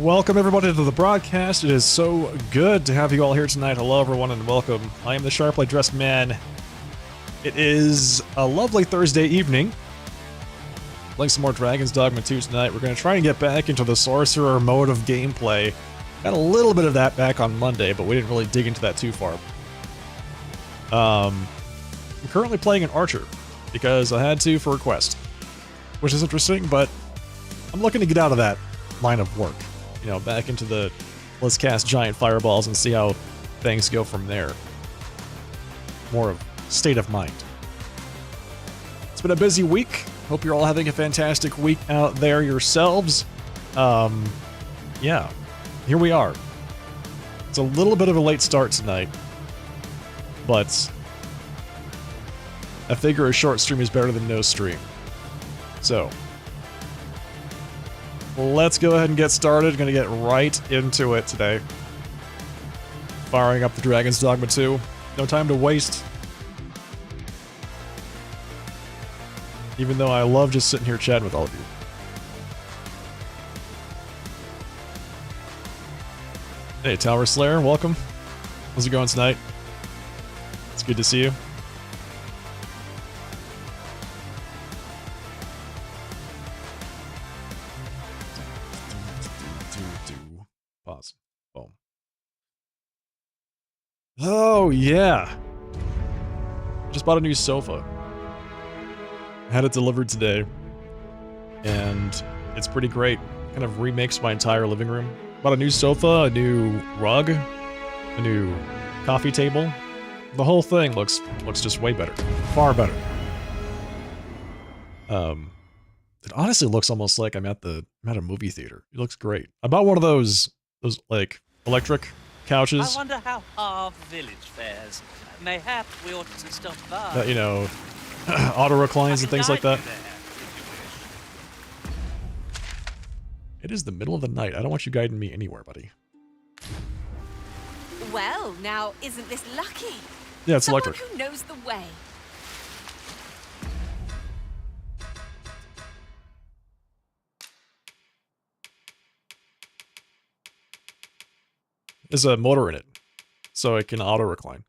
Welcome everybody to the broadcast. It is so good to have you all here tonight. Hello everyone and welcome. I am the sharply dressed man. It is a lovely Thursday evening. Playing some more Dragon's Dogma 2 tonight. We're going to try and get back into the Sorcerer mode of gameplay. Got a little bit of that back on Monday, but we didn't really dig into that too far. I'm currently playing an archer because I had to for a quest, which is interesting, but I'm looking to get out of that line of work. You know, back into the let's cast giant fireballs and see how things go from there. More of state of mind. It's been a busy week. Hope you're all having a fantastic week out there yourselves. Yeah, here we are. It's a little bit of a late start tonight, but I figure a short stream is better than no stream. So, let's go ahead and get started. Gonna get right into it today. Firing up the Dragon's Dogma 2. No time to waste. Even though I love just sitting here chatting with all of you. Hey, Tower Slayer, welcome. How's it going tonight? It's good to see you. Pause. Boom. Oh, yeah. Just bought a new sofa. Had it delivered today. And it's pretty great. Kind of remakes my entire living room. Bought a new sofa, a new rug, a new coffee table. The whole thing looks just way better. Far better. It honestly looks almost like I'm at a movie theater. It looks great. I bought one of those like electric couches. I wonder how our village fares. Mayhap we ought to stop by. That, you know, auto reclines and things like that. It is the middle of the night. I don't want you guiding me anywhere, buddy. Well, now isn't this lucky? Yeah, it's Someone electric. who knows the way. There's a motor in it, so it can auto recline.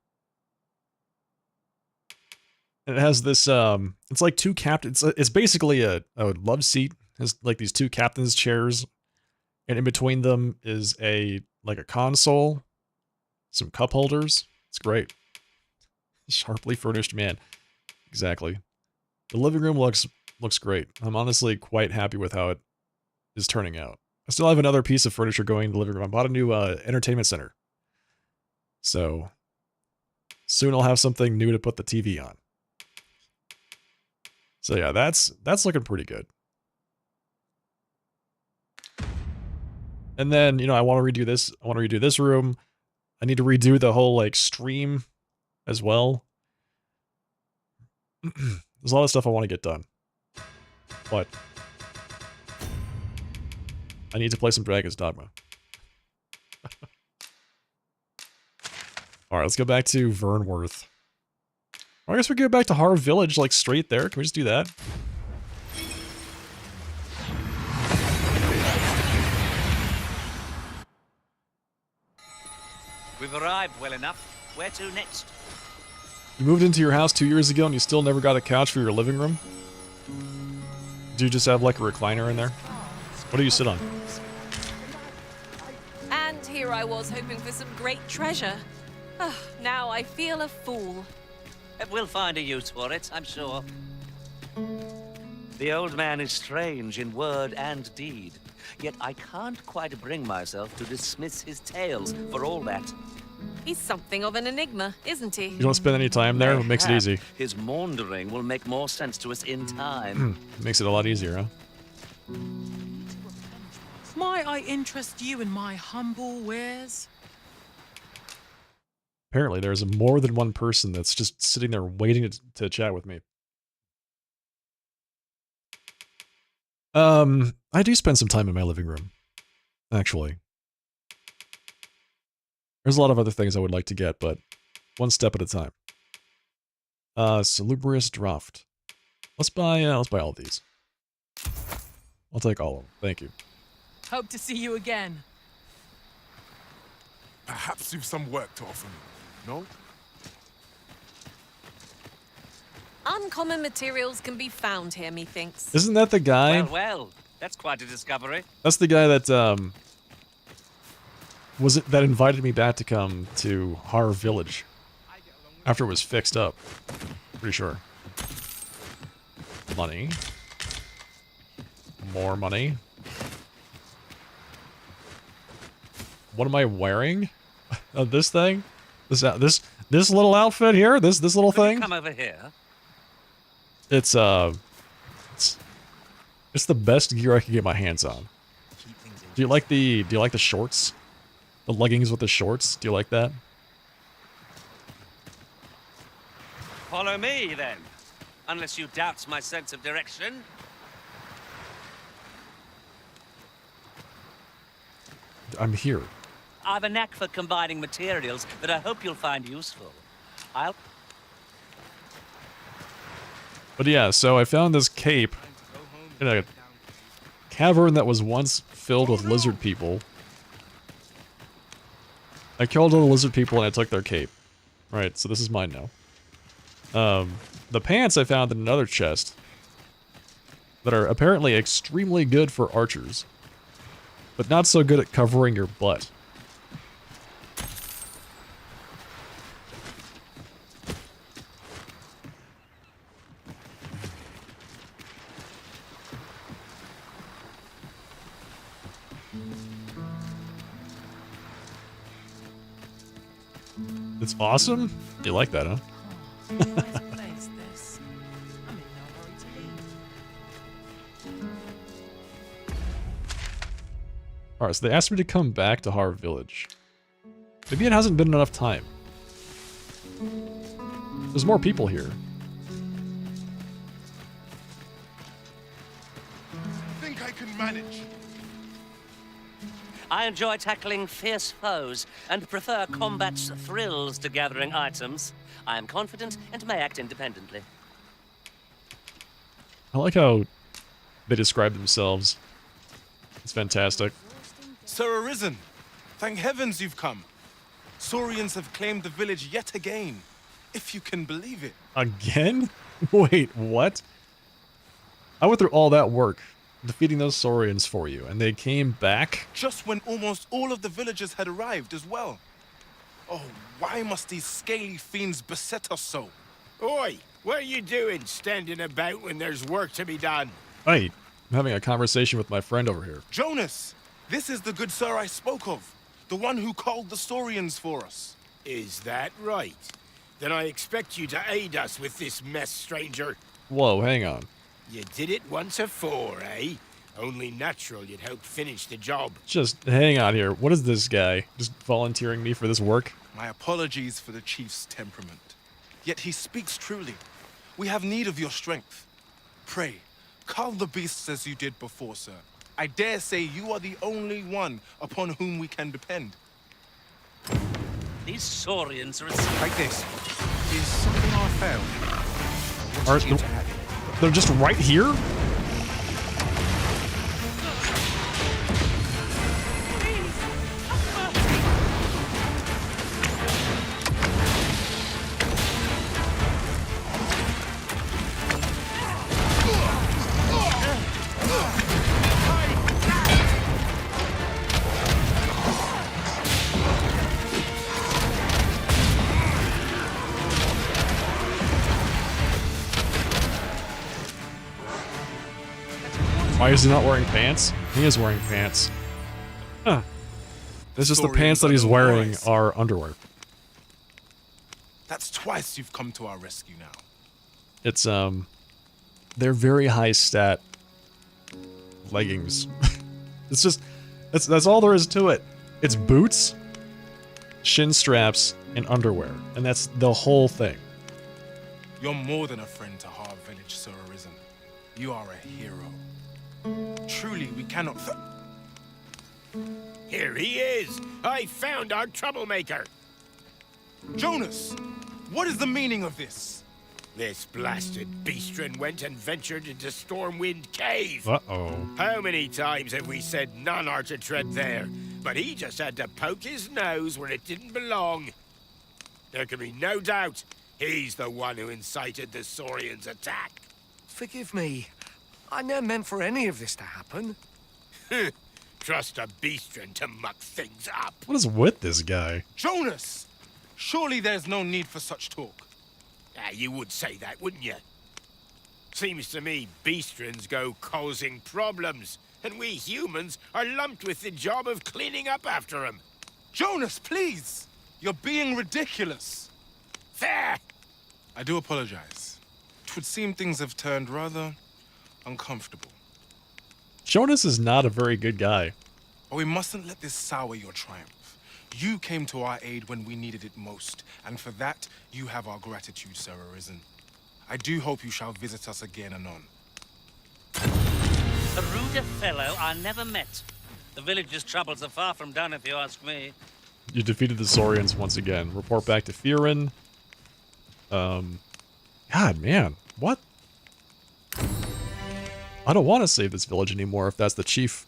And it has this, it's like two captains. It's basically a love seat. It has like these two captain's chairs, and in between them is like a console, some cup holders. It's great. Sharply furnished man. Exactly. The living room looks great. I'm honestly quite happy with how it is turning out. I still have another piece of furniture going in the living room. I bought a new entertainment center. So soon I'll have something new to put the TV on. So yeah, that's looking pretty good. And then, you know, I want to redo this. I want to redo this room. I need to redo the whole like stream as well. There's a lot of stuff I want to get done. But I need to play some Dragon's Dogma. Alright, let's go back to Vernworth. Or I guess we can go back to Harv Village, like straight there. Can we just do that? We've arrived well enough. Where to next? You moved into your house 2 years ago and you still never got a couch for your living room? Do you just have like a recliner in there? What do you sit on? And here I was hoping for some great treasure. Now I feel a fool. We'll find a use for it, I'm sure. The old man is strange in word and deed, yet I can't quite bring myself to dismiss his tales for all that. He's something of an enigma, isn't he? You don't spend any time there? It makes it easy. His maundering will make more sense to us in time. Makes it a lot easier, huh? Might I interest you in my humble wares? Apparently there's more than one person that's just sitting there waiting to chat with me. I do spend some time in my living room, actually. There's a lot of other things I would like to get, but one step at a time. Salubrious Draft. Let's buy all of these. I'll take all of them. Thank you. Hope to see you again. Perhaps you've some work to offer me, no? Uncommon materials can be found here, methinks. Isn't that the guy? Well, well, that's quite a discovery. That's the guy that that invited me back to come to Har Village after it was fixed up. Pretty sure. Money. More money. What am I wearing? This thing? This little outfit here? This little Could you thing? come over here? It's the best gear I can get my hands on. Do you like the shorts? The leggings with the shorts? Do you like that? Follow me, then. Unless you doubt my sense of direction. I'm here. I've a knack for combining materials that I hope you'll find useful. But yeah, so I found this cape in a cavern that was once filled with lizard people. I killed all the lizard people and I took their cape. Right, so this is mine now. The pants I found in another chest that are apparently extremely good for archers, but not so good at covering your butt. It's awesome? You like that, huh? Oh, nice place, this. I'm in no hurry to leave. Alright, so they asked me to come back to Har Village. Maybe it hasn't been enough time. There's more people here. Think I can manage. I enjoy tackling fierce foes and prefer combat's thrills to gathering items. I am confident and may act independently. I like how they describe themselves. It's fantastic. Sir Arisen, thank heavens you've come. Saurians have claimed the village yet again, if you can believe it. Again? Wait, what? I went through all that work defeating those Saurians for you, and they came back? Just when almost all of the villagers had arrived as well. Oh, why must these scaly fiends beset us so? Oi, what are you doing standing about when there's work to be done? Hey, I'm having a conversation with my friend over here. Jonas, this is the good sir I spoke of, the one who called the Saurians for us. Is that right? Then I expect you to aid us with this mess, stranger. Whoa, hang on. You did it once afore, eh? Only natural you'd help finish the job. Just hang on here. What is this guy? Just volunteering me for this work? My apologies for the chief's temperament. Yet he speaks truly. We have need of your strength. Pray, cull the beasts as you did before, sir. I dare say you are the only one upon whom we can depend. These Saurians are Like this. Is something I found? Are- What's you to have it? They're just right here? Why is he not wearing pants? He is wearing pants. Huh. It's just the pants that he's wearing are underwear. That's twice you've come to our rescue now. It's, they're very high stat leggings. It's just, that's all there is to it. It's boots, shin straps, and underwear. And that's the whole thing. You're more than a friend to Har Village, Sir Arisen. You are a hero. Truly, we cannot... Here he is! I found our troublemaker! Jonas, what is the meaning of this? This blasted beastren went and ventured into Stormwind Cave. Uh-oh. How many times have we said none are to tread there? But he just had to poke his nose where it didn't belong. There can be no doubt he's the one who incited the Saurians' attack. Forgive me. I never meant for any of this to happen. Trust a beastren to muck things up. What is with this guy? Jonas! Surely there's no need for such talk. You would say that, wouldn't you? Seems to me beastrens go causing problems, and we humans are lumped with the job of cleaning up after them. Jonas, please! You're being ridiculous. There! I do apologize. It would seem things have turned rather uncomfortable. Jonas is not a very good guy. But we mustn't let this sour your triumph. You came to our aid when we needed it most, and for that, you have our gratitude, Sir Arisen. I do hope you shall visit us again anon. A ruder fellow I never met. The village's troubles are far from done, if you ask me. You defeated the Saurians once again. Report back to Firin. God, man. What? I don't want to save this village anymore if that's the chief.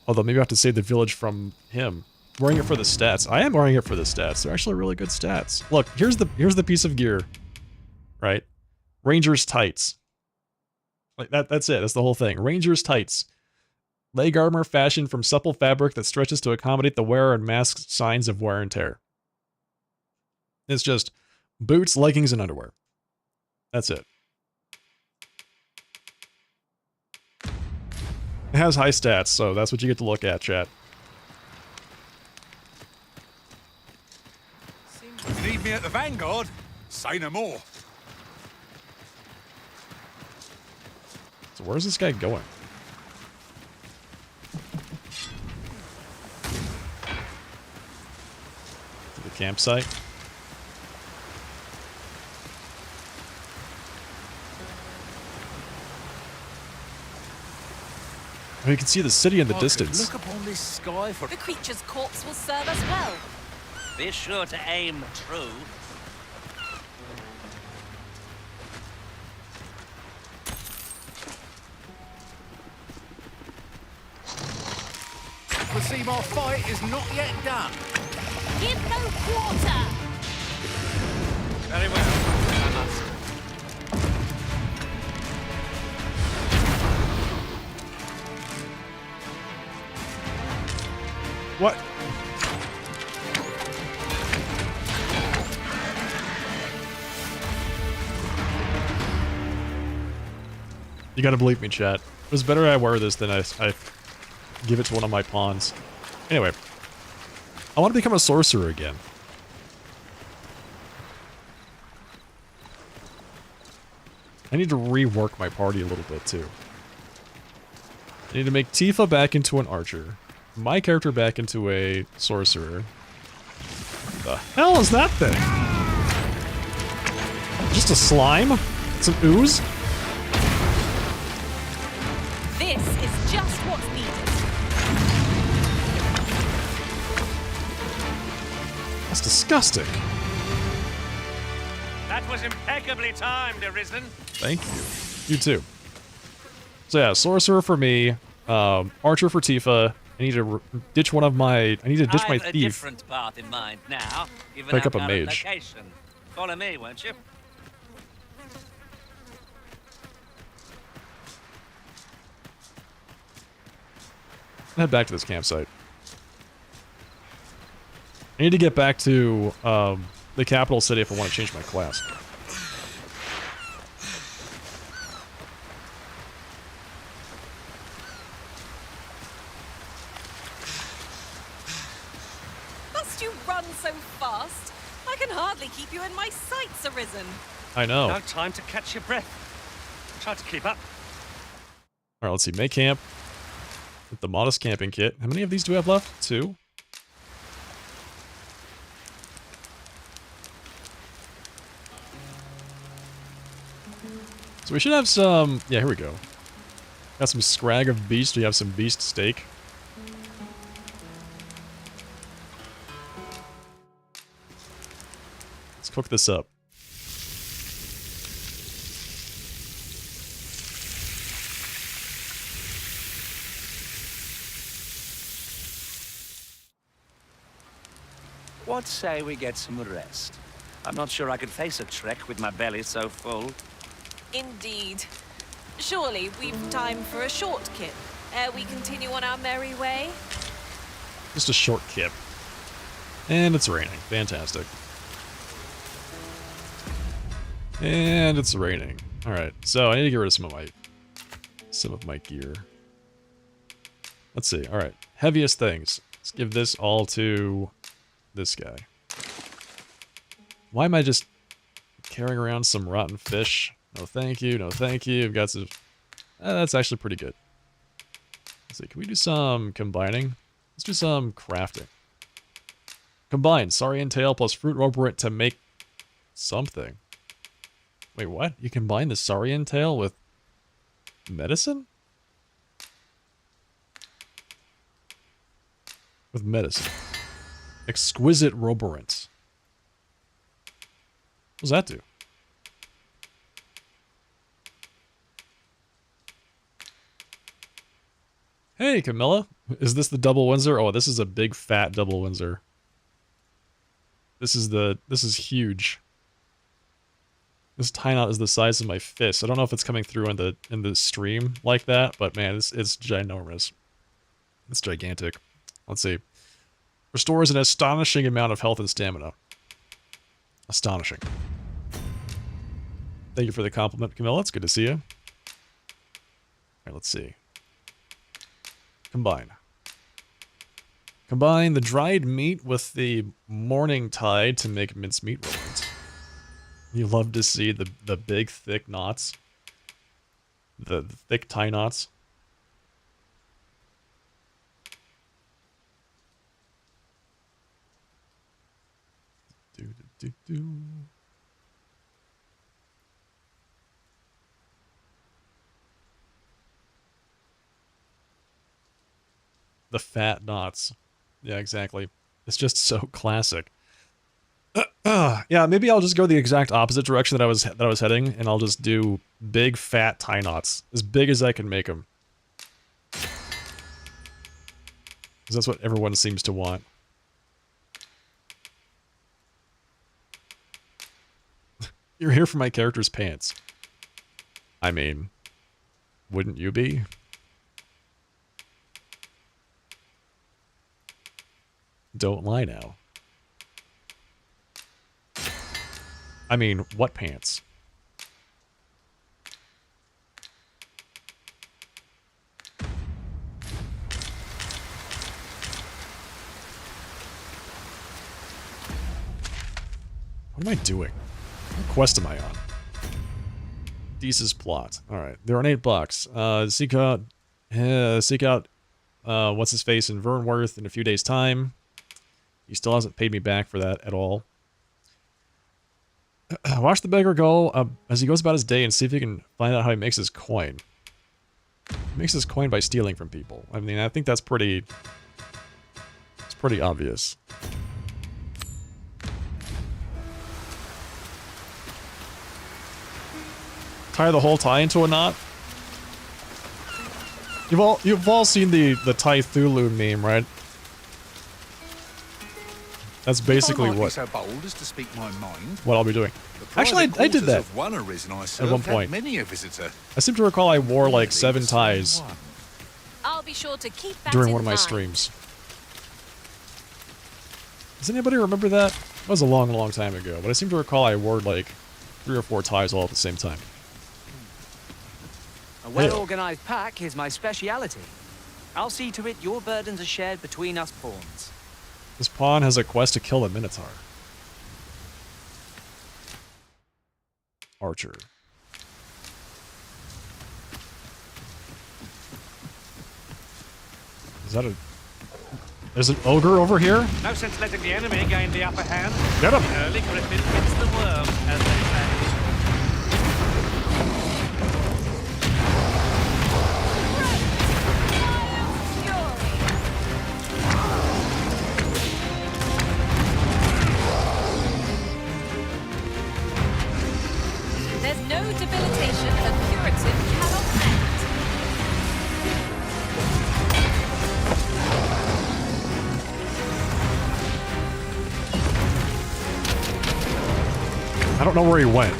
Although maybe I have to save the village from him. Wearing it for the stats. I am wearing it for the stats. They're actually really good stats. Look, here's the piece of gear. Right? Ranger's tights. Like that's it. That's the whole thing. Ranger's tights. Leg armor fashioned from supple fabric that stretches to accommodate the wearer and masks signs of wear and tear. It's just boots, leggings, and underwear. That's it. It has high stats, so that's what you get to look at, chat. You need me at the Vanguard? Say no more. So where's this guy going? To the campsite? Oh, you can see the city in the distance. Look upon this sky for... The creature's corpse will serve us well. Be sure to aim true. The Seymour fight is not yet done. Give no quarter! Very well. I must. What? You gotta believe me, chat. It was better I wear this than I give it to one of my pawns. Anyway. I want to become a sorcerer again. I need to rework my party a little bit, too. I need to make Tifa back into an archer. My character back into a sorcerer. The hell is that thing? Just a slime? Some ooze? This is just what's needed. That's disgusting. That was impeccably timed, Arisen. Thank you. You too. So yeah, sorcerer for me, archer for Tifa. I need to ditch one of my. I need to ditch my I've a thief. different path in mind now. Given Pick our up a current mage. Location. Follow me, won't you? Head back to this campsite. I need to get back to the capital city if I want to change my class. Must you run so fast? I can hardly keep you in my sights, Arisen. I know. No time to catch your breath. Try to keep up. Alright, let's see. Make camp. With the modest camping kit. How many of these do we have left? 2? So we should have some... Yeah, here we go. Got some scrag of beast. We have some beast steak. Let's cook this up. What say we get some rest? I'm not sure I could face a trek with my belly so full. Indeed. Surely we've time for a short kip ere we continue on our merry way. Just a short kip. And it's raining. Fantastic. And it's raining. Alright, so I need to get rid of some of my gear. Let's see. Alright. Heaviest things. Let's give this all to this guy. Why am I just carrying around some rotten fish? No thank you, no thank you. I've got some... that's actually pretty good. Let's see, can we do some combining? Let's do some crafting. Combine saurian tail plus fruit roberant to make something. Wait, what? You combine the saurian tail with medicine? With medicine. Exquisite roborant. What does that do? Hey, Camilla. Is this the double Windsor? Oh, this is a big fat double Windsor. This is huge. This tie knot is the size of my fist. I don't know if it's coming through in the stream like that, but man, it's ginormous. It's gigantic. Let's see. Restores an astonishing amount of health and stamina. Astonishing. Thank you for the compliment, Camilla. It's good to see you. Alright, let's see. Combine. Combine the dried meat with the morning tide to make mincemeat rolls. You love to see the big, thick knots. The thick tie knots. Do. The fat knots. Yeah, exactly. It's just so classic. Yeah, maybe I'll just go the exact opposite direction that I was heading, and I'll just do big fat tie knots, as big as I can make them. Because that's what everyone seems to want. You're here for my character's pants. I mean, wouldn't you be? Don't lie now. I mean, what pants? What am I doing? What quest am I on? Deese's plot. Alright, they're on $8. Seek out what's his face in Vernworth in a few days' time. He still hasn't paid me back for that at all. Watch the beggar go as he goes about his day and see if he can find out how he makes his coin. He makes his coin by stealing from people. I mean, I think that's pretty... It's pretty obvious. Tie the whole tie into a knot? You've all seen the Tai Thulu meme, right? That's basically what. So bold as to speak my mind. What I'll be doing. Actually, I did that at one point. Many a visitor. I seem to recall I wore like 7 ties I'll be sure to keep that during in one of my mind. streams. Does anybody remember that? That was a long, long time ago, but I seem to recall I wore like 3 or 4 ties all at the same time. A well-organized pack is my speciality. I'll see to it your burdens are shared between us pawns. This pawn has a quest to kill the Minotaur. Archer. Is that a... There's an ogre over here? No sense letting the enemy gain the upper hand. Get him! The early griffin gets the worm, as they say. There's no debilitation a curative cannot mend. don't know where he went.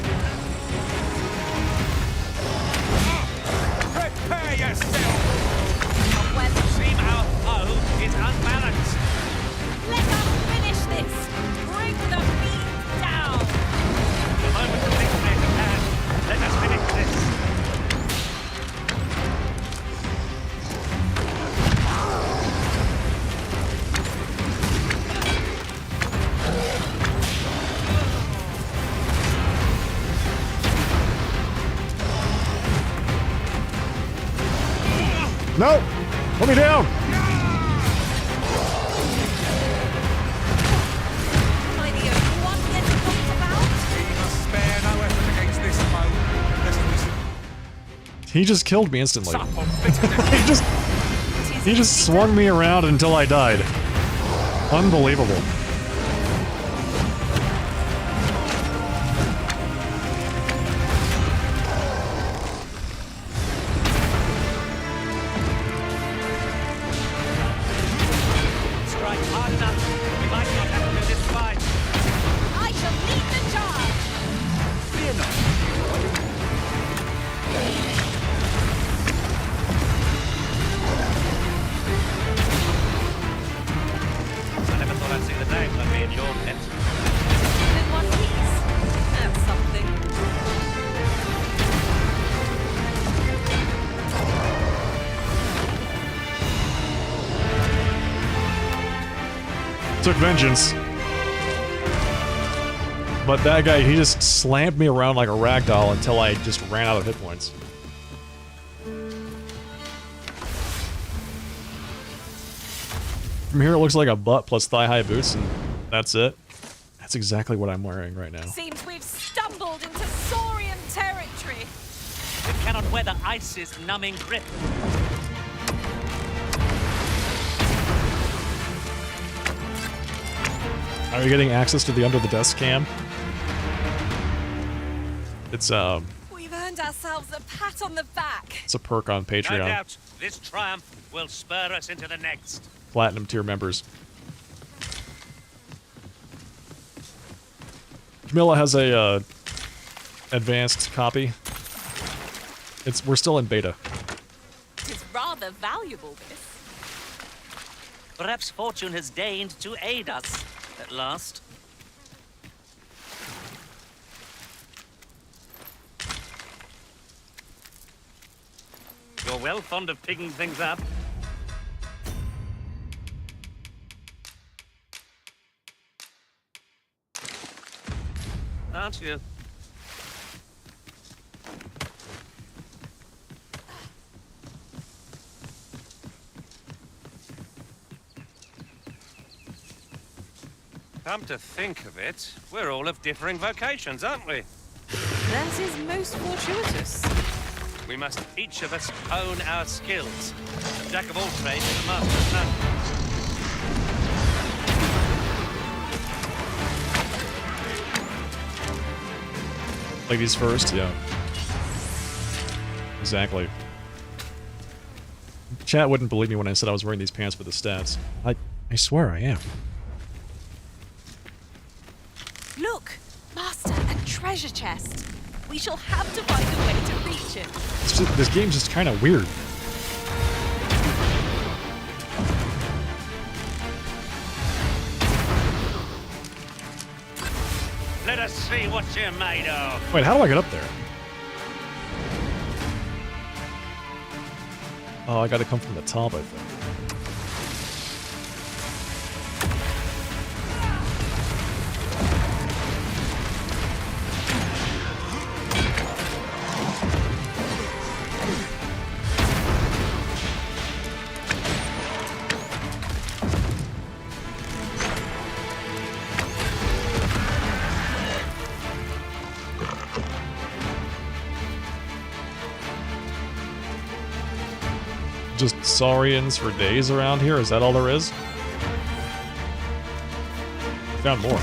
Prepare yourself! Seem our foe is unbalanced. Let us finish this. Bring the beast down. The moment of victory is at hand. Let us finish this. No! Put me down! Am I the only one getting knocked about? We must spare no effort against this foe. Lest He just killed me instantly. we sup on bitterness. He just swung me around until I died. Unbelievable. Strike hard enough. We might not have to do this fight. I shall lead the charge. Fear not. I never thought I'd see the day when I'd be in your net. In one piece. That's something. Took vengeance. But that guy, he just slammed me around like a ragdoll until I just ran out of hit points. From here, it looks like a butt plus thigh-high boots, and that's it. That's exactly what I'm wearing right now. Seems we've stumbled into Saurian territory. We cannot weather ice's numbing grip. Are you getting access to the under the desk cam? It's We've earned ourselves a pat on the back. it's a perk on No Patreon. doubt, this triumph will spur us into the next. Platinum tier members. Camilla has a advanced copy. We're still in beta. It's rather valuable, this. Perhaps fortune has deigned to aid us at last. You're well fond of picking things up. Aren't you? Come to think of it, we're all of differing vocations, aren't we? That is most fortuitous. We must each of us own our skills. A jack of all trades is a master of none. Ladies first, yeah. Exactly. Chat wouldn't believe me when I said I was wearing these pants for the stats. I swear I am. Look, Master, a treasure chest. We shall have to find a way to reach it. This game's just kind of weird. Let us see what you're made of. Wait, how do I get up there? Oh, I gotta come from the top, I think. Just Saurians for days around here? Is that all there is? Found more.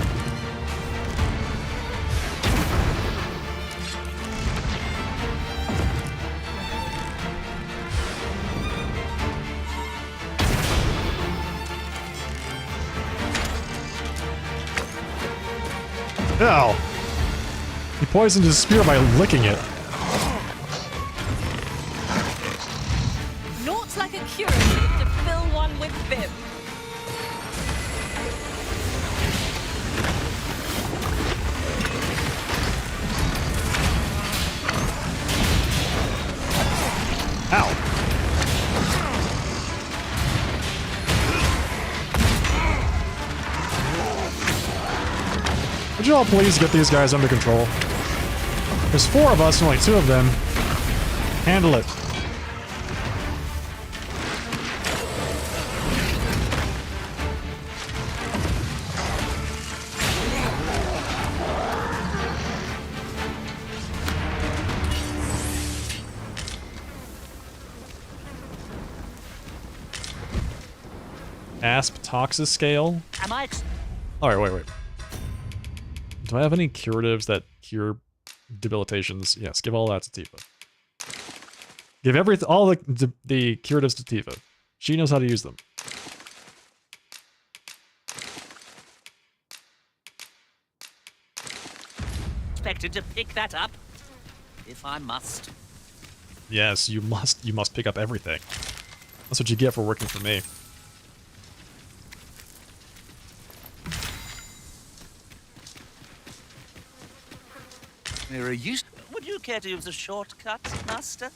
Ow! He poisoned his spear by licking it. Not like a curative to fill one with vim. Ow. Would you all please get these guys under control? There's 4 of us and only 2 of them. Handle it. Asp Toxis Scale. Am I? Alright, wait. Do I have any curatives that cure debilitations? Yes, give all that to Tifa. Give all the curatives to Tifa. She knows how to use them. Expected to pick that up, if I must. Yes, you must pick up everything. That's what you get for working for me. There are use. Would you care to use a shortcut, Master?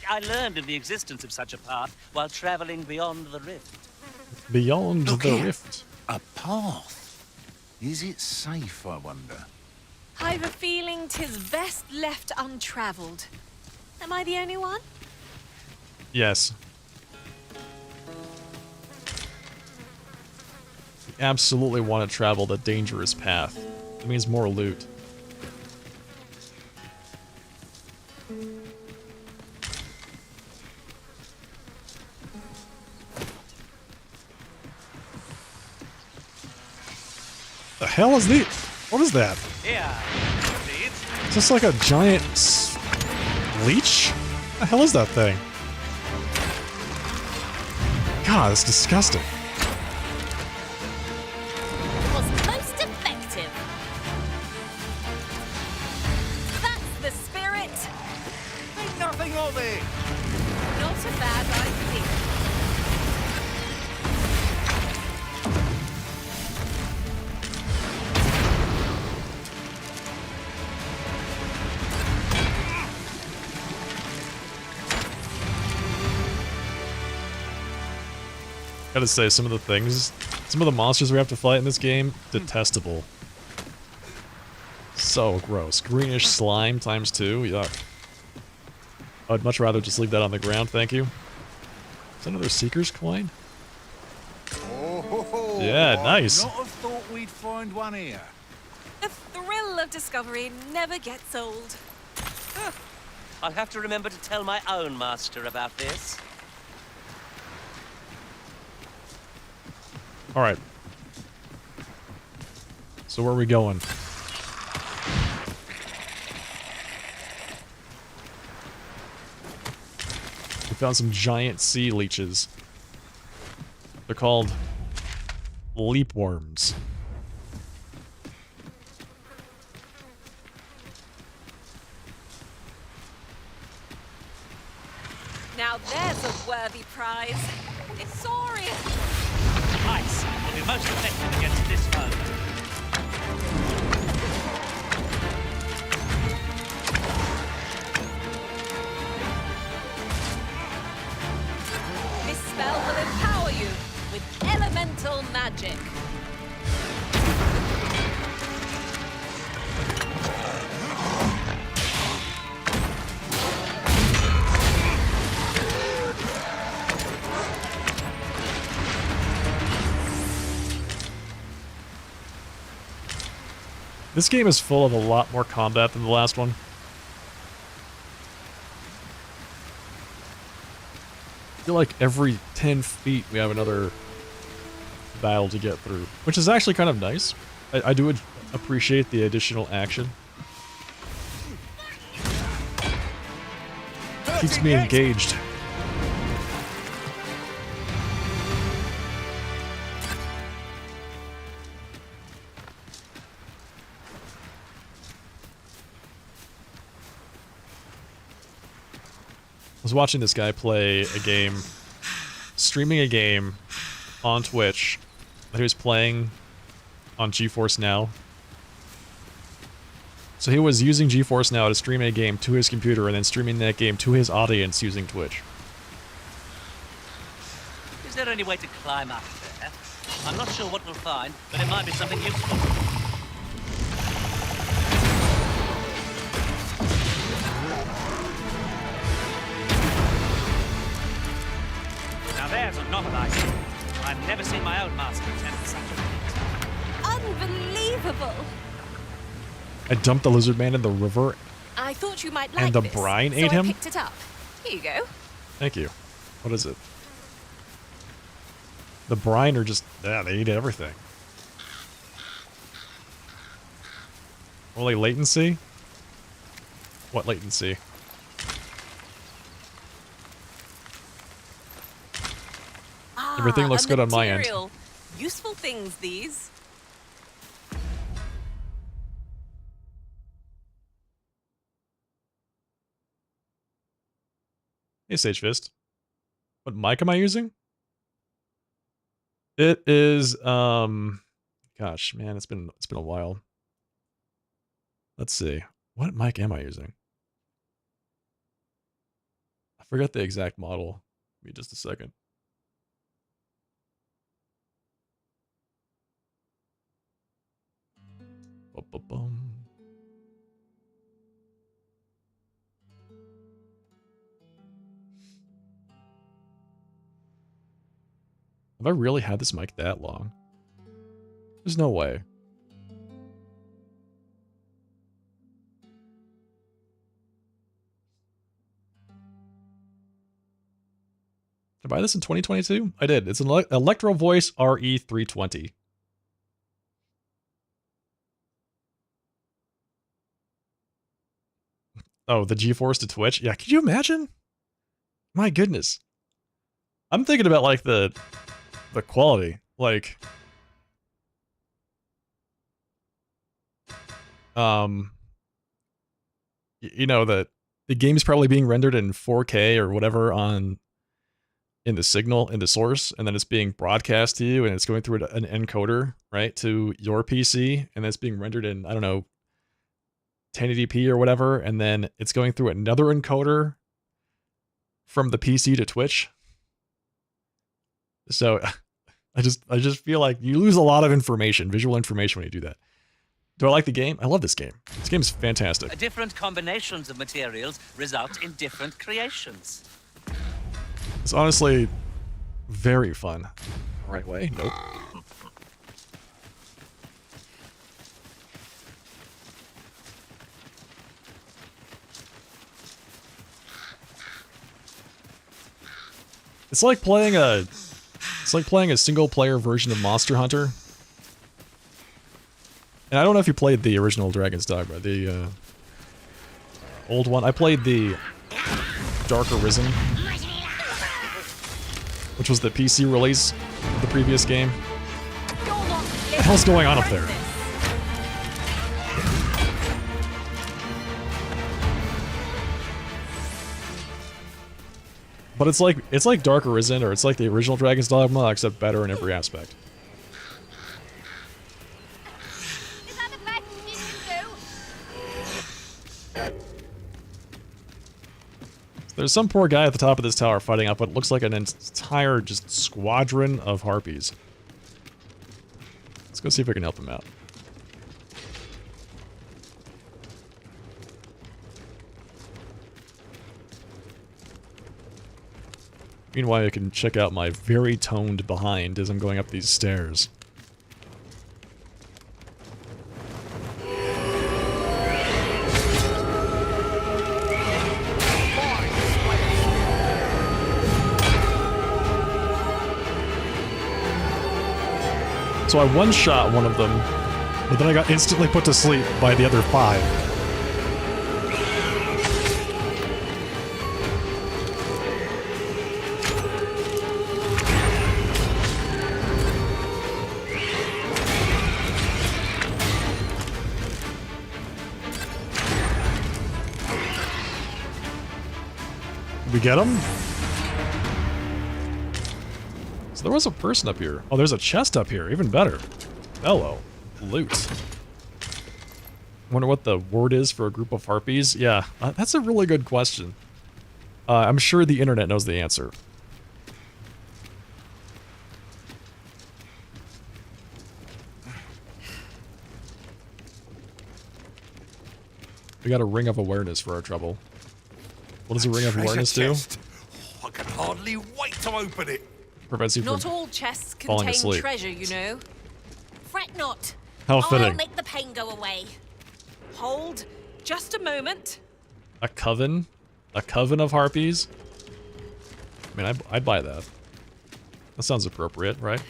I learned of the existence of such a path while traveling beyond the rift. Beyond Look the here. rift. A path? Is it safe, I wonder? I've a feeling 'tis best left untravelled. Am I the only one? Yes. You absolutely want to travel the dangerous path. It means more loot. The hell is the? What is that? Here, please. Is this like a giant leech? What the hell is that thing? God, it's disgusting. Was most effective. That's the spirit. Think nothing of it. Not a bad idea. Gotta say, some of the monsters we have to fight in this game, detestable. So gross. Greenish slime times 2, yuck. I'd much rather just leave that on the ground, thank you. Is that another Seeker's coin? Oh, Yeah, nice. I'd not have thought we'd find one here. The thrill of discovery never gets old. I'll have to remember to tell my own master about this. Alright. So where are we going? We found some giant sea leeches. They're called leapworms. Now there's a worthy prize. It's Sorcerer. Ice will be most effective against this foe. This spell will empower you with elemental magic. This game is full of a lot more combat than the last one. I feel like every 10 feet we have another battle to get through, which is actually kind of nice. I do appreciate the additional action. Keeps me engaged. was watching this guy play a game, streaming a game on Twitch that he was playing on GeForce Now. So he was using GeForce Now to stream a game to his computer and then streaming that game to his audience using Twitch. Is there any way to climb up there? I'm not sure what we'll find, but it might be something useful. Now there's a novel idea. I've never seen my own master attempt such a feat. Unbelievable! I dumped the lizard man in the river. I thought you might like And the this, brine so ate him? I picked it up. Here you go. Thank you. What is it? The brine are just... yeah, they eat everything. Only latency? What latency? Everything looks a good on my end. material. Useful things, these. Hey, Sage Fist. What mic am I using? It is, gosh, man, it's been a while. Let's see. What mic am I using? I forgot the exact model. Give me just a second. Bum. Have I really had this mic that long? There's no way. Did I buy this in 2022? I did. It's an Electro Voice RE320. Oh, the GeForce to Twitch? Yeah, could you imagine? My goodness. I'm thinking about, like, the quality. Like... you know, the game's probably being rendered in 4K or whatever in the signal, in the source, and then it's being broadcast to you, and it's going through an encoder, right, to your PC, and then it's being rendered in, I don't know, 1080p or whatever, and then it's going through another encoder from the PC to Twitch. So I just feel like you lose a lot of information, visual information, when you do that. Do I like the game? I love this game. This game's fantastic. Different combinations of materials result in different creations. It's honestly very fun. Right way? Nope. It's like playing a single player version of Monster Hunter. And I don't know if you played the original Dragon's Dogma, the old one. I played the Dark Arisen, which was the PC release of the previous game. What the hell's going on up there? But it's like Dark Arisen, or it's like the original Dragon's Dogma, except better in every aspect. There's some poor guy at the top of this tower fighting up what looks like an entire just squadron of harpies. Let's go see if we can help him out. Meanwhile, I can check out my very toned behind as I'm going up these stairs. So I one-shot one of them, but then I got instantly put to sleep by the other 5. We get him? So there was a person up here. Oh, there's a chest up here. Even better. Hello. Loot. Wonder what the word is for a group of harpies? Yeah, that's a really good question. I'm sure the internet knows the answer. We got a ring of awareness for our trouble. What does a ring of awareness do? I can hardly wait to open it. Prevents you Not from all chests falling contain asleep. treasure, you know. Fret not. How I'll fitting. make the pain go away. Hold just a moment. A coven? A coven of harpies? I mean, I'd buy that. That sounds appropriate, right?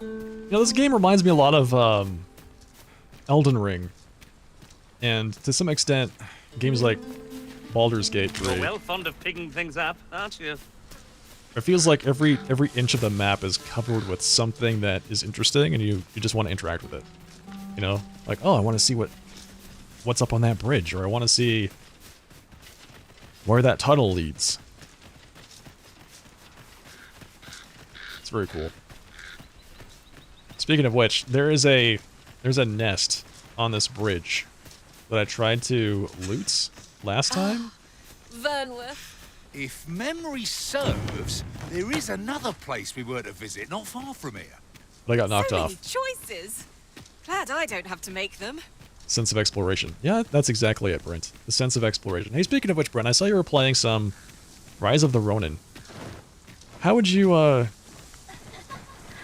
You know, this game reminds me a lot of Elden Ring. And to some extent, games like Baldur's Gate 3. You're well fond of picking things up, aren't you? It feels like every inch of the map is covered with something that is interesting, and you just want to interact with it. You know, like, oh, I want to see what's up on that bridge, or I want to see where that tunnel leads. It's very cool. Speaking of which, there's a nest on this bridge that I tried to loot last time. Vernworth. If memory serves, there is another place we were to visit not far from here. But I got knocked So off. many choices. Glad I don't have to make them. Sense of exploration. Yeah, that's exactly it, Brent. The sense of exploration. Hey, speaking of which, Brent, I saw you were playing some Rise of the Ronin. How would you,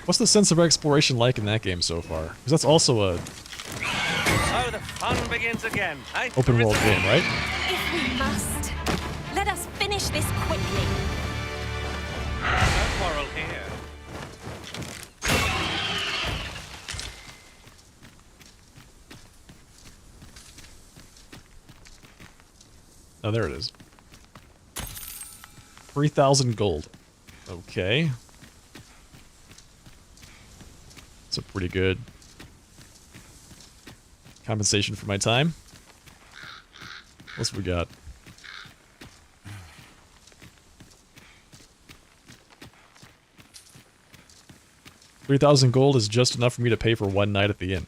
what's the sense of exploration like in that game so far? Because that's also a So the fun begins again. Eh? open world game, right? If we must, let us finish this quickly. No quarrel here. Oh, there it is. 3,000 gold. Okay. That's a pretty good compensation for my time. What else we got? $3,000 gold is just enough for me to pay for one night at the inn.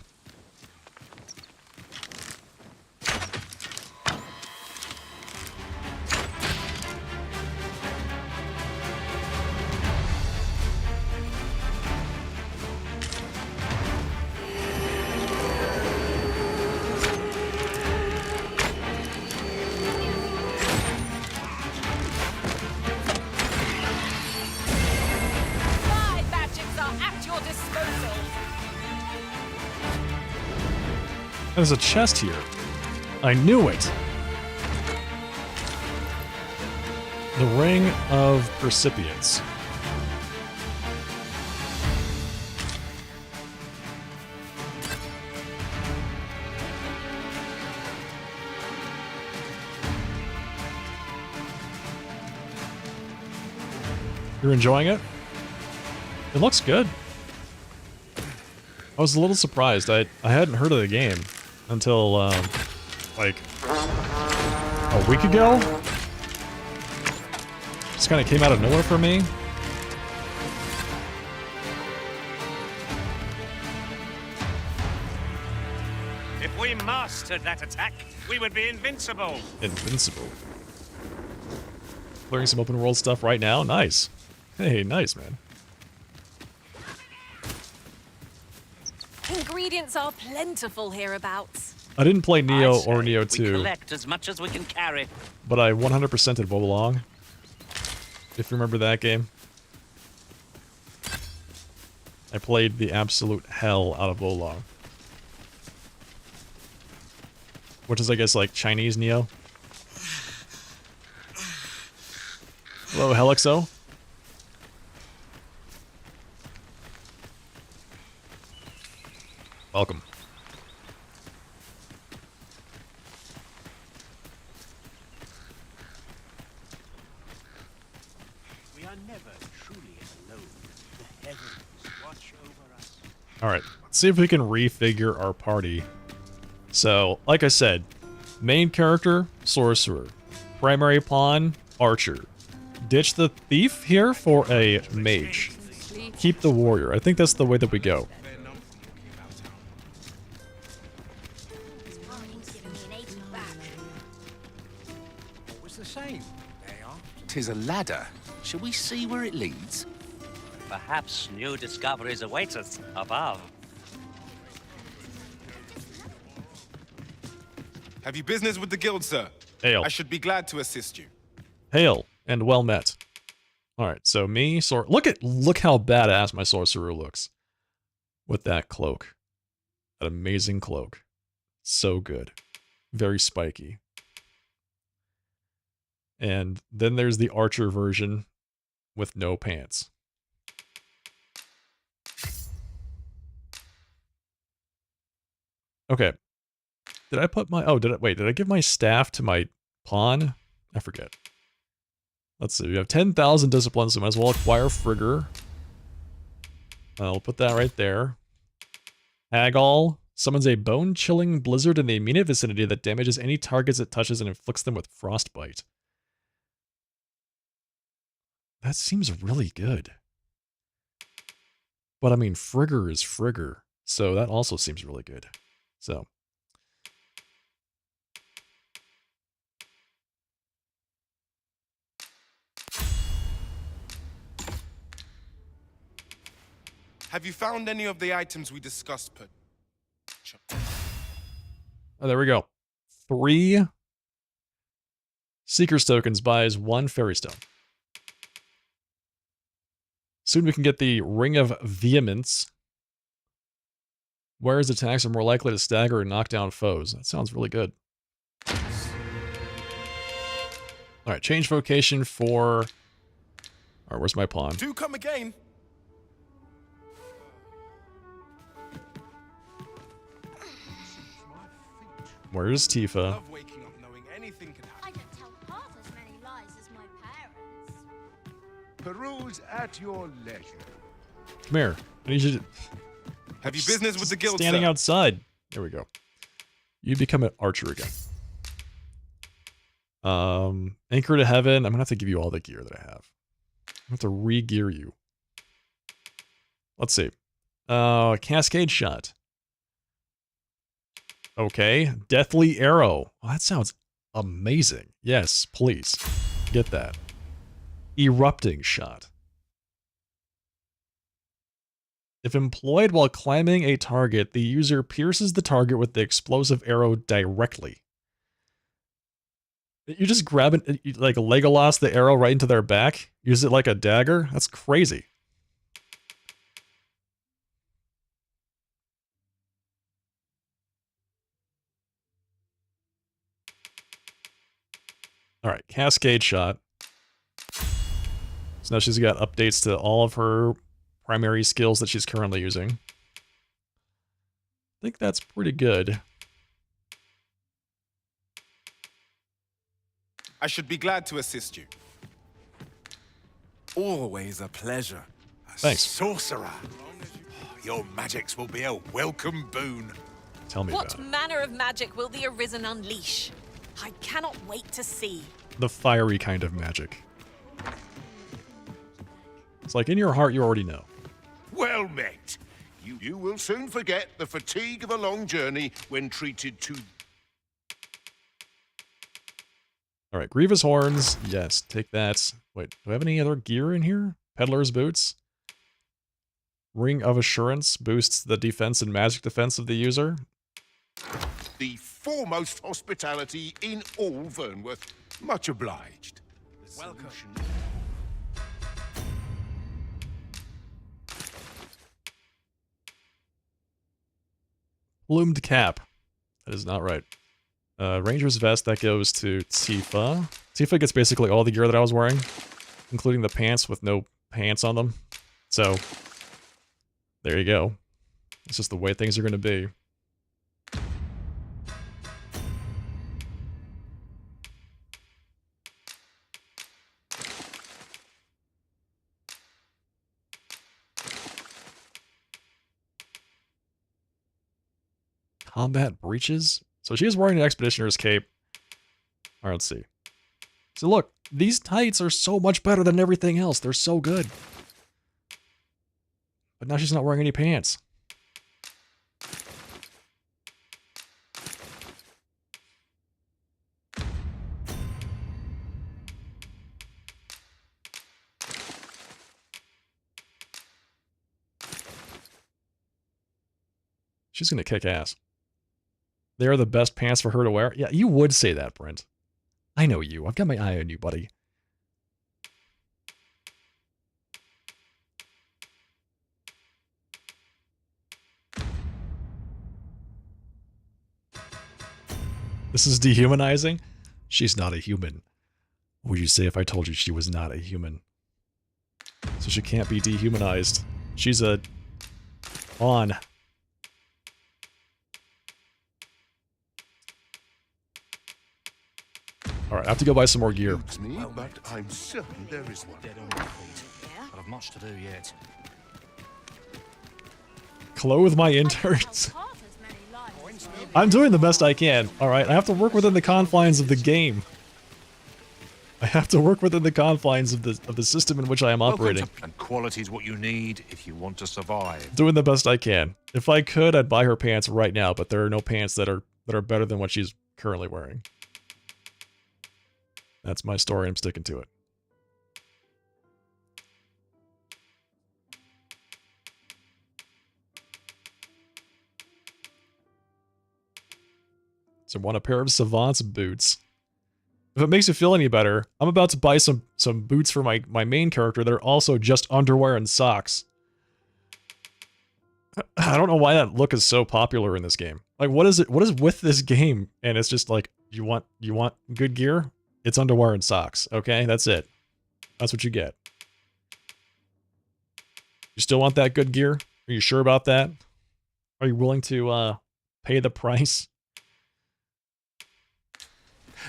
My magics are at your disposal. There's a chest here. I knew it. The Ring of Percipients. You're enjoying it? It looks good. I was a little surprised. I hadn't heard of the game until, like, a week ago? Just kind of came out of nowhere for me. If we mastered that attack, we would be invincible. Invincible. Clearing some open world stuff right now? Nice. Hey, nice, man. Ingredients are plentiful hereabouts. I didn't play Neo I say or Neo we 2, collect as much as we can carry. but I 100%ed Wo Long. If you remember that game. I played the absolute hell out of Wo Long. Which is, I guess, like Chinese Neo. Hello, Helixo. Welcome. are never truly alone. The heavens watch over us. Alright, let's see if we can refigure our party. So, like I said, main character, Sorcerer. Primary pawn, Archer. Ditch the Thief here for a Mage. Keep the Warrior. I think that's the way that we go. What was the same? They are. 'Tis a ladder. Shall we see where it leads? Perhaps new discoveries await us above. Have you business with the guild, sir? Hail. I should be glad to assist you. Hail, and well met. Alright, so me, look how badass my Sorcerer looks. With that cloak. That amazing cloak. So good. Very spiky. And then there's the Archer version with no pants. Okay. Did I put my... Oh, did I give my staff to my pawn? I forget. Let's see. We have 10,000 discipline, so might as well acquire Frigger. I'll put that right there. Hagall summons a bone-chilling blizzard in the immediate vicinity that damages any targets it touches and inflicts them with frostbite. That seems really good. But I mean, Frigger is Frigger, so that also seems really good. So... Have you found any of the items we discussed, Put? Oh, there we go. 3 Seeker's tokens buys 1 Fairy Stone. Soon we can get the Ring of Vehemence. Whereas attacks are more likely to stagger and knock down foes. That sounds really good. Alright, change vocation for... Alright, where's my pawn? Do come again. Where's Tifa? Love waking up knowing anything can happen. I don't tell half as many lies as my parents. Peruse at your leisure. Come here. I need you to... Have you business with the guild, Standing sir? outside. There we go. You become an archer again. Anchor to Heaven. I'm gonna have to give you all the gear that I have. I have to re-gear you. Let's see. Cascade Shot. Okay. Deathly Arrow. Oh, that sounds amazing. Yes, please. Get that. Erupting Shot. If employed while climbing a target, the user pierces the target with the explosive arrow directly. You just grab it, like Legolas the arrow right into their back? Use it like a dagger? That's crazy. Alright, Cascade Shot. So now she's got updates to all of her primary skills that she's currently using. I think that's pretty good. I should be glad to assist you. Always a pleasure. Thanks. Sorcerer. Your magics will be a welcome boon. Tell me about What it. manner of magic will the Arisen unleash? I cannot wait to see. The fiery kind of magic. It's like in your heart you already know. Well met. You will soon forget the fatigue of a long journey when treated to... Alright, Grievous Horns. Yes, take that. Wait, do I have any other gear in here? Peddler's Boots. Ring of Assurance boosts the defense and magic defense of the user. The foremost hospitality in all Vernworth. Much obliged. Welcome. Plumed Cap. That is not right. Ranger's Vest, that goes to Tifa. Tifa gets basically all the gear that I was wearing, including the pants with no pants on them. So, there you go. It's just the way things are going to be. Combat breeches? So she is wearing an expeditioner's cape. Alright, let's see. So look, these tights are so much better than everything else. They're so good. But now she's not wearing any pants. She's gonna kick ass. They are the best pants for her to wear. Yeah, you would say that, Brent. I know you. I've got my eye on you, buddy. This is dehumanizing? She's not a human. What would you say if I told you she was not a human? So she can't be dehumanized. She's a... on. Alright, I have to go buy some more gear. Me, but I'm certain there is one. Dead on my feet. I have much to do yet. Clothe my interns. I'm doing the best I can. Alright, I have to work within the confines of the game. I have to work within the confines of the system in which I am operating. And quality is what you need if you want to survive. Doing the best I can. If I could, I'd buy her pants right now, but there are no pants that are better than what she's currently wearing. That's my story, I'm sticking to it. So I want a pair of Savant's boots. If it makes you feel any better, I'm about to buy some boots for my main character that are also just underwear and socks. I don't know why that look is so popular in this game. Like, what is with this game? And it's just like, you want good gear? It's underwear and socks, okay? That's it. That's what you get. You still want that good gear? Are you sure about that? Are you willing to pay the price?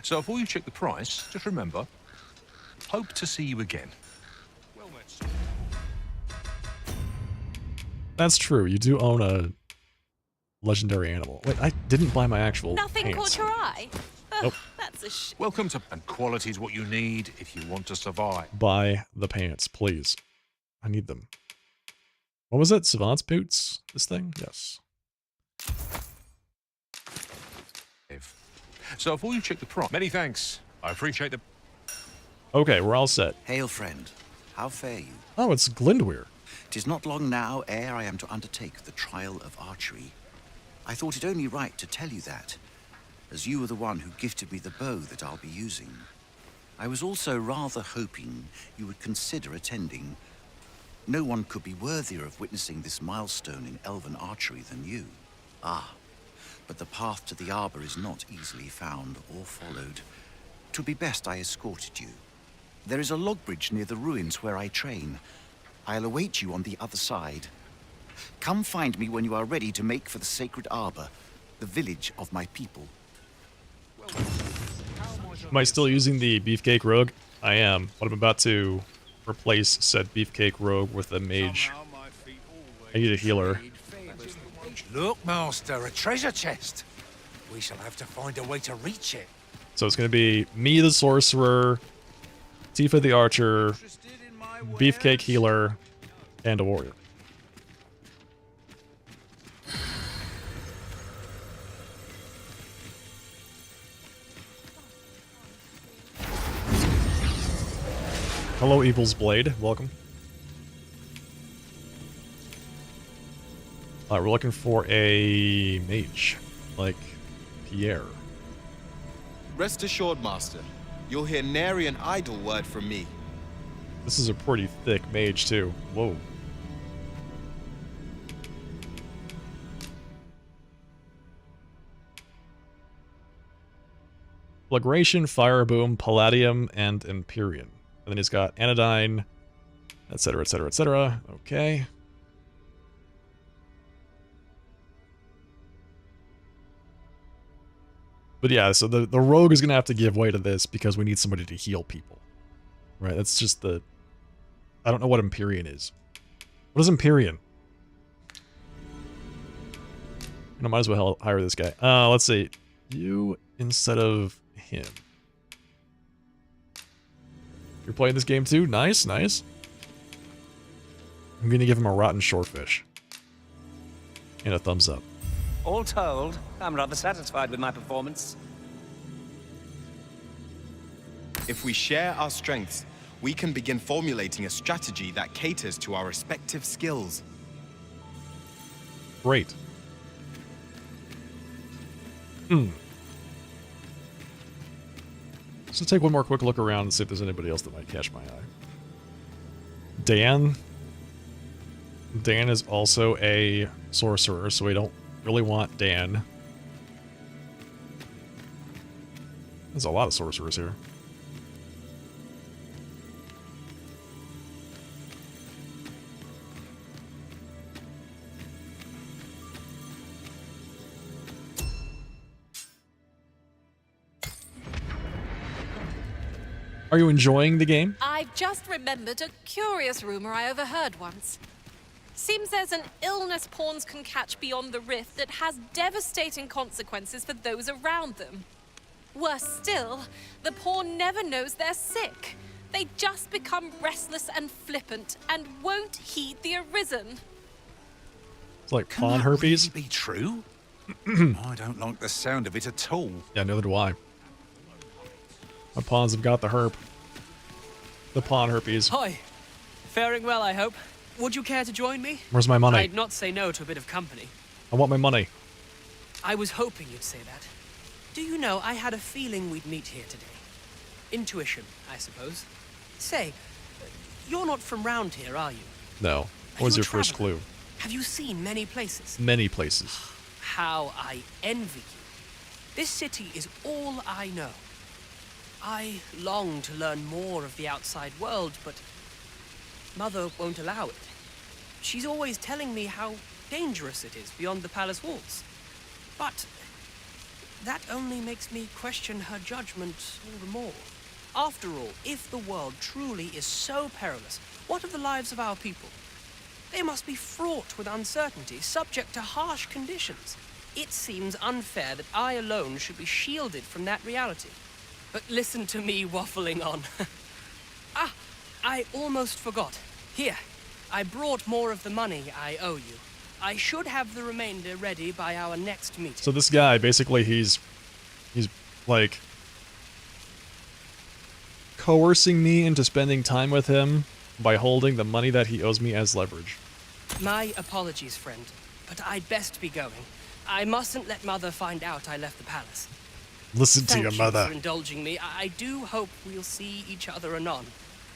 So before you check the price, just remember, hope to see you again. Well met. That's true. You do own a legendary animal. Wait, I didn't buy my actual Nothing pants. caught your eye? Nope. That's a sh... Welcome to... And quality is what you need if you want to survive. Buy the pants, please. I need them. What was it? Savant's boots? This thing? Yes. So before you check the price... Many thanks. I appreciate the... Okay, we're all set. Hail, friend. How fare you? Oh, it's Glindweir. 'Tis not long now ere I am to undertake the trial of archery. I thought it only right to tell you that, as you were the one who gifted me the bow that I'll be using. I was also rather hoping you would consider attending. No one could be worthier of witnessing this milestone in elven archery than you. Ah, but the path to the arbor is not easily found or followed. 'Twould be best I escorted you. There is a log bridge near the ruins where I train. I'll await you on the other side. Come find me when you are ready to make for the sacred arbor, the village of my people. Am I still using the Beefcake Rogue? I am, but I'm about to replace said Beefcake Rogue with a mage. I need a healer. Look, Master, a treasure chest. We shall have to find a way to reach it. So it's going to be me the Sorcerer, Tifa the Archer, Beefcake Healer, and a Warrior. Hello, Evil's Blade. Welcome. We're looking for a mage, like Pierre. Rest assured, Master. You'll hear nary an idle word from me. This is a pretty thick mage, too. Whoa. Flagration, Fire Boom, Palladium, and Empyrean. And then he's got Anodyne, etc., etc., etc. Okay. But yeah, so the rogue is going to have to give way to this because we need somebody to heal people. Right, that's just the... I don't know what Empyrean is. What is Empyrean? I might as well hire this guy. Let's see. You instead of him. You're playing this game too? Nice, nice. I'm gonna give him a rotten shortfish. And a thumbs up. All told, I'm rather satisfied with my performance. If we share our strengths, we can begin formulating a strategy that caters to our respective skills. Great. So take one more quick look around and see if there's anybody else that might catch my eye. Dan. Dan is also a sorcerer, so we don't really want Dan. There's a lot of sorcerers here. Are you enjoying the game? I've just remembered a curious rumor I overheard once. Seems there's an illness pawns can catch beyond the rift that has devastating consequences for those around them. Worse still, the pawn never knows they're sick. They just become restless and flippant and won't heed the arisen. It's like pawn herpes. Be true? I don't like the sound of it at all. Yeah, neither do I. My pawns have got the herp. The pawn herpes. Hi. Faring well, I hope. Would you care to join me? Where's my money? I'd not say no to a bit of company. I want my money. I was hoping you'd say that. Do you know, I had a feeling we'd meet here today. Intuition, I suppose. Say, you're not from round here, are you? No. What was your first clue? Have you seen many places? Many places. How I envy you. This city is all I know. I long to learn more of the outside world, but Mother won't allow it. She's always telling me how dangerous it is beyond the palace walls. But that only makes me question her judgment all the more. After all, if the world truly is so perilous, what of the lives of our people? They must be fraught with uncertainty, subject to harsh conditions. It seems unfair that I alone should be shielded from that reality. But listen to me waffling on. Ah, I almost forgot. Here, I brought more of the money I owe you. I should have the remainder ready by our next meeting. So this guy, basically, he's like coercing me into spending time with him by holding the money that he owes me as leverage. My apologies, friend, but I'd best be going. I mustn't let Mother find out I left the palace. Listen to your mother. Thank you for indulging me. I do hope we'll see each other anon.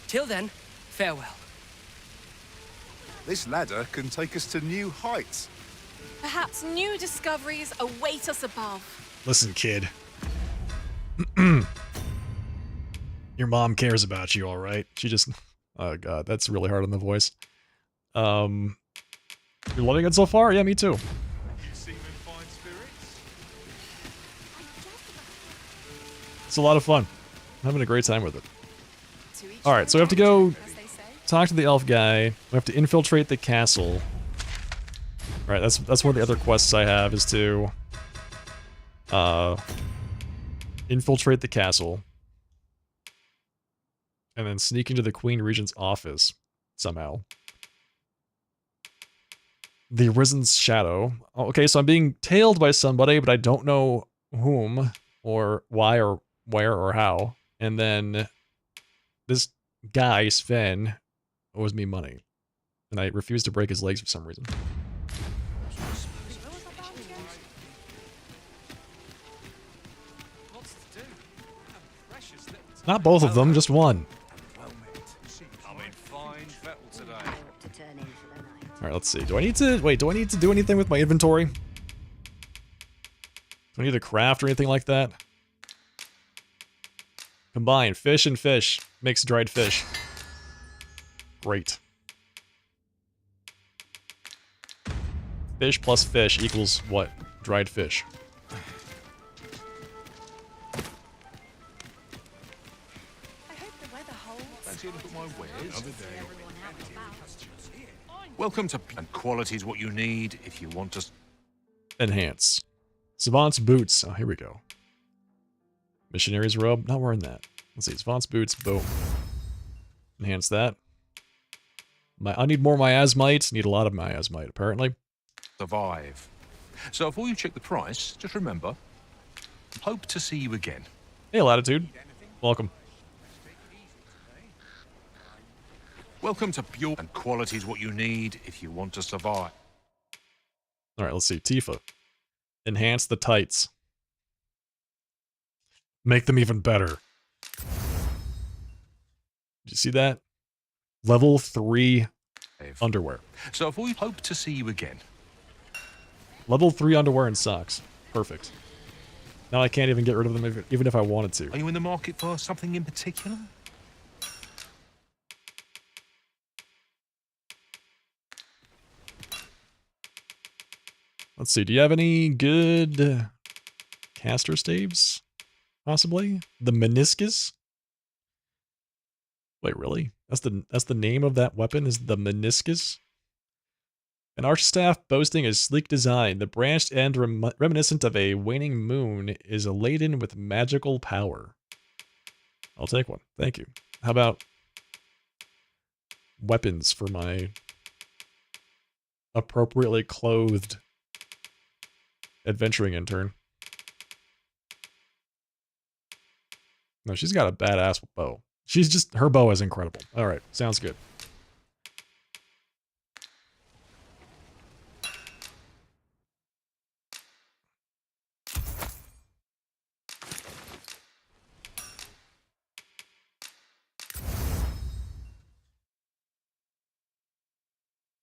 Till then, farewell. This ladder can take us to new heights. Perhaps new discoveries await us above. Listen, kid. Your mom cares about you, all right? She just... Oh, God, that's really hard on the voice. You're loving it so far? Yeah, me too. It's a lot of fun. I'm having a great time with it. Alright, so we have to go talk to the elf guy. We have to infiltrate the castle. Alright, that's one of the other quests I have, is to infiltrate the castle. And then sneak into the Queen Regent's office somehow. The Arisen's Shadow. Oh, okay, so I'm being tailed by somebody, but I don't know whom, or why, or where, or how. And then this guy, Sven, owes me money. And I refuse to break his legs for some reason. Not both of them, just one. Alright, let's see. Do I need to... Wait, do I need to do anything with my inventory? Do I need to craft or anything like that? Combine fish and fish makes dried fish. Great. Fish plus fish equals what? Dried fish. Welcome to and quality is what you need if you want to. Enhance. Savant's boots. Oh, here we go. Missionary's robe. Not wearing that. Let's see. Savant's boots. Boom. Enhance that. I need more miasmite. Need a lot of miasmite, apparently. Survive. So before you check the price, just remember, hope to see you again. Hey, Latitude. Welcome. Welcome to pure and quality is what you need if you want to survive. All right, let's see. Tifa. Enhance the tights. Make them even better. Did you see that? Level 3 underwear. So if we hope to see you again. Level 3 underwear and socks. Perfect. Now I can't even get rid of them even if I wanted to. Are you in the market for something in particular? Let's see. Do you have any good caster staves? Possibly? The meniscus? Wait, really? That's the name of that weapon, is the meniscus? An arch staff boasting a sleek design, the branched end reminiscent of a waning moon is laden with magical power. I'll take one. Thank you. How about weapons for my appropriately clothed adventuring intern? No, she's got a badass bow. Her bow is incredible. All right, sounds good.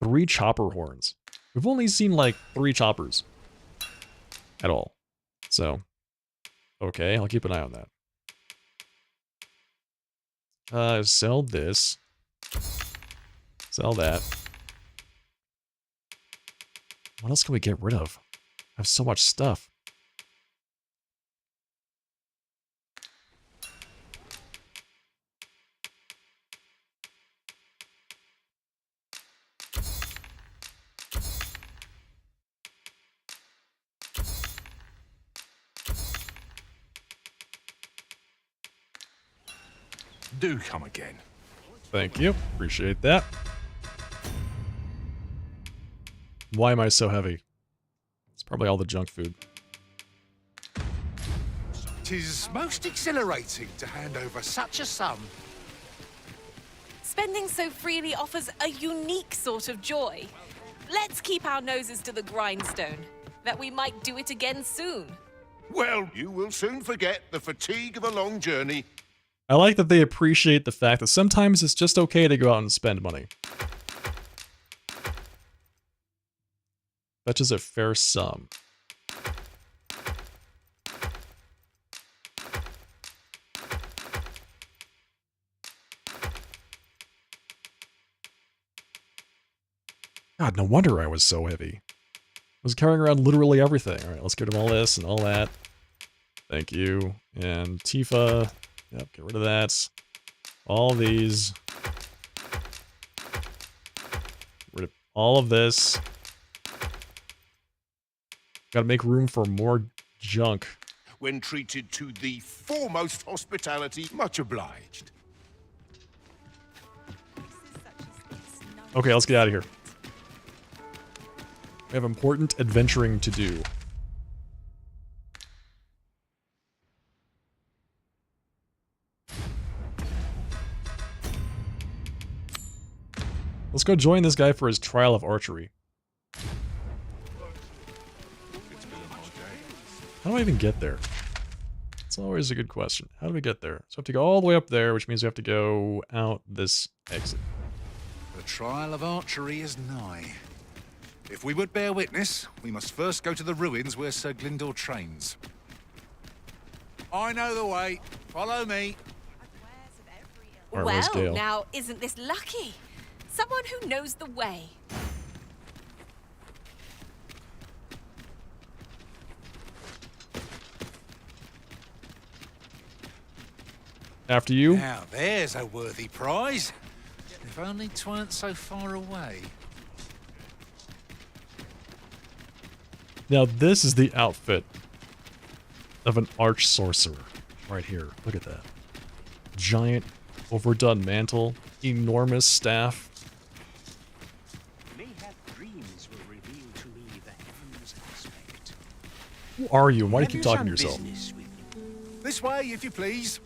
Three chopper horns. We've only seen like 3 choppers at all. So, okay, I'll keep an eye on that. Sell this. Sell that. What else can we get rid of? I have so much stuff. Do come again. Thank you. Appreciate that. Why am I so heavy? It's probably all the junk food. 'Tis most exhilarating to hand over such a sum. Spending so freely offers a unique sort of joy. Let's keep our noses to the grindstone, that we might do it again soon. Well, you will soon forget the fatigue of a long journey. I like that they appreciate the fact that sometimes it's just okay to go out and spend money. Fetches a fair sum. God, no wonder I was so heavy. I was carrying around literally everything. Alright, let's get rid of all this and all that. Thank you. And Tifa. Yep, get rid of that. All these. Get rid of all of this. Gotta make room for more junk. When treated to the foremost hospitality, much obliged. Okay, let's get out of here. We have important adventuring to do. Let's go join this guy for his trial of archery. How do I even get there? It's always a good question. How do we get there? So I have to go all the way up there, which means we have to go out this exit. The trial of archery is nigh. If we would bear witness, we must first go to the ruins where Sir Glyndor trains. I know the way. Follow me. All right, where's Well, Gale? now, isn't this lucky? Someone who knows the way. After you. Now, there's a worthy prize. If only 'tweren't so far away. Now this is the outfit of an arch sorcerer. Right here. Look at that. Giant, overdone mantle, enormous staff. Mayhap dreams will reveal to me the heavens aspect. Who are you? Why do you Have keep talking to some yourself? business with me? This way, if you please.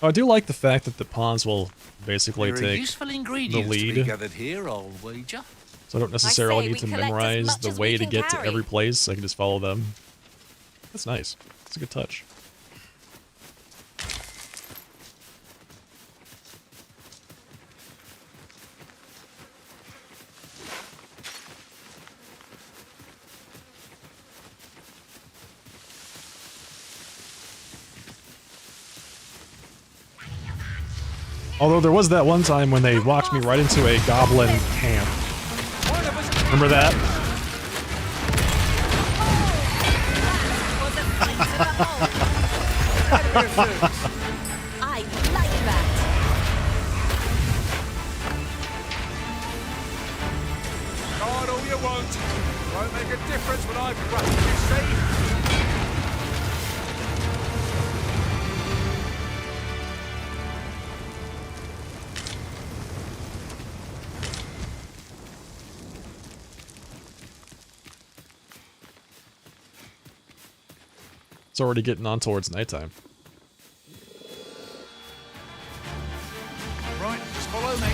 Oh, I do like the fact that the pawns will basically There are take useful the ingredients to be lead. gathered here, I'll wager. So I don't necessarily need we to collect as memorize much the as we way to can get to carry. every place. I can just follow them. That's nice. It's a good touch. Although there was that one time when they walked me right into a goblin camp. Remember that? I like that. God, all you want. Won't make a difference when I've crushed you, see? It's already getting on towards nighttime. Right, just follow me.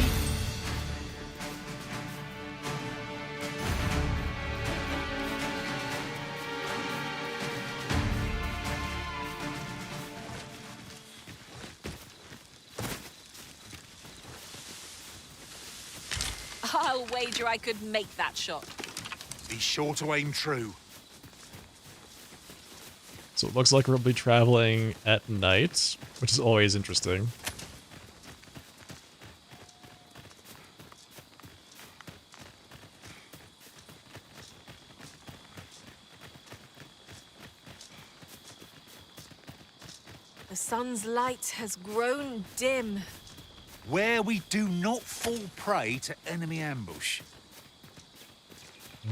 I'll wager I could make that shot. Be sure to aim true. So it looks like we'll be traveling at night, which is always interesting. The sun's light has grown dim. Where we do not fall prey to enemy ambush.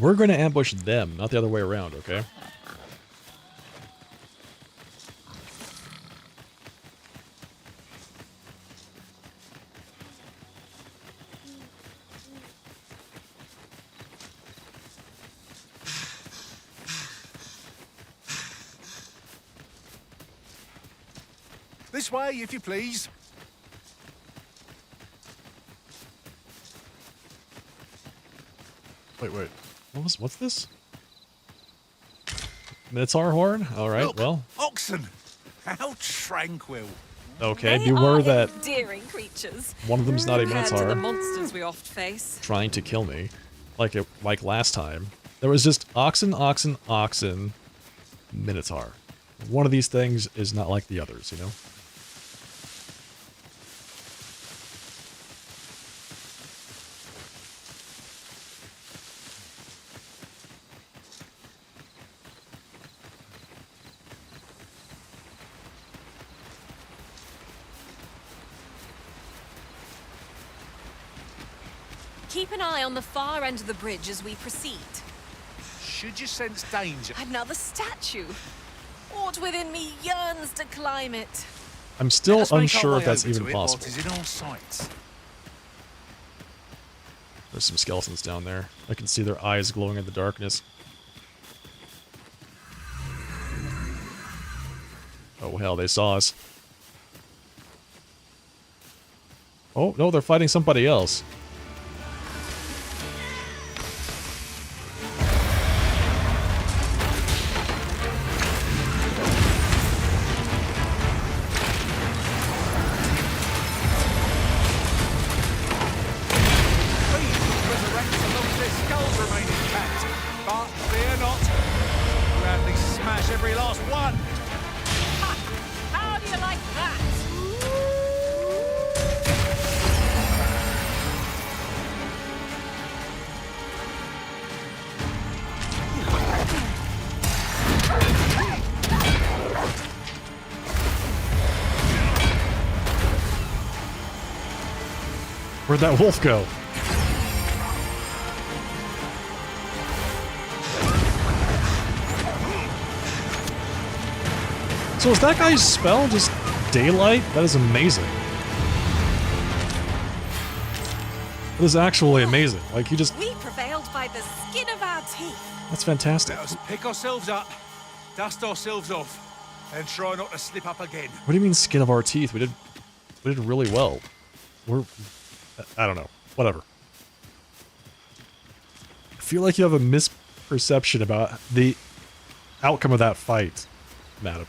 We're going to ambush them, not the other way around, okay? This way, if you please. Wait. What's this? Minotaur horn? Alright, Look, well. oxen! How tranquil. Okay, They beware are that endearing creatures. one of them's not a compared to the minotaur monsters we oft face. trying to kill me. Like last time. There was just oxen, minotaur. One of these things is not like the others, you know? Keep an eye on the far end of the bridge as we proceed. Should you sense danger? I'm now the statue. Aught within me yearns to climb it. I'm still Let's make our unsure if way that's over even to it while possible. it is in our sights. There's some skeletons down there. I can see their eyes glowing in the darkness. Oh hell, they saw us. Oh, no, they're fighting somebody else. Every last one! How do you like that? Where'd that wolf go? So is that guy's spell just daylight? That is amazing. That is actually amazing. Like, he just... We prevailed by the skin of our teeth. That's fantastic. Let us pick ourselves up, dust ourselves off, and try not to slip up again. What do you mean skin of our teeth? We did really well. I don't know. Whatever. I feel like you have a misperception about the outcome of that fight, madam.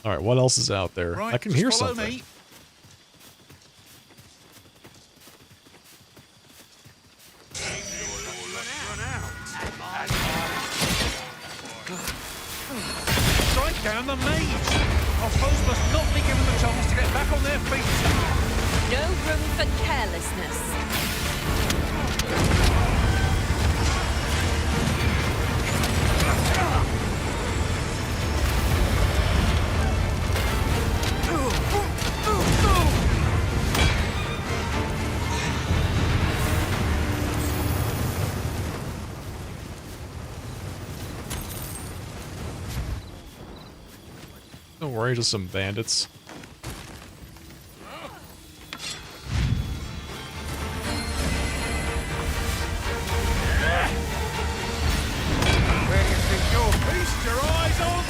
Alright, what else is out there? Right, I can hear follow something. me. Strike down the mage! Our foes must not be given the chance to get back on their feet. No room for carelessness. Don't worry, just some bandits. Where you think you'll feast your eyes on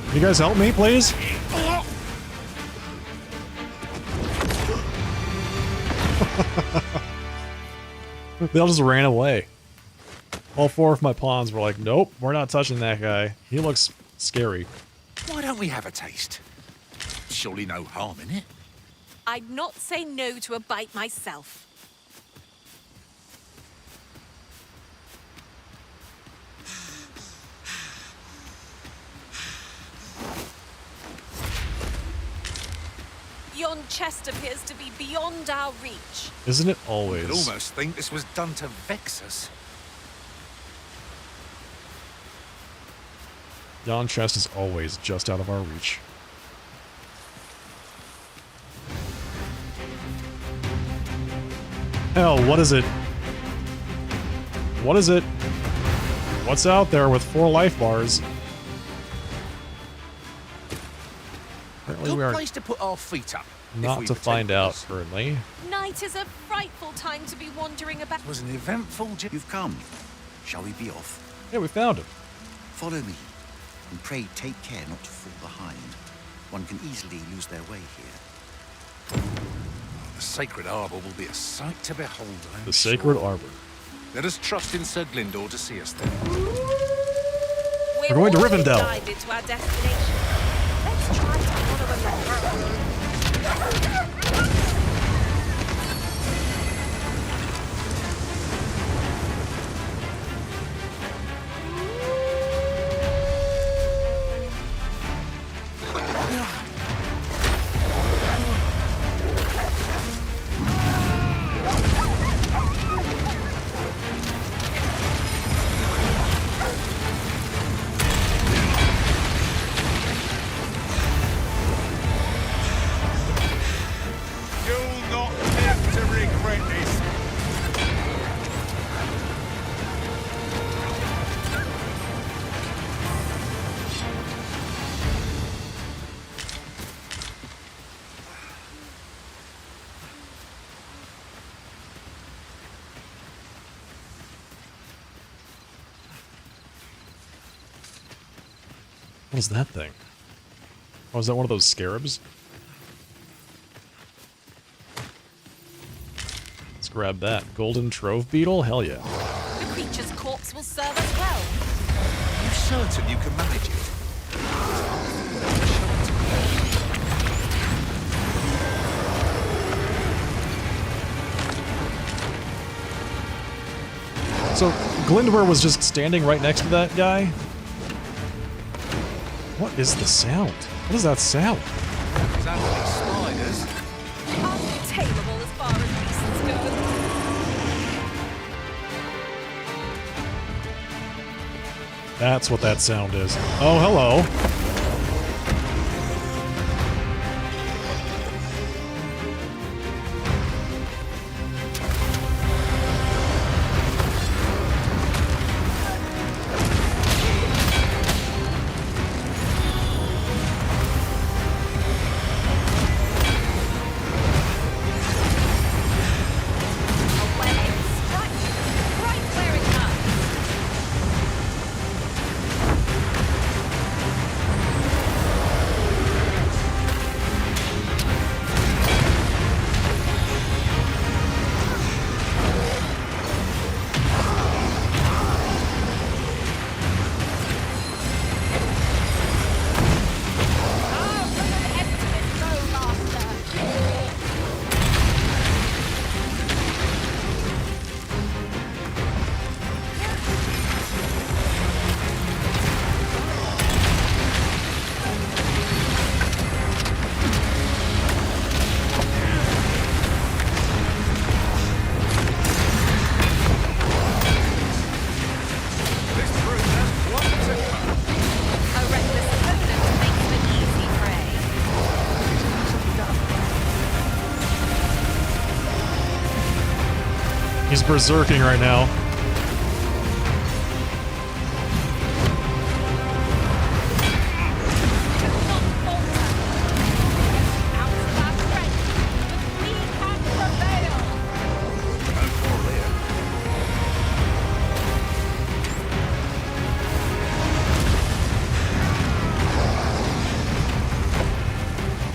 Can you guys help me, please? They all just ran away. All four of my pawns were like, nope, we're not touching that guy. He looks scary. Why don't we have a taste? Surely no harm in it. I'd not say no to a bite myself. Yon chest appears to be beyond our reach. Isn't it I'd always? almost think this was done to vex us. Yon chest is always just out of our reach. Hell, what is it? What is it? What's out there with 4 life bars? Apparently we are Place to put our feet up. not to find out currently. Night is a frightful time to be wandering about. It was an eventful. You've come. Shall we be off? Yeah, we found him. Follow me, and pray take care not to fall behind. One can easily lose their way here. The sacred arbor will be a sight to behold. The sacred arbor. Let us trust in Sir Glindor to see us there. We're going to already Rivendell. guided to our destination. Let's try to follow along. You'll not live to regret this. What is that thing? Oh, is that one of those scarabs? Let's grab that. Golden Trove Beetle? Hell yeah. The creature's corpse will serve us well. Are you certain you can manage it? So, Glyndwr was just standing right next to that guy? What is the sound? What is that sound? Sounds like spiders. Untamable as far as beasts go. That's what that sound is. Oh, hello. He's berserking right now.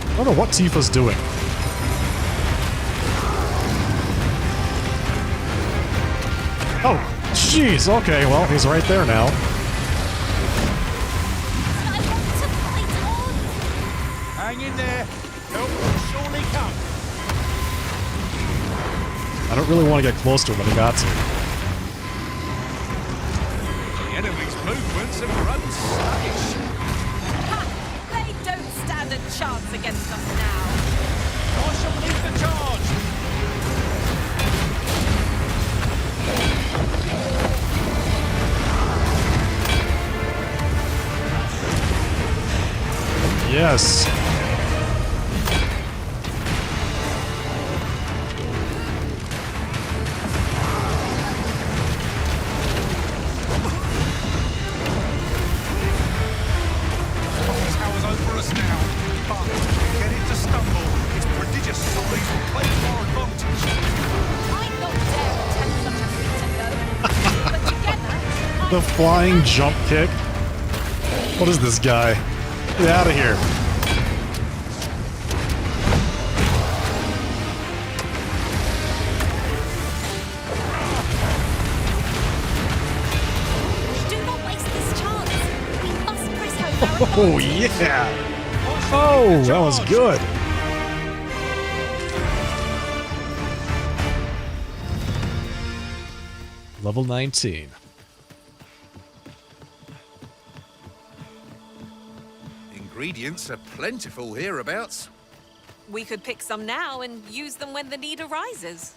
I don't know what Tifa's doing. Oh, jeez. Okay, well, he's right there now. Hang in there. Help will surely come. I don't really want to get close to him, but he got to. The enemy's movements have run sluggish. They don't stand a chance against us now. I shall lead the charge. Yes. Tower's over us now, but get it to stumble. Its prodigious size will play to our advantage. I'm not daring to such a feat alone. But together, The flying jump kick. What is this guy? Get out of here. do not waste this chance. We must press home. Oh, yeah. Oh, that was good. Level 19. Ingredients are plentiful hereabouts. We could pick some now and use them when the need arises.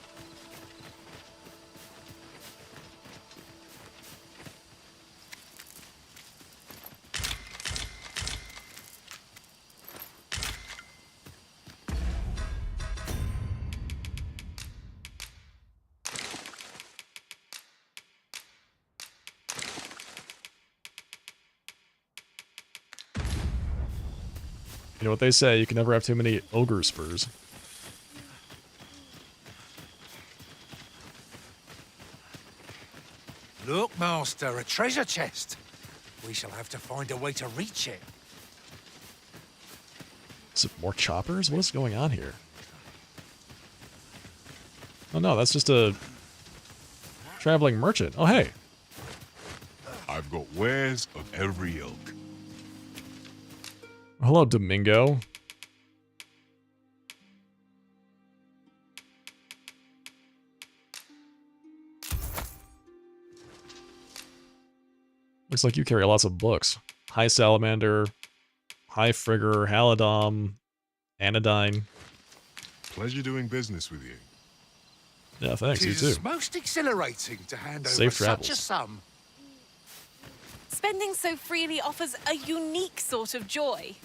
You know what they say, you can never have too many ogre spurs. Look, Master, a treasure chest. We shall have to find a way to reach it. Is it more choppers? What is going on here? Oh no, that's just a traveling merchant. Oh hey. I've got wares of every ilk. Hello, Domingo. Looks like you carry lots of books. High Salamander, High Frigger, Halidom, Anodyne. Pleasure doing business with you. Yeah, thanks, you It is too. most exhilarating to hand over Safe such a travels. sum. Spending so freely offers a unique sort of joy.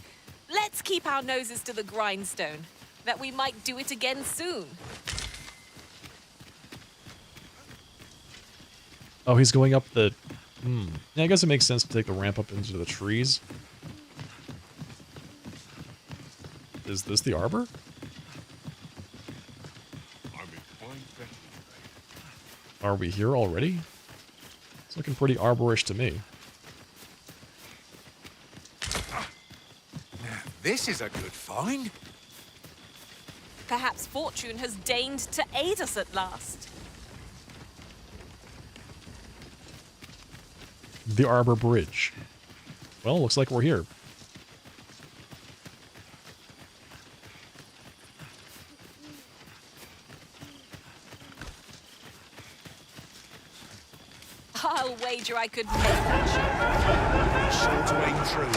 Let's keep our noses to the grindstone, that we might do it again soon. Oh, he's going up the... Yeah, I guess it makes sense to take the ramp up into the trees. Is this the arbor? Are we here already? It's looking pretty arborish to me. Now, this is a good find. Perhaps fortune has deigned to aid us at last. The Arbor Bridge. Well, looks like we're here. I'll wager I could make that shot. Sure to aim true.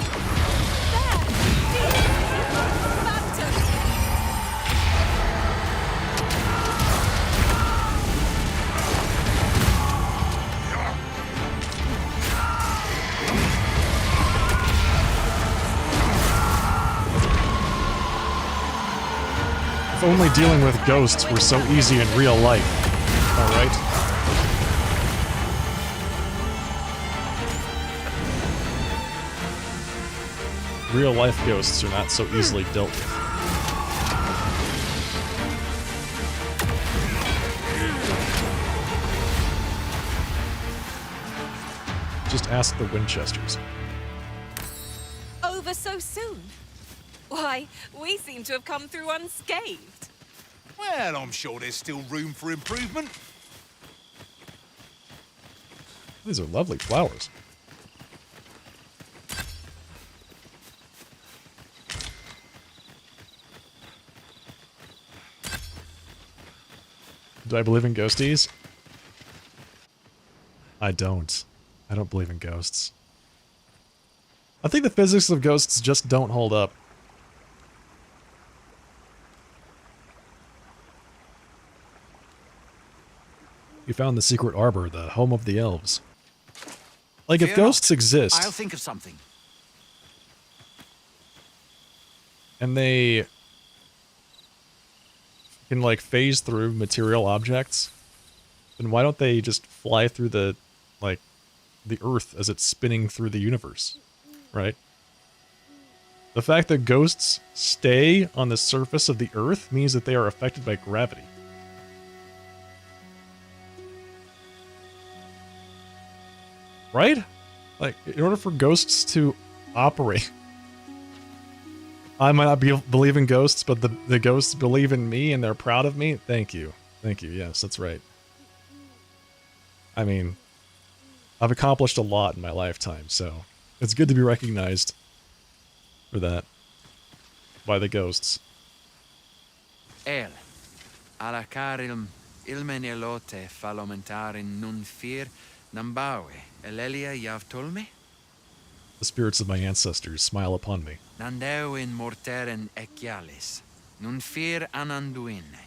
If only dealing with ghosts were so easy in real life. Alright? Real life ghosts are not so easily dealt with. Just ask the Winchesters. Over so soon? Why, we seem to have come through unscathed. Well, I'm sure there's still room for improvement. These are lovely flowers. Do I believe in ghosties? I don't. I don't believe in ghosts. I think the physics of ghosts just don't hold up. You found the secret arbor, the home of the elves. Like, if ghosts exist... I'll think of something. And they... can, like, phase through material objects, then why don't they just fly through the, like, the Earth as it's spinning through the universe, right? The fact that ghosts stay on the surface of the Earth means that they are affected by gravity. Right? Like, in order for ghosts to operate... I might not believe in ghosts, but the ghosts believe in me and they're proud of me. Thank you. Thank you. Yes, that's right. I mean, I've accomplished a lot in my lifetime, so it's good to be recognized for that by the ghosts. El, alla carilm, ilmen elote falomentarin nun fir, nambawe, elelia yavtolme? The spirits of my ancestors smile upon me. Nandeuin morteren ecialis, nun fir ananduine,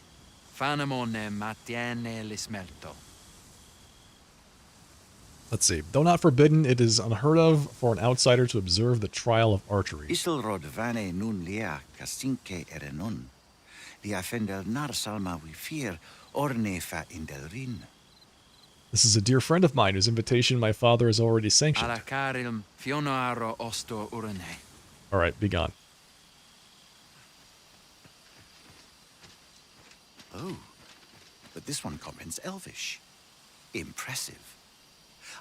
fanamone matiene lismelto. Let's see. Though not forbidden, it is unheard of for an outsider to observe the trial of archery. Isilrod vane nun lia casinque erenon. Lia fendel nar salma wifir orne fa indelrin. This is a dear friend of mine whose invitation my father has already sanctioned. Alla carilm fionoaro osto urne. Alright, be gone. Oh, but this one comprehends Elvish. Impressive.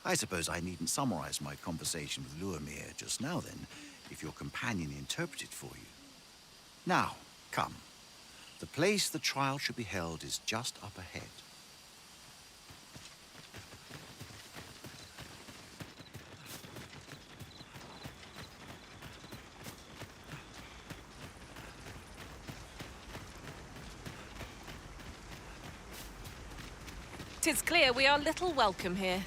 I suppose I needn't summarize my conversation with Luamir just now then, if your companion interpreted for you. Now, come. The place the trial should be held is just up ahead. Tis clear we are little welcome here,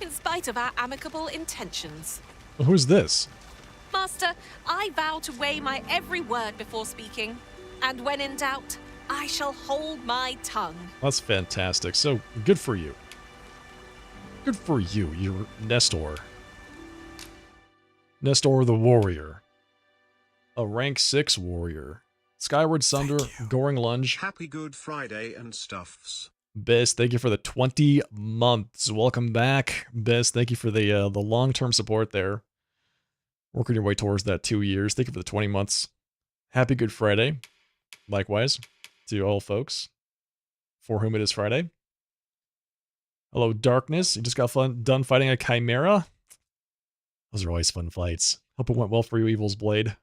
in spite of our amicable intentions. Well, who's this? Master, I vow to weigh my every word before speaking, and when in doubt, I shall hold my tongue. That's fantastic. So, good for you. Good for you, you're Nestor. Nestor the Warrior. A rank 6 warrior. Skyward Sunder, Goring Lunge. Happy Good Friday and stuffs. Biz, thank you for the 20 months. Welcome back. Biz, thank you for the long-term support there. Working your way towards that 2 years. Thank you for the 20 months. Happy Good Friday. Likewise to all folks for whom it is Friday. Hello, Darkness. You just got done fighting a Chimera? Those are always fun fights. Hope it went well for you, Evil's Blade.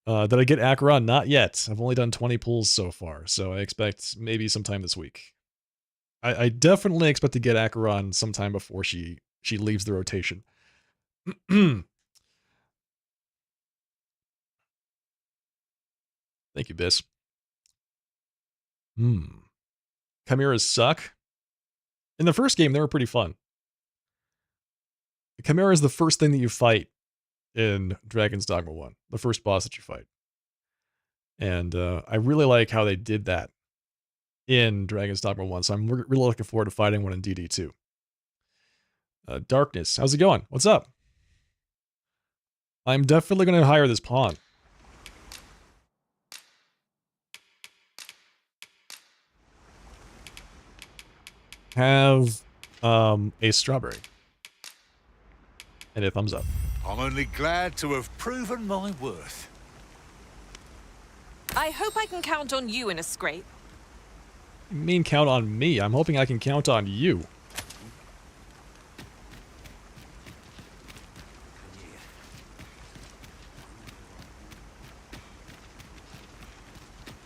Did I get Acheron? Not yet. I've only done 20 pulls so far, so I expect maybe sometime this week. I definitely expect to get Acheron sometime before she leaves the rotation. Thank you, Biss. Chimeras suck. In the first game, they were pretty fun. The Chimera is the first thing that you fight in Dragon's Dogma 1. The first boss that you fight. And I really like how they did that in Dragon's Dogma 1, so I'm really looking forward to fighting one in DD2. Darkness, how's it going? What's up? I'm definitely going to hire this pawn. Have a strawberry. And a thumbs up. I'm only glad to have proven my worth. I hope I can count on you in a scrape. You mean count on me? I'm hoping I can count on you.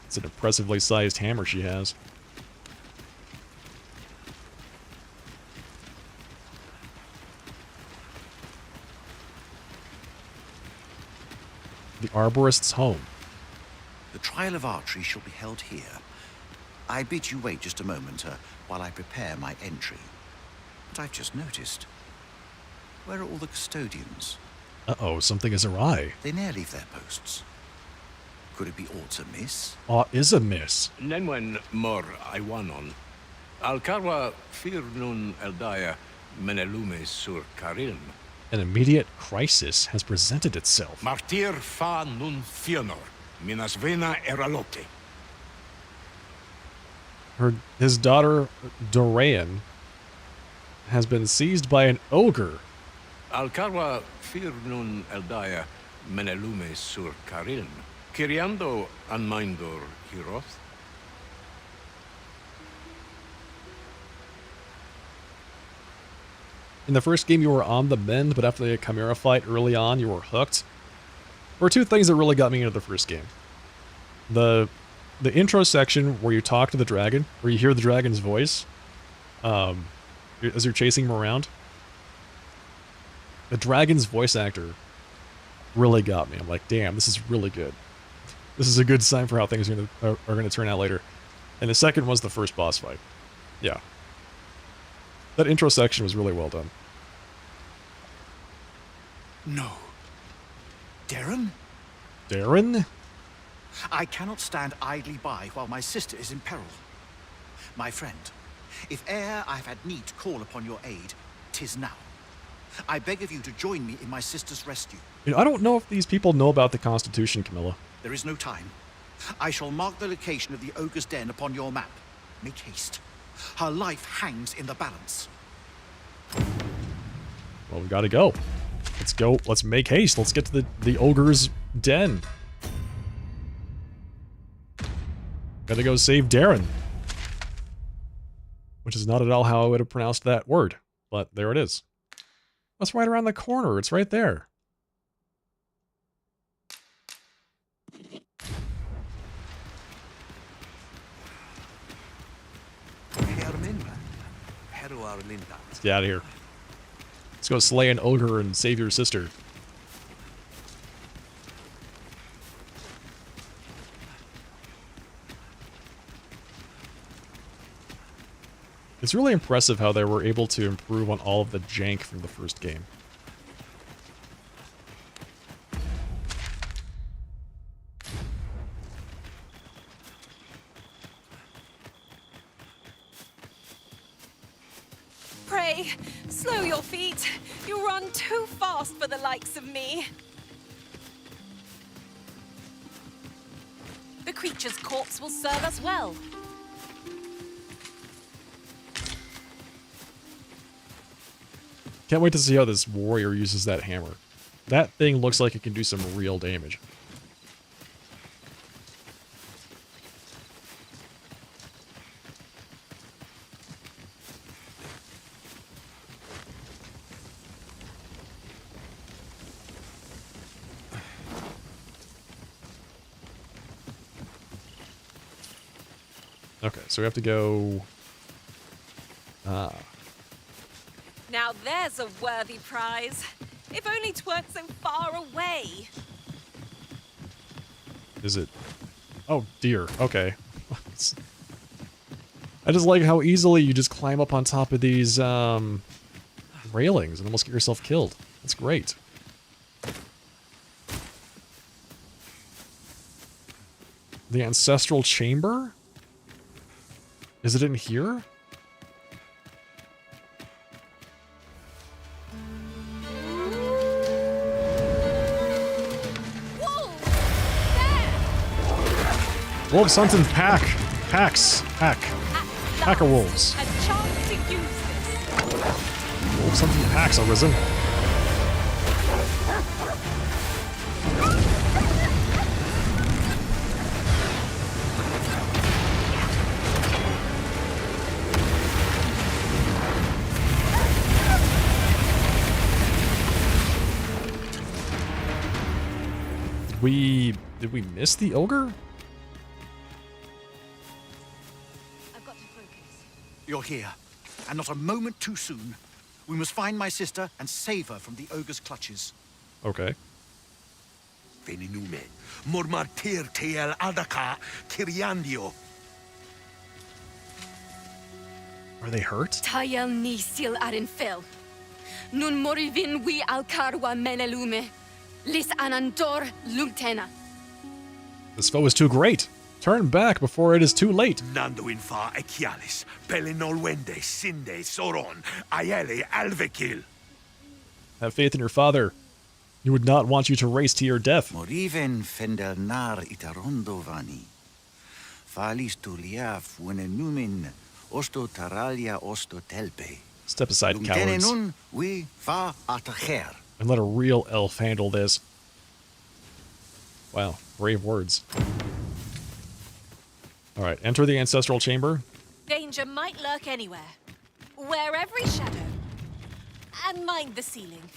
It's an impressively sized hammer she has. The arborist's home. The trial of archery shall be held here. I bid you wait just a moment while I prepare my entry. But I've just noticed. Where are all the custodians? Uh-oh, something is awry. They ne'er leave their posts. Could it be aught amiss? Aught is amiss. Nenwen mor Iwanon. Alcarwa fir nun eldaya menelume sur carilm. An immediate crisis has presented itself. Martir fa nun fionor, minas vena eralote. His daughter, Doraean, has been seized by an ogre. Alcarwa fir nun eldaya menelume sur carilm. Kiriando anmindor hiroth. In the first game, you were on the mend, but after the Chimera fight early on, you were hooked. There were two things that really got me into the first game. The intro section where you talk to the dragon, where you hear the dragon's voice as you're chasing him around. The dragon's voice actor really got me. I'm like, damn, this is really good. This is a good sign for how things are going to turn out later. And the second was the first boss fight. Yeah. That intro section was really well done. No. Darren? Darren? I cannot stand idly by while my sister is in peril. My friend, if e'er I have had need to call upon your aid, 'tis now. I beg of you to join me in my sister's rescue. You know, I don't know if these people know about the Constitution, Camilla. There is no time. I shall mark the location of the ogre's den upon your map. Make haste. Her life hangs in the balance. Well, we gotta go. Let's go. Let's make haste. Let's get to the ogre's den. Gotta go save Darren. Which is not at all how I would have pronounced that word. But there it is. That's right around the corner. It's right there. Let's get out of here. Let's go slay an ogre and save your sister. It's really impressive how they were able to improve on all of the jank from the first game. Pray, way. Slow your feet. You run too fast for the likes of me. The creature's corpse will serve us well. Can't wait to see how this warrior uses that hammer. That thing looks like it can do some real damage. Okay, so we have to go... Now there's a worthy prize. If only 'tweren't so far away. Is it? Oh, dear. Okay. I just like how easily you just climb up on top of these, railings and almost get yourself killed. That's great. The ancestral chamber? Is it in here? Wolves hunting pack. Packs. Pack. Pack of wolves. A chance to use this. Wolves hunting packs are risen. Did we miss the ogre? You're here, and not a moment too soon. We must find my sister and save her from the ogre's clutches. Okay. Veninume, mormartir tel adaka kiriandio. Are they hurt? Tayel ni sil arin fel. Nun morivin we alkarwa menelume. Lis anandor lumtena. This foe is too great. Turn back before it is too late. Nando infa ekialis, pelinolwende sinde soron, ayele alvekil. Have faith in your father. He would not want you to race to your death. Moriven fendernar itarondo vani. Falis tuliaf numen osto taralia osto telpe. Step aside, cowards. Nun we fa atacher. And let a real elf handle this. Wow, brave words. Alright, enter the ancestral chamber. Danger might lurk anywhere. Wear every shadow. And mind the ceiling.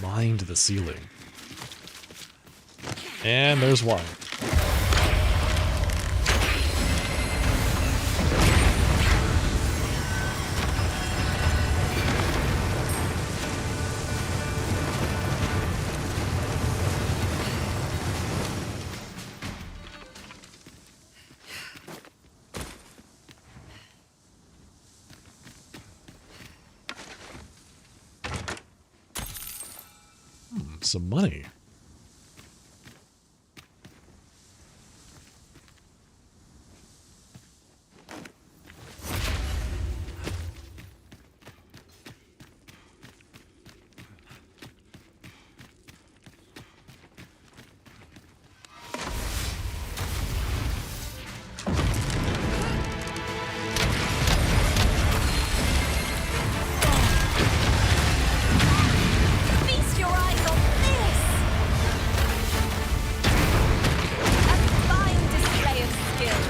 Mind the ceiling. And there's one. Some money. Feast your eyes on this! A fine display of skill.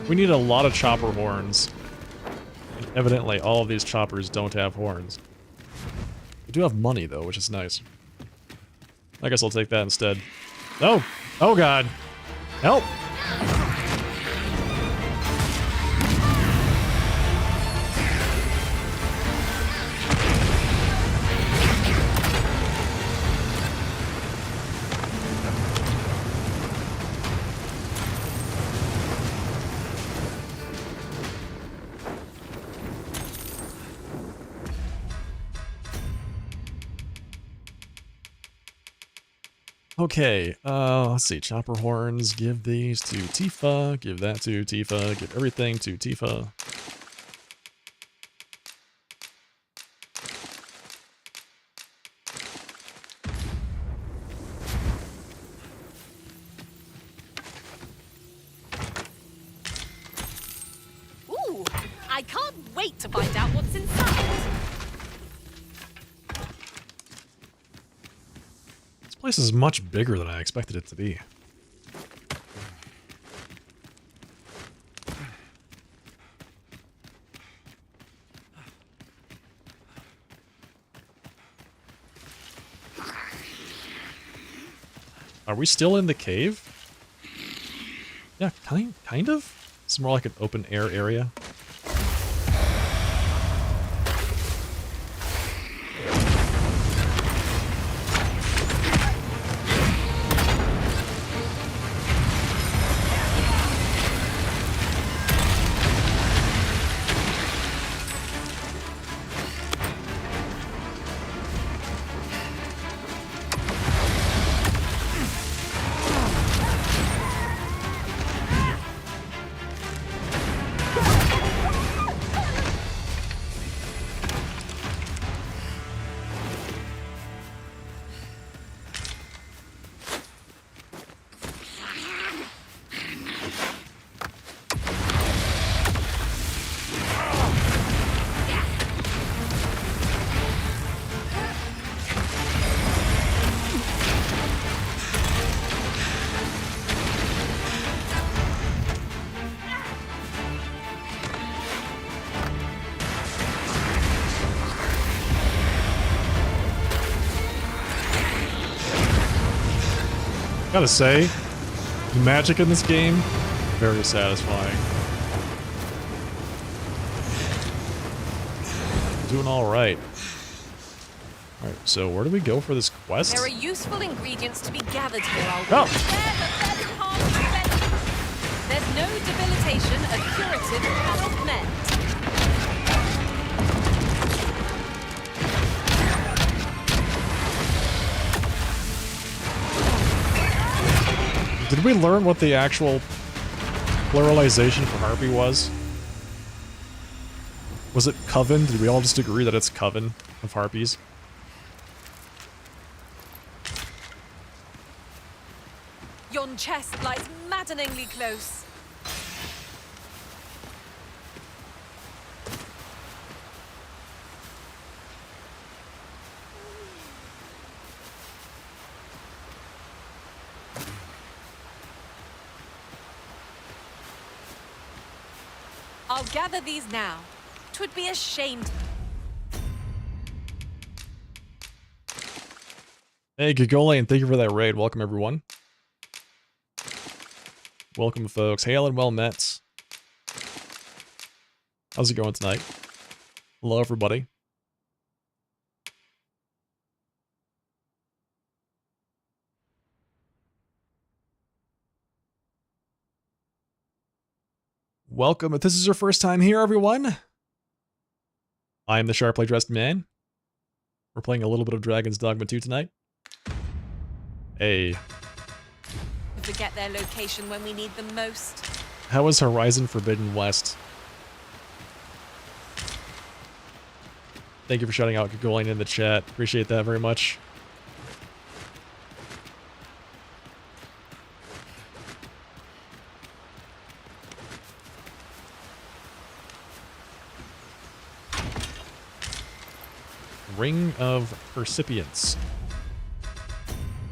We need a lot of chopper horns. And evidently, all of these choppers don't have horns. We do have money, though, which is nice. I guess I'll take that instead. No! Oh, God! Help! Okay, let's see. Chopper horns, give these to Tifa, give that to Tifa, give everything to Tifa. Ooh, I can't wait to find out what's inside. This place is much bigger than I expected it to be. Are we still in the cave? Yeah, kind of. It's more like an open air area. Gotta say, the magic in this game, very satisfying. Doing alright. Alright, so where do we go for this quest? There are useful ingredients to be gathered here, I'll Oh. There's no debilitation, a curative cannot mend. Did we learn what the actual pluralization for Harpy was? Was it Coven? Did we all just agree that it's Coven of Harpies? Yon chest lies maddeningly close. I'll gather these now. 'Twould be a shame. Hey, Gigolian, thank you for that raid. Welcome, everyone. Welcome, folks. Hail and well met. How's it going tonight? Hello, everybody. Welcome. If this is your first time here, everyone, I am the sharply dressed man. We're playing a little bit of Dragon's Dogma 2 tonight. Hey, We forget their location when we need them most. how is Horizon Forbidden West? Thank you for shouting out Gigolian in the chat. Appreciate that very much. Ring of Percipience.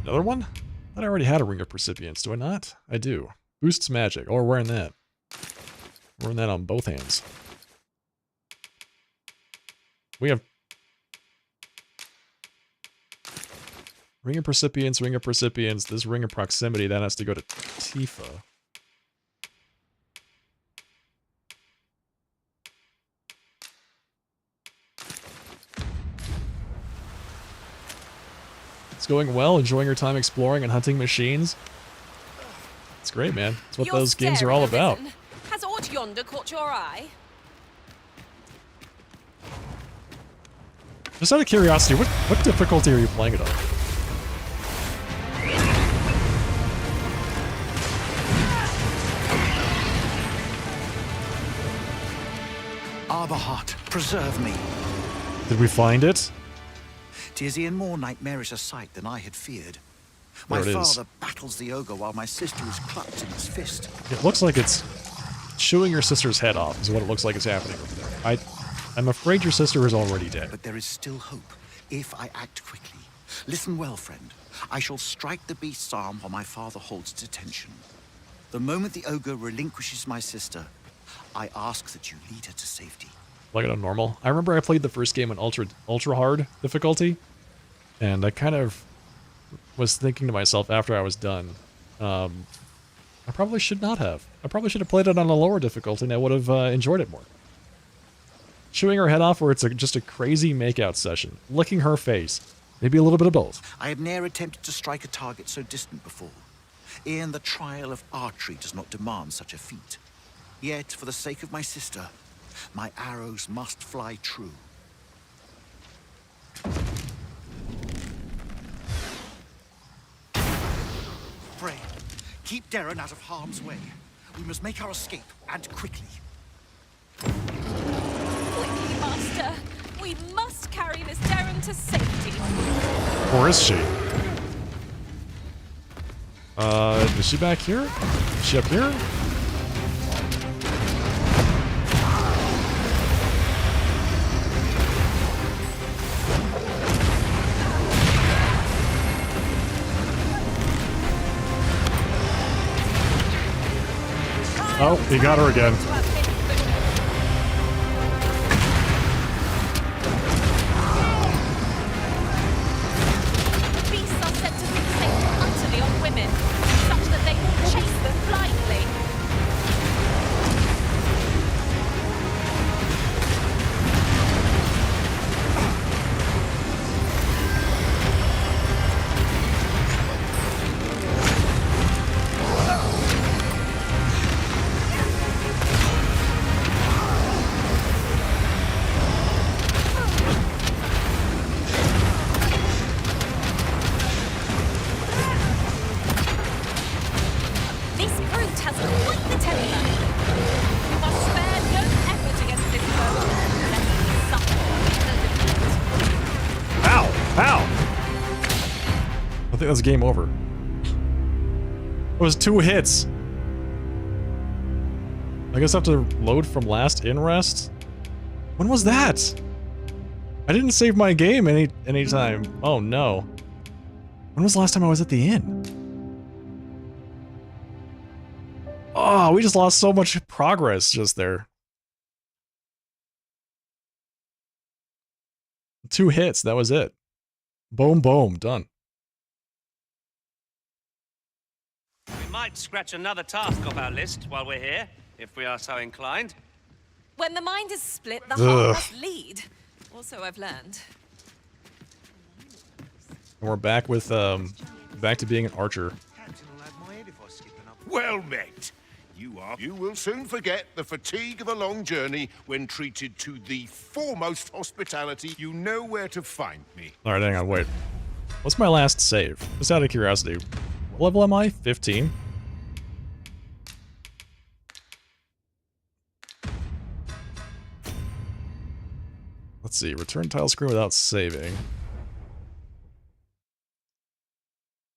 Another one? I thought I already had a Ring of Percipience, do I not? I do. Boosts magic. Oh, we're wearing that. Wearing that on both hands. We have Ring of Percipience, Ring of Percipience, this Ring of Proximity, that has to go to Tifa. It's going well, enjoying your time exploring and hunting machines. It's great, man. It's what You're those games are all about. arisen. Has aught yonder caught your eye? Just out of curiosity, what difficulty are you playing it on? Arborheart, preserve me. Did we find it? 'Tis e'en more nightmarish a sight than I had feared. There My it is. father battles the ogre while my sister is clutched in his fist. It looks like it's chewing your sister's head off, is what it looks like is happening over there. I'm afraid your sister is already dead. But there is still hope, if I act quickly. Listen well, friend. I shall strike the beast's arm while my father holds its attention. The moment the ogre relinquishes my sister, I ask that you lead her to safety. Like it on normal. I remember I played the first game on ultra hard difficulty, and I kind of was thinking to myself after I was done, I probably should not have. I probably should have played it on a lower difficulty and I would have enjoyed it more. Chewing her head off where it's just a crazy makeout session. Licking her face. Maybe a little bit of both. I have ne'er attempted to strike a target so distant before. E'en the trial of archery does not demand such a feat. Yet, for the sake of my sister, my arrows must fly true. Frey, keep Darren out of harm's way. We must make our escape, and quickly. Quickly, Master. We must carry Miss Darren to safety. Or is she? Is she back here? Is she up here? Oh, he got her again. Beasts are said to fixate utterly on women, such that they will chase them blindly. This brute has quite the temper. You must spare no effort against this foe, lest he suffer bitter defeat. Ow! Ow! I think that's game over. It was 2 hits. I guess I have to load from last in rest? When was that? I didn't save my game any time. Oh no. When was the last time I was at the inn? Oh, we just lost so much progress just there. 2 hits, that was it. Boom, boom, done. We might scratch another task off our list while we're here, if we are so inclined. When the mind is split, the Ugh. heart must lead. Also, I've learned. And we're back with, back to being an archer. Well met. You will soon forget the fatigue of a long journey when treated to the foremost hospitality. You know where to find me. Alright, hang on, wait. What's my last save? Just out of curiosity. What level am I? 15? Let's see, return tile screen without saving.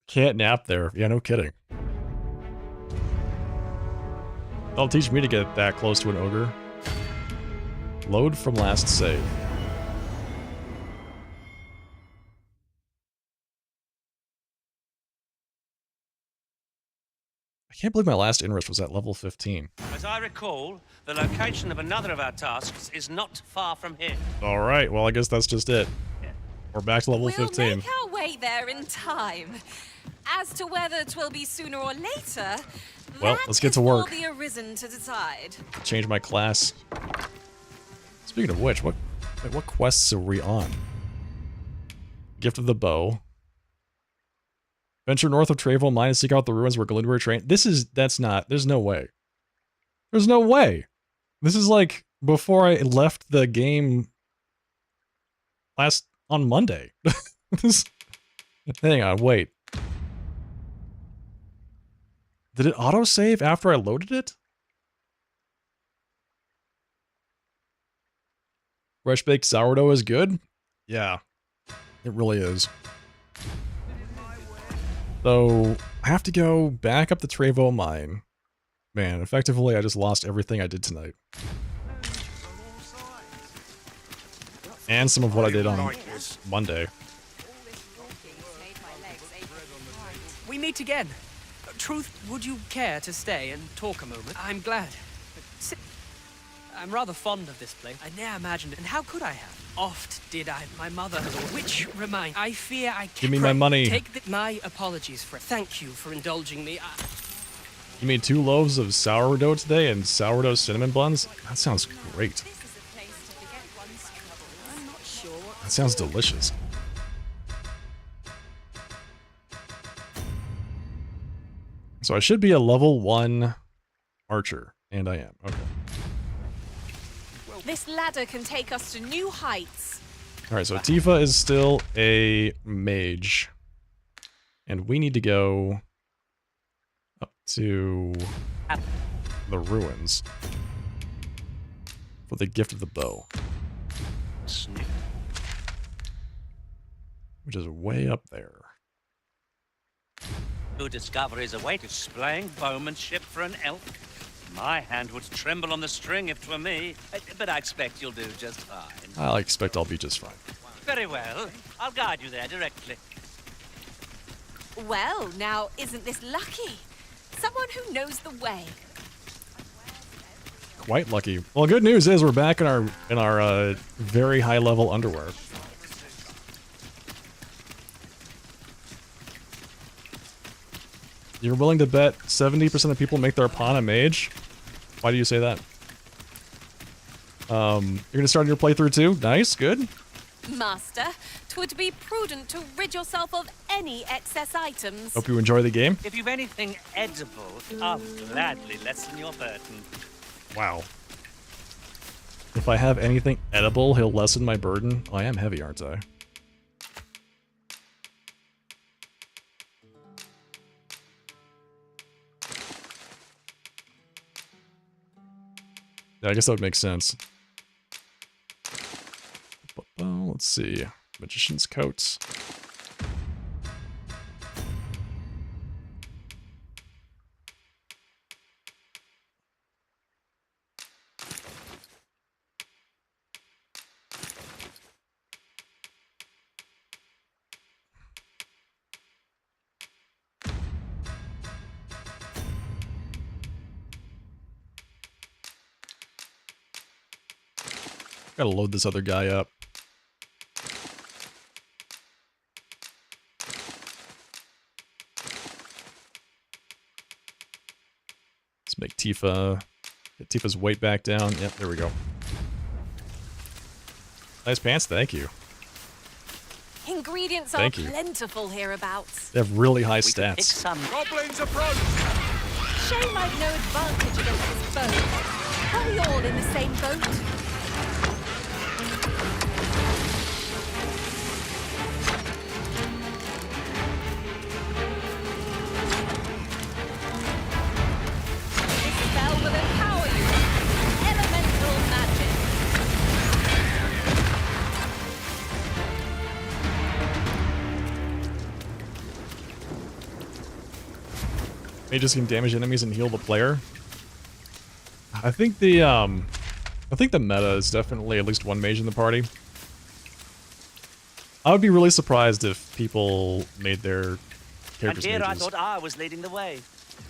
Can't nap there. Yeah, no kidding. That'll teach me to get that close to an ogre. Load from last save. I can't believe my last inrush was at level 15. As I recall, the location of another of our tasks is not far from here. Alright, well I guess that's just it. We're back to level We'll 15. make our way there in time. As to whether 'twill be sooner or later, Well, that let's get is to work. for the Arisen to decide. Change my class. Speaking of which, what quests are we on? Gift of the Bow. Venture north of Travel, mine, and seek out the ruins where Glinda were trained. That's not, there's no way. There's no way. This is like before I left the game on Monday. Hang on, wait. Did it autosave after I loaded it? Fresh baked sourdough is good? Yeah, it really is. So, I have to go back up the Trevo mine. Man, effectively, I just lost everything I did tonight. And some of what I did on Monday. We meet again. Truth, would you care to stay and talk a moment? I'm glad. Sit. I'm rather fond of this place. I ne'er imagined it, and how could I have? Oft did I, my mother, which remind, I fear I can't. Give me my money. Take my apologies for it. Thank you for indulging me. You made 2 loaves of sourdough today and sourdough cinnamon buns? That sounds great. That sounds delicious. So I should be a level 1 archer, and I am. Okay. This ladder can take us to new heights. Alright, so Tifa is still a mage. And we need to go up to the ruins for the gift of the bow. Which is way up there. New discoveries await. Displaying bowmanship for an elk. My hand would tremble on the string if 'twere me, but I expect you'll do just fine. I expect I'll be just fine. Very well. I'll guide you there directly. Well, now, isn't this lucky? Someone who knows the way. Quite lucky. Well, good news is we're back in our very high level underwear. You're willing to bet 70% of people make their pawn a mage? Why do you say that? You're gonna start your playthrough too? Nice, good. Master, 'twould be prudent to rid yourself of any excess items. Hope you enjoy the game. If you've anything edible, I'll gladly lessen your burden. Wow. If I have anything edible, he'll lessen my burden. Oh, I am heavy, aren't I? Yeah, I guess that would make sense. Well, let's see. Magician's coats. Gotta load this other guy up. Let's make Tifa... Get Tifa's weight back down. Yep, there we go. Nice pants, thank you. Ingredients are Thank you. plentiful hereabouts. They have really high stats. Goblins approach! Shame I've no advantage against this boat. Are we all in the same boat? This spell will empower you with elemental magic. Mages can damage enemies and heal the player. I think the meta is definitely at least one mage in the party. I would be really surprised if people made their And characters here I mages. thought I was leading the way.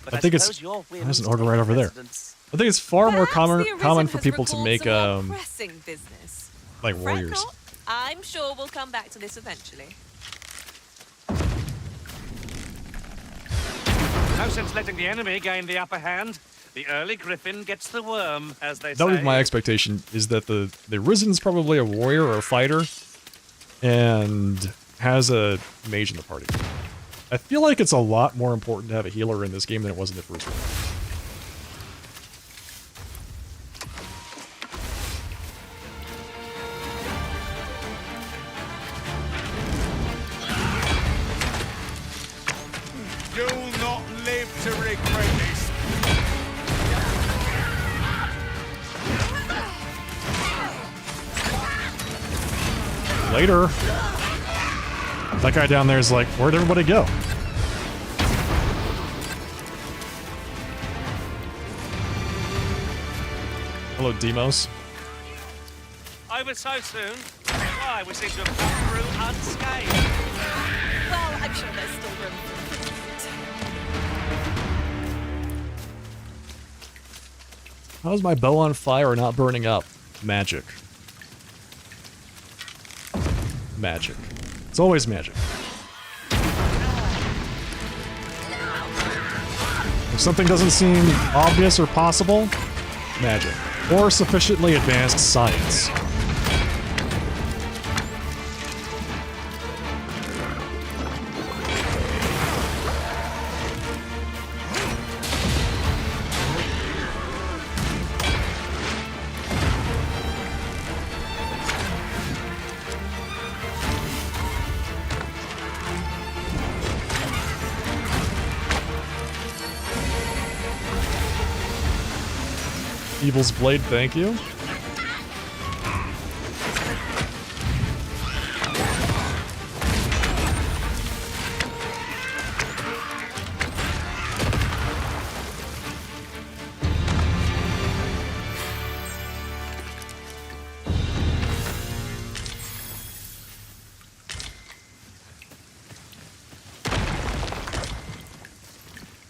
But I think it's suppose your whims there's an order take right over there. precedence. I think it's far more Perhaps the common Arisen for has people to recalled make some more pressing business. like Fret warriors. not, I'm sure we'll come back to this eventually. No sense letting the enemy gain the upper hand. The early griffin gets the worm, as they That would say. be my expectation, is that the Arisen's probably a warrior or a fighter, and has a mage in the party. I feel like it's a lot more important to have a healer in this game than it was in the first one. You'll not live to regret this. Later. That guy down there is like, where'd everybody go? Hello, Demos. Over so soon? Why, we seem to have come through unscathed. Well, I'm sure there's still room for How's my bow on fire or not burning up? Magic. Magic. It's always magic. If something doesn't seem obvious or possible, magic. Or sufficiently advanced science. Evil's Blade, thank you.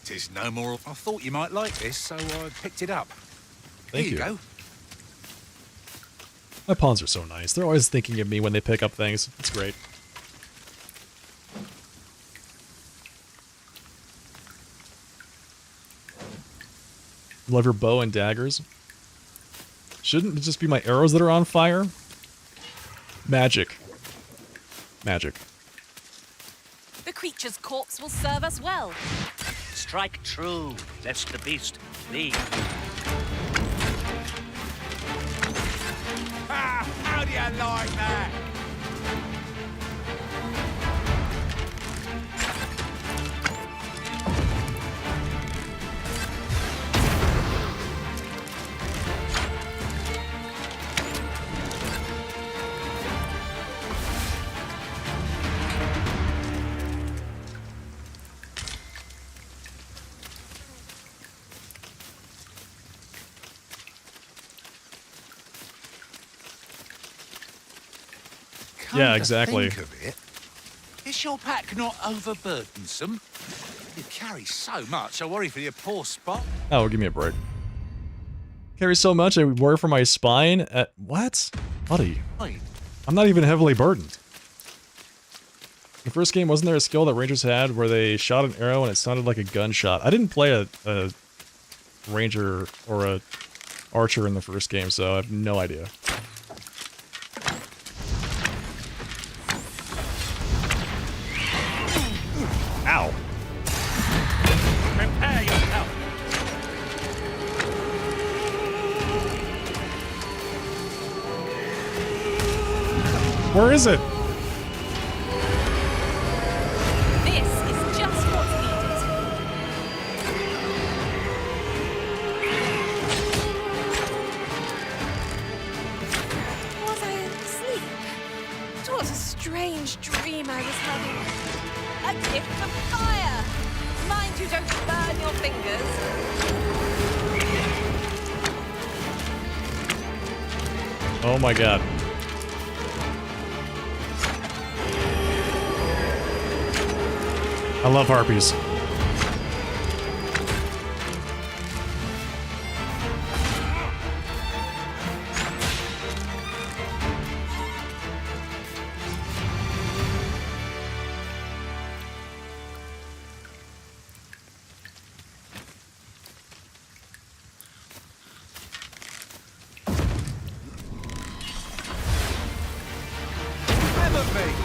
Tis no more. I thought you might like this, so I picked it up. Thank Here you you. go. My pawns are so nice. They're always thinking of me when they pick up things. It's great. Love your bow and daggers. Shouldn't it just be my arrows that are on fire? Magic. Magic. The creature's corpse will serve us well. Strike true, lest the beast flee. How do you like that? Yeah, exactly. Think of it, is your pack not overburdensome? You carry so much, I worry for your poor spot. Oh, give me a break. Carry so much I worry for my spine at... What? Buddy. I'm not even heavily burdened. The first game, wasn't there a skill that Rangers had where they shot an arrow and it sounded like a gunshot? I didn't play a Ranger or a Archer in the first game, so I have no idea. Ow. Prepare yourself. Where is it? This is just what's needed. Was I asleep? What a strange dream I was having. A gift of fire! Mind you don't burn your fingers. Oh my god. I love harpies.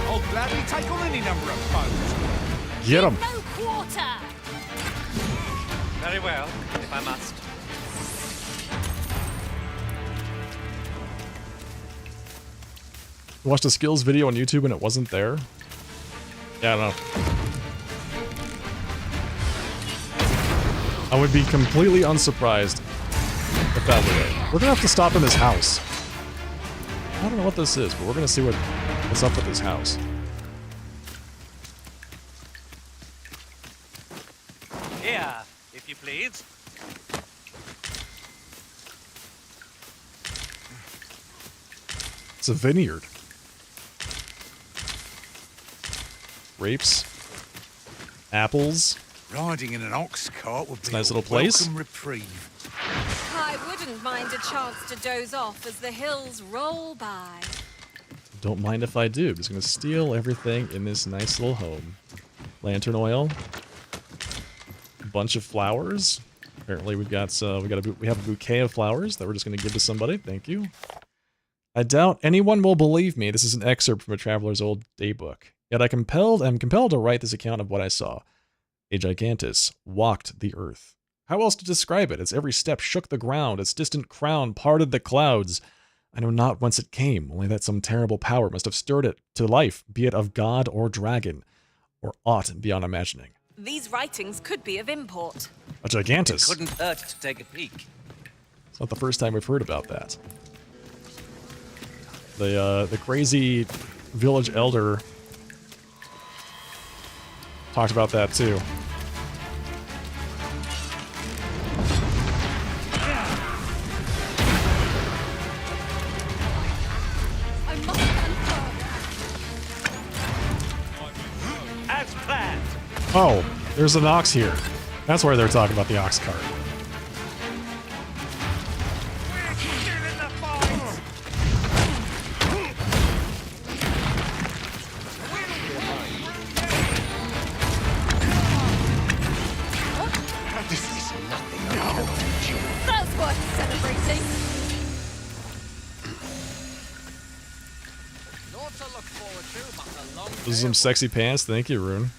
I'll gladly take on any number of foes. Get him. No quarter! Very well, if I must. Watched a skills video on YouTube and it wasn't there? Yeah, I don't know. I would be completely unsurprised if that were there. We're gonna have to stop in this house. I don't know what this is, but we're gonna see what What's up with this house? Here, if you please. It's a vineyard. Grapes. Apples. Riding in an ox cart would be a nice little a place. welcome reprieve. I wouldn't mind a chance to doze off as the hills roll by. Don't mind if I do. I'm just gonna steal everything in this nice little home. Lantern oil. A bunch of flowers. Apparently we have a bouquet of flowers that we're just gonna give to somebody. Thank you. I doubt anyone will believe me. This is an excerpt from a traveler's old daybook. Yet I'm compelled to write this account of what I saw. A gigantus walked the earth. How else to describe it? Its every step shook the ground. Its distant crown parted the clouds. I know not whence it came, only that some terrible power must have stirred it to life, be it of god or dragon, or aught beyond imagining. These writings could be of import. A gigantus. Couldn't hurt to take a peek. It's not the first time we've heard about that. The crazy village elder talked about that too. As planned. Oh, there's an ox here. That's why they're talking about the ox cart. That's worth celebrating. Those are some sexy pants. Thank you, Rune.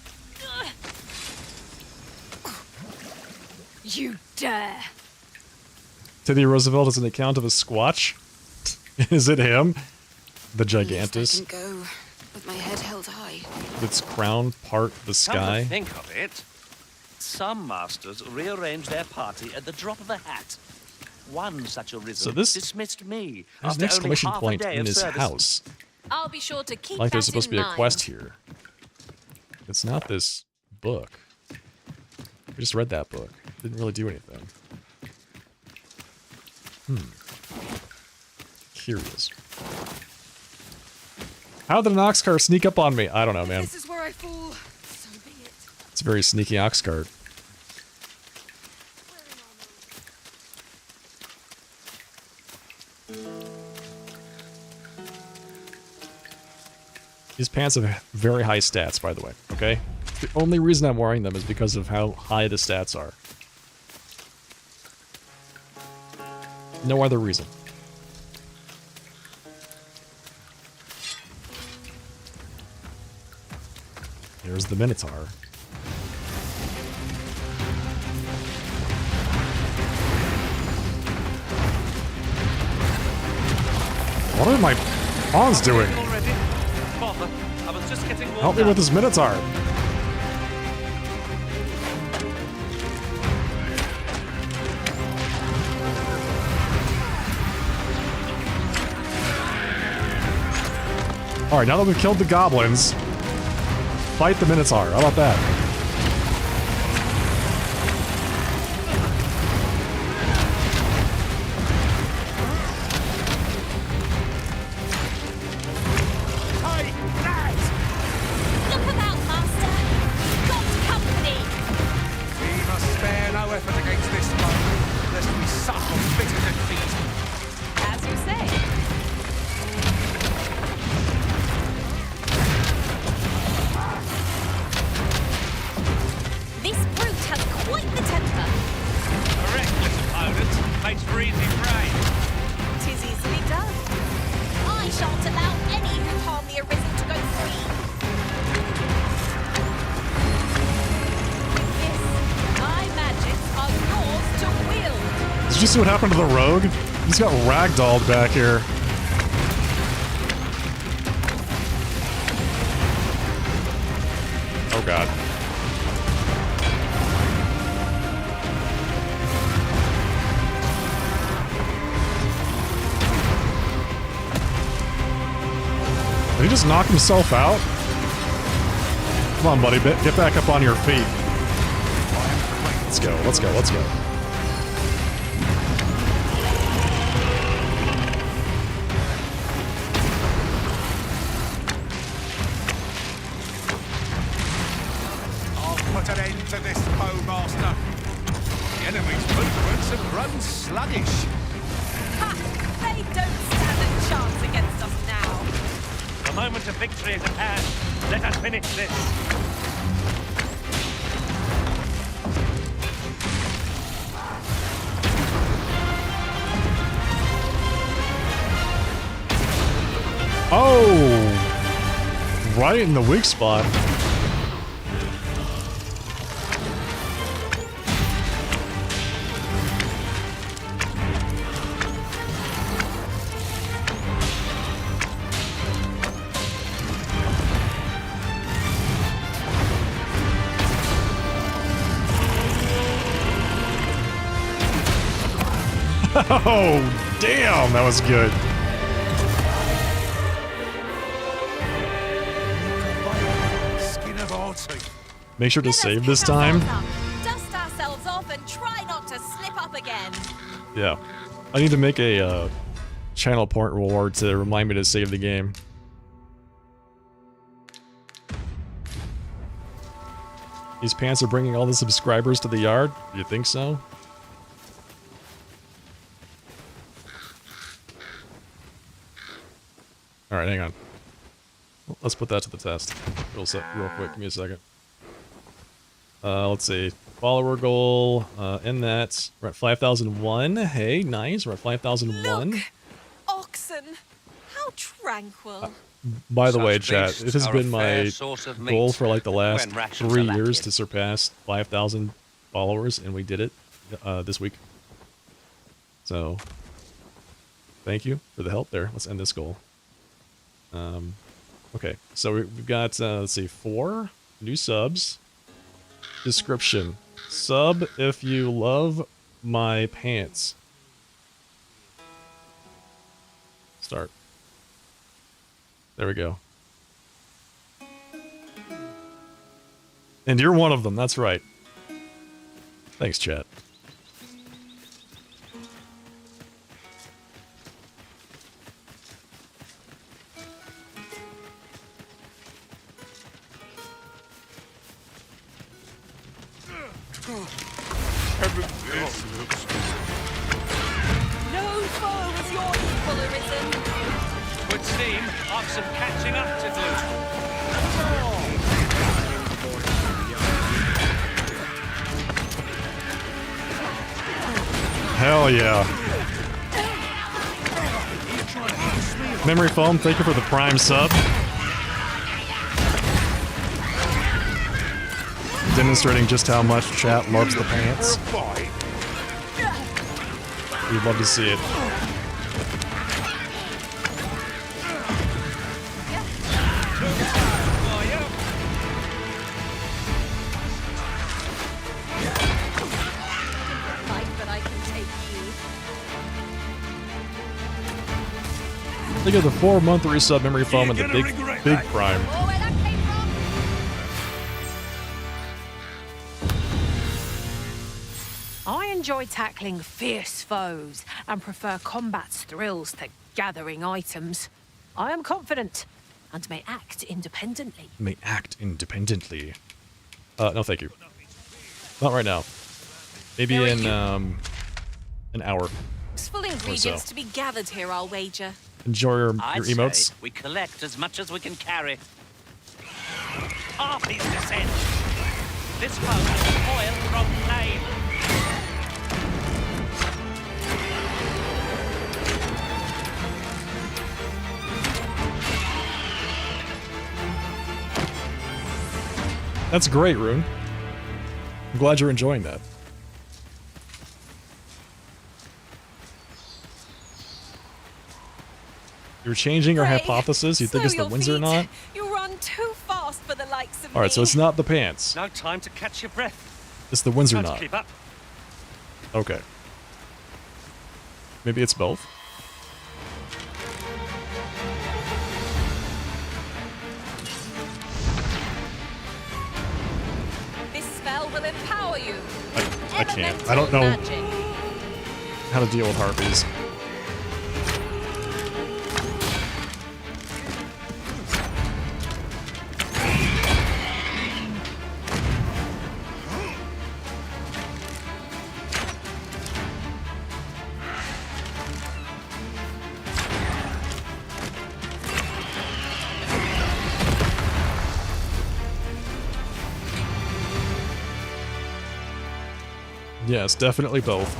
You dare. Teddy Roosevelt is an account of a squatch. Is it him? The gigantus. I can go with my head held high. Its crown part the Come sky. to think of it, some masters rearrange their party at the drop of a hat. One such arisen So this- dismissed me There's an after only exclamation half a point day in of his service. house. I'll be sure to keep Like that there's supposed to be in a mind. quest here. It's not this book. I just read that book. Didn't really do anything. Curious. How did an ox cart sneak up on me? I don't know, man. This is where I fall. So be it. It's a very sneaky ox cart. These pants have very high stats, by the way, okay? The only reason I'm wearing them is because of how high the stats are. No other reason. Here's the Minotaur. What are my pawns doing? Already? Bother. I was just getting warmed Help me up. with this Minotaur. Alright, now that we've killed the goblins, fight the Minotaur. How about that? Look about, Master. Got company. We must spare no effort against this foe, lest we suffer bitter defeat. As you say. This brute has quite the temper. A reckless opponent makes for easy prey. 'Tis easily done. I shan't allow any who harm the arisen to go free. Yes, my magics are yours to wield. Did you see what happened to the rogue? He's got ragdolled back here. Oh god. Did he just knock himself out? Come on, buddy, get back up on your feet. Let's go, let's go, let's go. I'll put an end to this, Bowmaster. The enemy's movements have grown sluggish. Ha! They don't stand a chance against us now. The moment of victory is at hand. Let us finish this. Oh! Right in the weak spot. Oh, damn, that was good. Skin of our teeth. Make sure to save this time. Dust ourselves off and try not to slip up again. Yeah. I need to make a channel point reward to remind me to save the game. These pants are bringing all the subscribers to the yard? You think so? Alright, hang on. Let's put that to the test. Real quick, give me a second. Let's see. Follower goal, in that. We're at 5,001. Hey, nice. We're at 5,001. Look! Oxen! How tranquil. By the Such way, chat, beasts it has are a been fair my source of goal meat for like the last when rations 3 are years lacking. to surpass 5,000 followers, and we did it this week. So, thank you for the help there. Let's end this goal. Okay, so we've got, let's see, 4 new subs. Description. Sub if you love my pants. Start. There we go. And you're one of them, that's right. Thanks, chat. This looks No foe is your equal, Arisen. Would seem I've some catching up to do. Hell yeah. Memory foam, thank you for the prime sub. Demonstrating just how much chat loves the pants. We'd love to see it. Fight, but I can take you. Look at the 4-month resub memory foam and the big prime. Oh, where that came from? I enjoy tackling fierce foes and prefer combat's thrills to gathering items. I am confident and may act independently. May act independently. No thank you. Not right now. Maybe in, an hour. Useful ingredients to be gathered here, I'll wager. Enjoy your I'd emotes. say we collect as much as we can carry. Half his descent. This foe is spoiled from pain. That's great, Rune. I'm glad you're enjoying that. You're changing your Pray, hypothesis? You think slow it's the your winds or feet. not? You run too fast for the likes of Alright, me. so it's not the pants. No time to catch your breath. It's the winds or Time to not. keep up. Okay. Maybe it's both? shall empower you. I can't. I don't know how to deal with harpies. Yes, definitely both.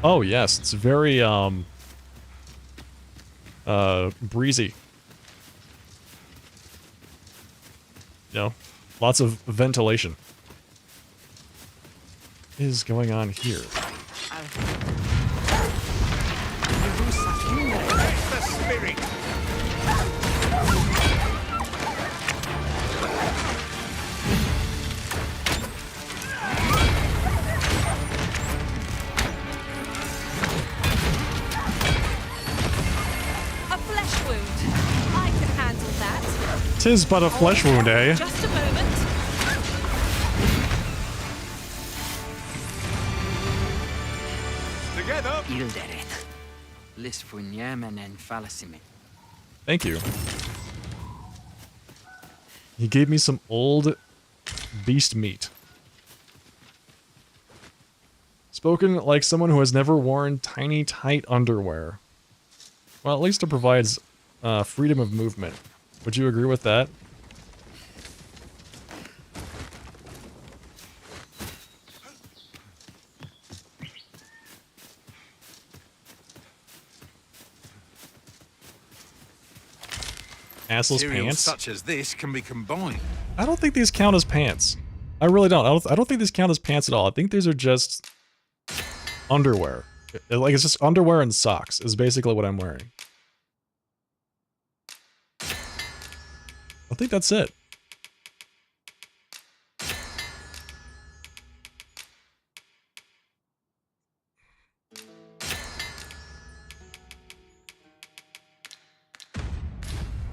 Oh yes, it's very breezy. You know, lots of ventilation. What is going on here? The spirit. A flesh wound. I can handle that. 'Tis but a flesh wound, eh? Just a moment. Together. Ildereth. Lis funyemenen falasime. Thank you. He gave me some old beast meat. Spoken like someone who has never worn tiny, tight underwear. Well, at least it provides freedom of movement. Would you agree with that? Assless Materials pants? such as this can be combined. I don't think these count as pants. I really don't. I don't think these count as pants at all. I think these are just underwear. Like, it's just underwear and socks is basically what I'm wearing. I think that's it.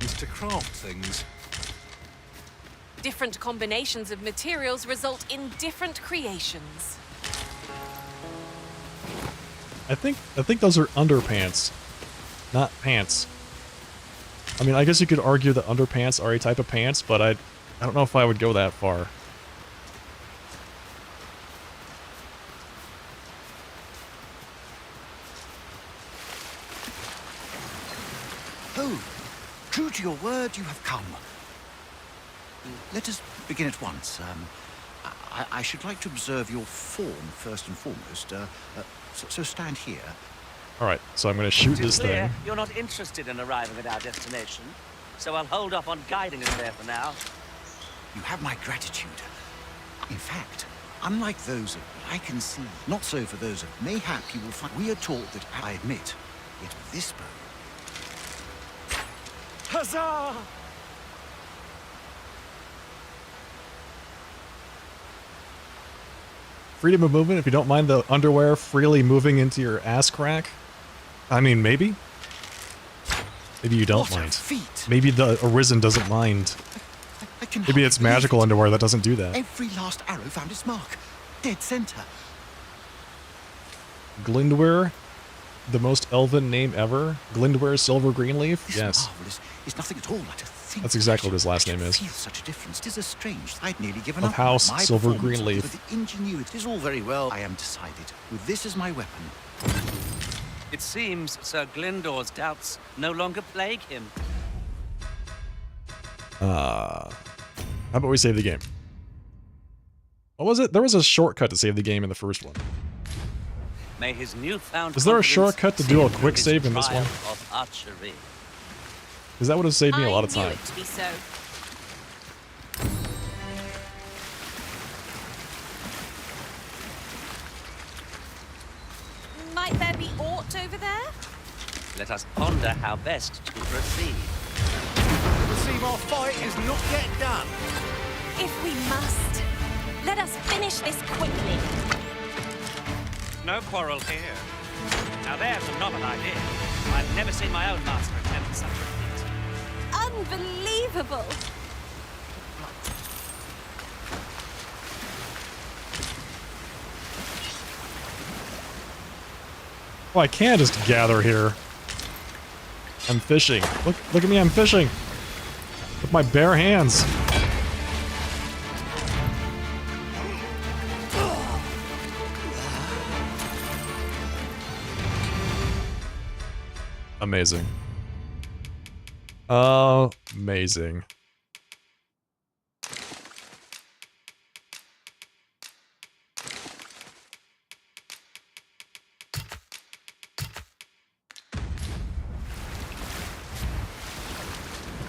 Used to craft things. Different combinations of materials result in different creations. I think those are underpants, not pants. I mean, I guess you could argue that underpants are a type of pants, but I don't know if I would go that far. Oh, true to your word, you have come. Let us begin at once. I should like to observe your form first and foremost. So stand here. Alright, so I'm gonna shoot It this is clear thing. you're not interested in arriving at our destination, so I'll hold off on guiding us there for now. You have my gratitude. In fact, unlike those of I can see, not so for those of mayhap you will find. We are taught that I admit, yet with this bow. Huzzah! Freedom of movement, if you don't mind the underwear freely moving into your ass crack. I mean, maybe? Maybe you don't mind. Feet. Maybe the Arisen doesn't mind. Maybe it's magical underwear that doesn't do that. Every last arrow found its mark. Dead center. Glindware? The most elven name ever? Glindware Silver Greenleaf? Yes. Marvelous is nothing at all like to think. That's exactly what his last name is. Feel such a difference. It is a strange. I'd nearly given Of up. House My Silver performance, Greenleaf. But the ingenuity. It is all very well. I am decided. With this as my weapon. It seems Sir Glyndor's doubts no longer plague him. How about we save the game? What was it? There was a shortcut to save the game in the first one. May his newfound Is there a confidence shortcut to see do a through quick his save in this one? trial of archery. Because that would have saved me a lot of I time. knew it to be so. Might there be aught over there? Let us ponder how best to proceed. Perceive our fight is not yet done. If we must, let us finish this quickly. No quarrel here. Now there's a novel idea. I've never seen my own master attempt such a feat. Unbelievable! Well, I can't just gather here. I'm fishing. Look at me, I'm fishing. With my bare hands. Amazing. Amazing.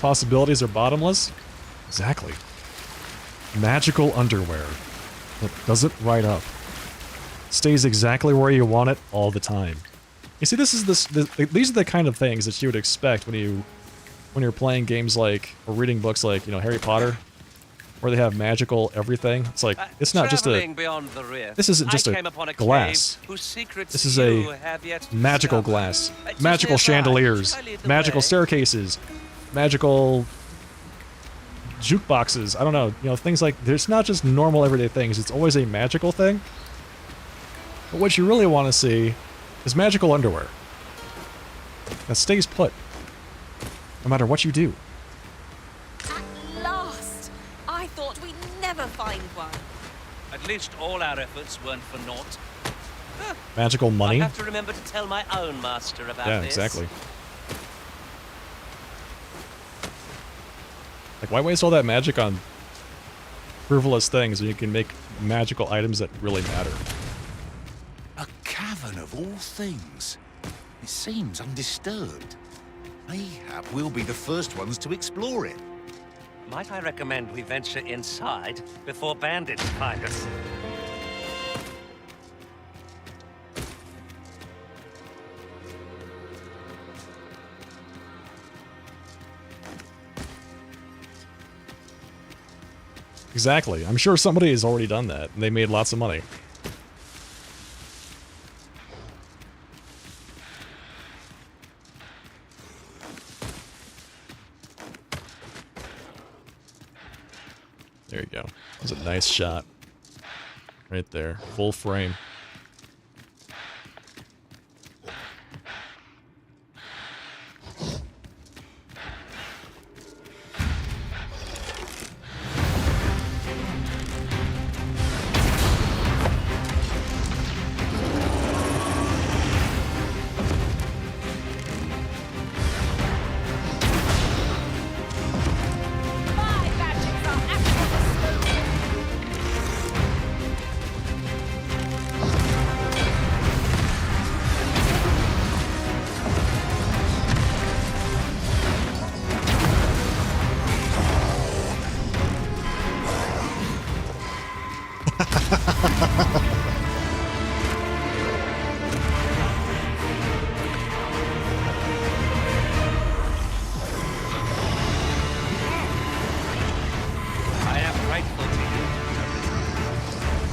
Possibilities are bottomless? Exactly. Magical underwear. That does it right up. Stays exactly where you want it all the time. You see, these are the kind of things that you would expect when you're playing games like, or reading books like, you know, Harry Potter, where they have magical everything. It's like, it's not just a, beyond the rift, this isn't just a glass. This is a magical glass. Magical chandeliers, magical staircases, magical jukeboxes. I don't know, you know, things like, there's not just normal everyday things, it's always a magical thing. But what you really want to see is magical underwear that stays put, no matter what you do. At last! I thought we'd never find one. At least all our efforts weren't for naught. Magical money? I have to remember to tell my own master about Yeah, this. exactly. Like, why waste all that magic on frivolous things when you can make magical items that really matter? A cavern of all things. It seems undisturbed. Mayhap we'll be the first ones to explore it. Might I recommend we venture inside before bandits find us? Exactly. I'm sure somebody has already done that, and they made lots of money. There you go. That was a nice shot. Right there. Full frame.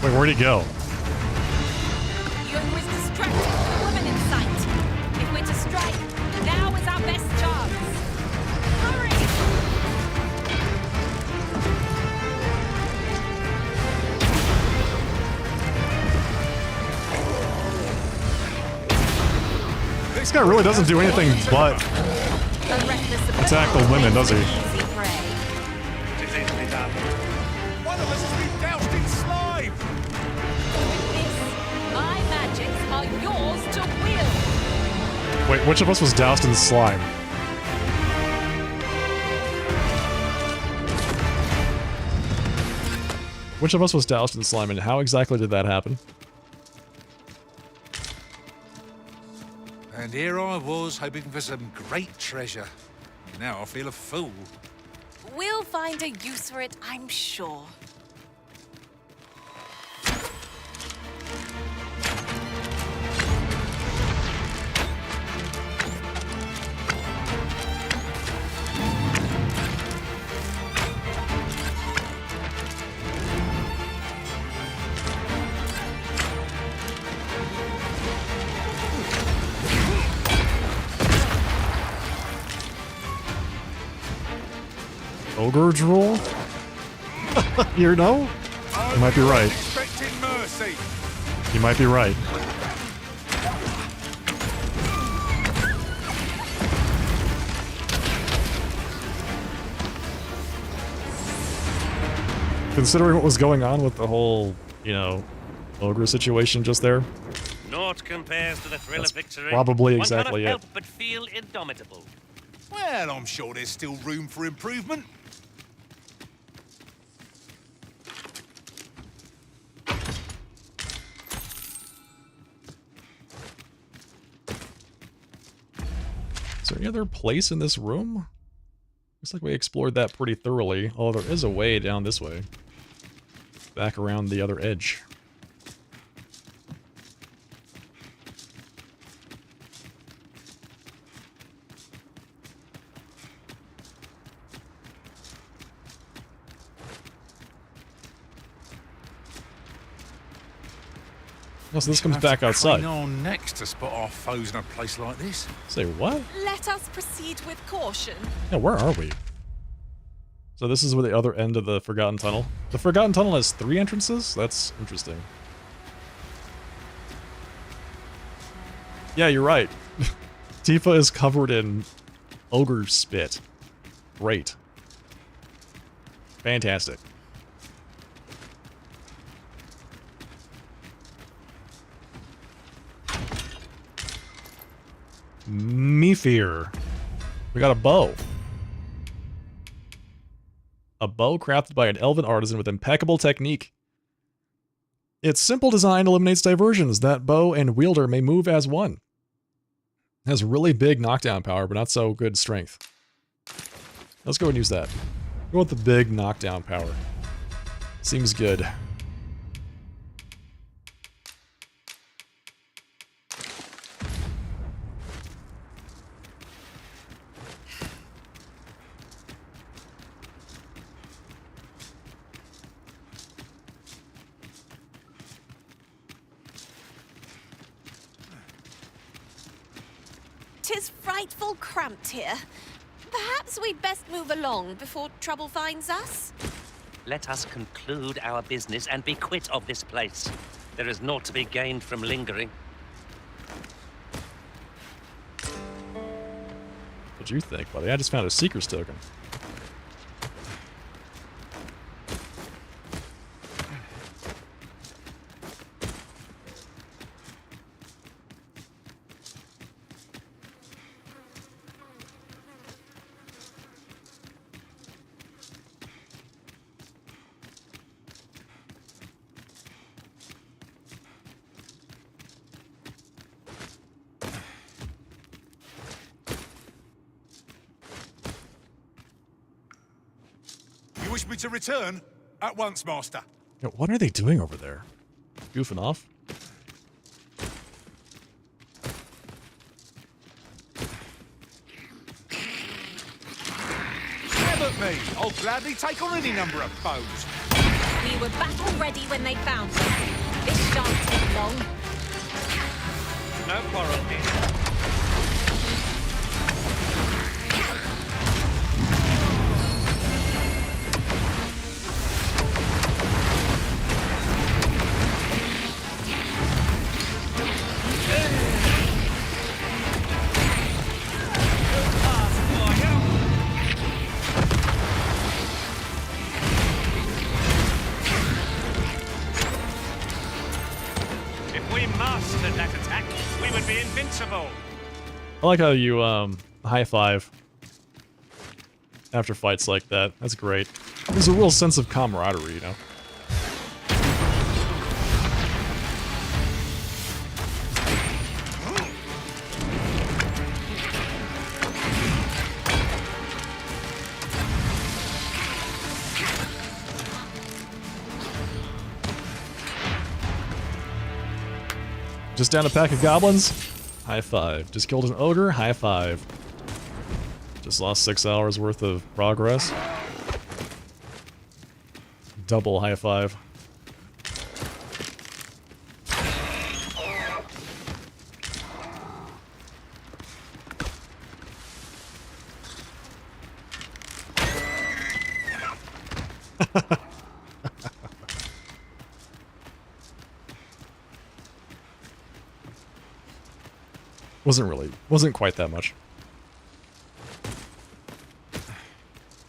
Wait, where'd he go? Young was distracted with the woman in sight. If we're to strike, now is our best chance. Hurry! This guy really doesn't do anything but attack the women, does he? One of us has been doused in slime! My magics are yours to wield. Wait, which of us was doused in slime? Which of us was doused in slime, and how exactly did that happen? And here I was, hoping for some great treasure. Now I feel a fool. We'll find a use for it, I'm sure. Ogre drool? You know? You might be right. Expecting mercy. You might be right. Considering what was going on with the whole, you know, ogre situation just there. Naught compares to the thrill That's of victory. probably One exactly cannot it. help but feel indomitable. Well, I'm sure there's still room for improvement. Is there any other place in this room? Looks like we explored that pretty thoroughly. Oh, there is a way down this way. Back around the other edge. Oh, so this comes back outside. Crane on next to spot our foes in a place like this. Say what? Let us proceed with caution. Yeah, where are we? So this is where the other end of the Forgotten Tunnel. The Forgotten Tunnel has 3 entrances? That's interesting. Yeah, you're right. Tifa is covered in ogre spit. Great. Fantastic. Mifir. We got a bow. A bow crafted by an elven artisan with impeccable technique. Its simple design eliminates diversions. That bow and wielder may move as one. It has really big knockdown power, but not so good strength. Let's go and use that. Go with the big knockdown power. Seems good. Tis frightful cramped here. Perhaps we'd best move along before trouble finds us. Let us conclude our business and be quit of this place. There is naught to be gained from lingering. What'd you think, buddy? I just found a Seeker's token. You wish me to return? At once, Master. Yeah, what are they doing over there? Goofing off? Grab at me. I'll gladly take on any number of foes. We were battle ready when they found us. This shan't take long. No quarrel here. If we mastered that attack, we would be invincible. I like how you, high five after fights like that. That's great. There's a real sense of camaraderie, you know? Just down a pack of goblins? High five. Just killed an ogre? High five. Just lost 6 hours worth of progress. Double high five. Wasn't quite that much.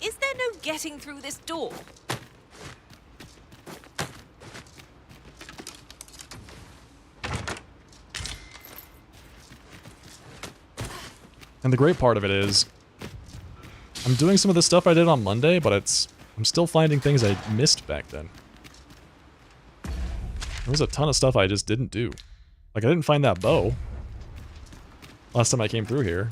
Is there no getting through this door? And the great part of it is, I'm doing some of the stuff I did on Monday, but I'm still finding things I missed back then. There was a ton of stuff I just didn't do. Like, I didn't find that bow last time I came through here.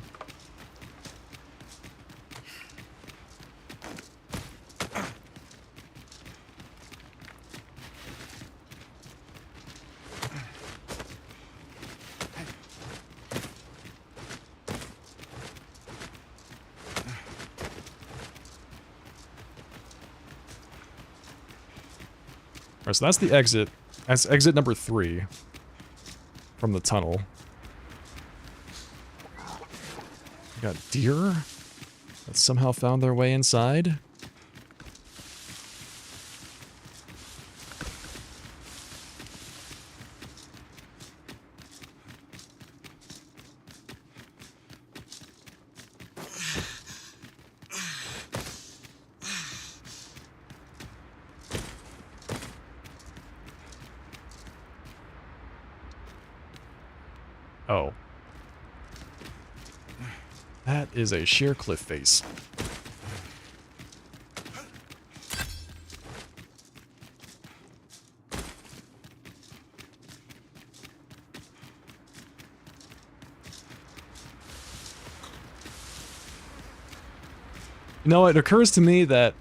Alright, so that's the exit. That's exit number 3 from the tunnel. We got deer that somehow found their way inside. Oh. That is a sheer cliff face. You know, it occurs to me that,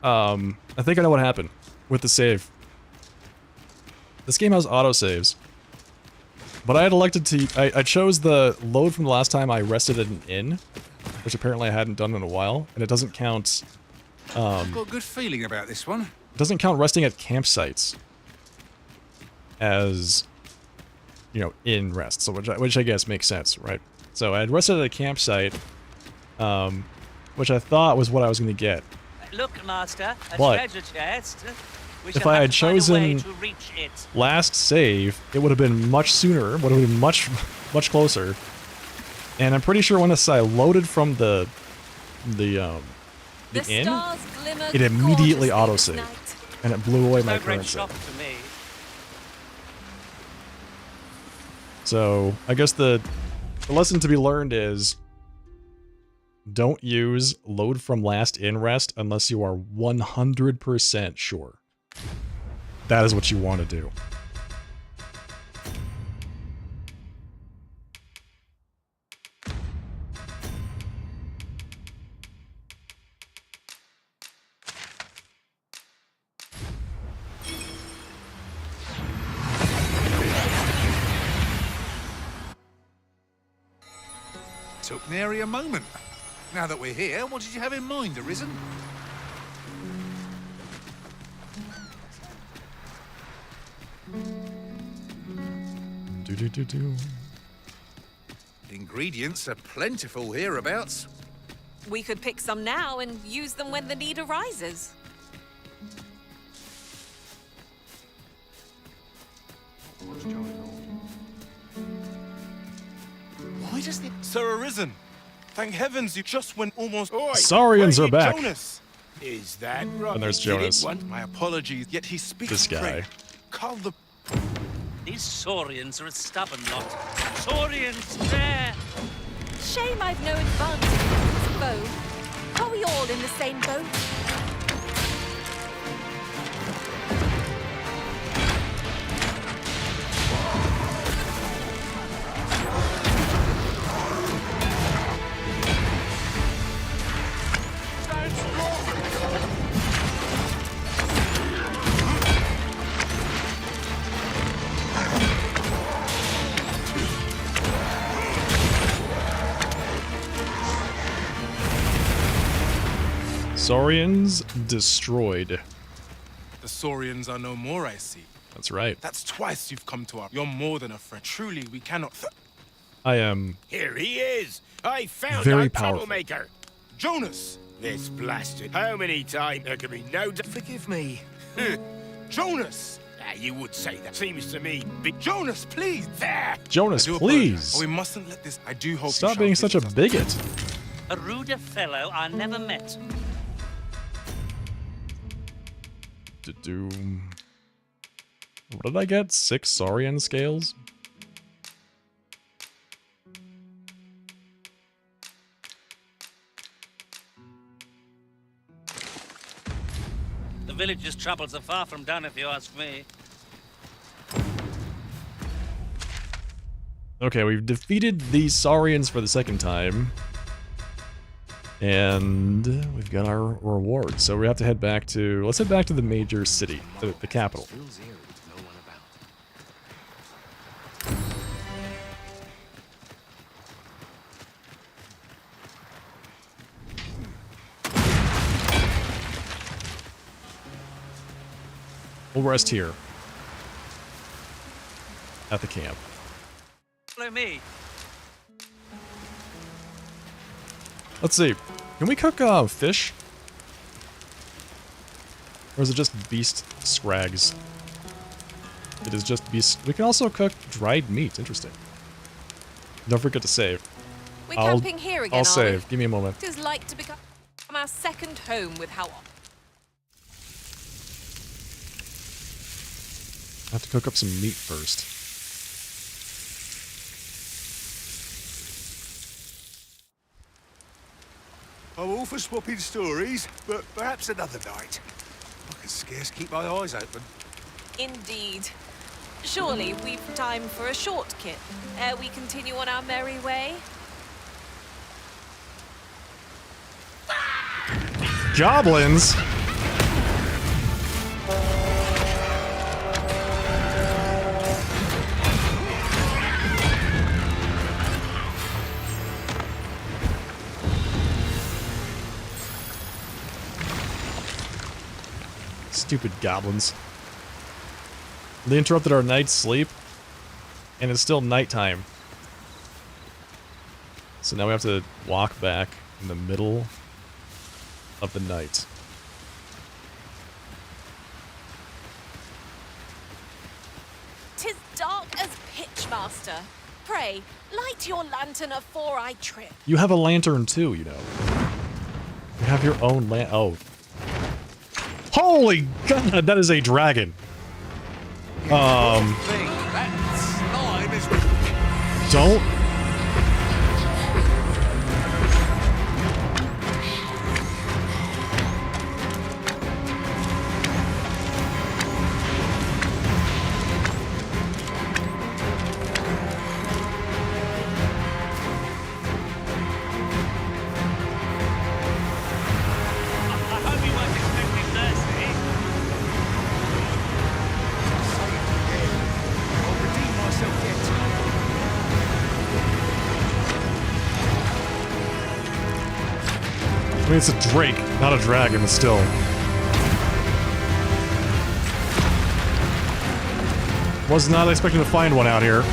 I think I know what happened with the save. This game has autosaves. But I had elected to, I chose the load from the last time I rested at an inn, which apparently I hadn't done in a while, and it doesn't count, I've got a good feeling about this one. it doesn't count resting at campsites as, you know, in rest, so which I guess makes sense, right? So I had rested at a campsite, which I thought was what I was going to get. Look, Master, a But treasure chest. We if shall I have had to find a way chosen to reach it. last save, it would have been much sooner, would have been much closer. And I'm pretty sure once I loaded from the inn, stars glimmer it immediately gorgeously this autosaved, night. and it blew away my No great current shock save. to me. So I guess the lesson to be learned is don't use load from last in rest unless you are 100% sure. That is what you want to do. Took nary a moment. Now that we're here, what did you have in mind, Arisen? Do. Ingredients are plentiful hereabouts. We could pick some now and use them when the need arises. Why does the... Sir Arisen, thank heavens you just went almost... Oi, Saurians where are back. Jonas? Is that right? And there's Jonas. My apologies, yet he speaks This guy. straight. Carl the... These Saurians are a stubborn lot. Saurians, there! Shame I've no advantage against this bow. Are we all in the same boat? Saurians destroyed. The Saurians are no more, I see. That's right. That's twice you've come to our... You're more than a friend. Truly, we cannot... I am Here he is! I found very our powerful. troublemaker! Jonas! This blasted. How many times? There can be no... Forgive me. Jonas! You would say that. Seems to me big... Jonas, please! There! Jonas, please! Oh, we mustn't let this... I do hope Stop being such a bigot. A ruder fellow I never met. What did I get? 6 Saurian scales? The village's troubles are far from done, if you ask me. Okay, we've defeated the Saurians for the second time. And we've got our reward. So we have to head back to... Let's head back to the major city, the capital. We'll rest here. At the camp. Follow me. Let's see. Can we cook fish? Or is it just beast scrags? It is just beast... We can also cook dried meat. Interesting. Don't forget to save. We're camping here again, I'll save. Give me a moment. It is like to become our second home with how... I have to cook up some meat first. I'm all for swapping stories, but perhaps another night. I can scarce keep my eyes open. Indeed. Surely we've time for a short kit, ere we continue on our merry way. Goblins? Stupid goblins. They interrupted our night's sleep, and it's still nighttime. So now we have to walk back in the middle of the night. "'Tis dark as pitch, master. Pray, light your lantern afore I trip." You have a lantern too, you know. You have your own oh. Holy God, that is a dragon. Don't. I mean, it's a drake, not a dragon, but still. Was not expecting to find one out here.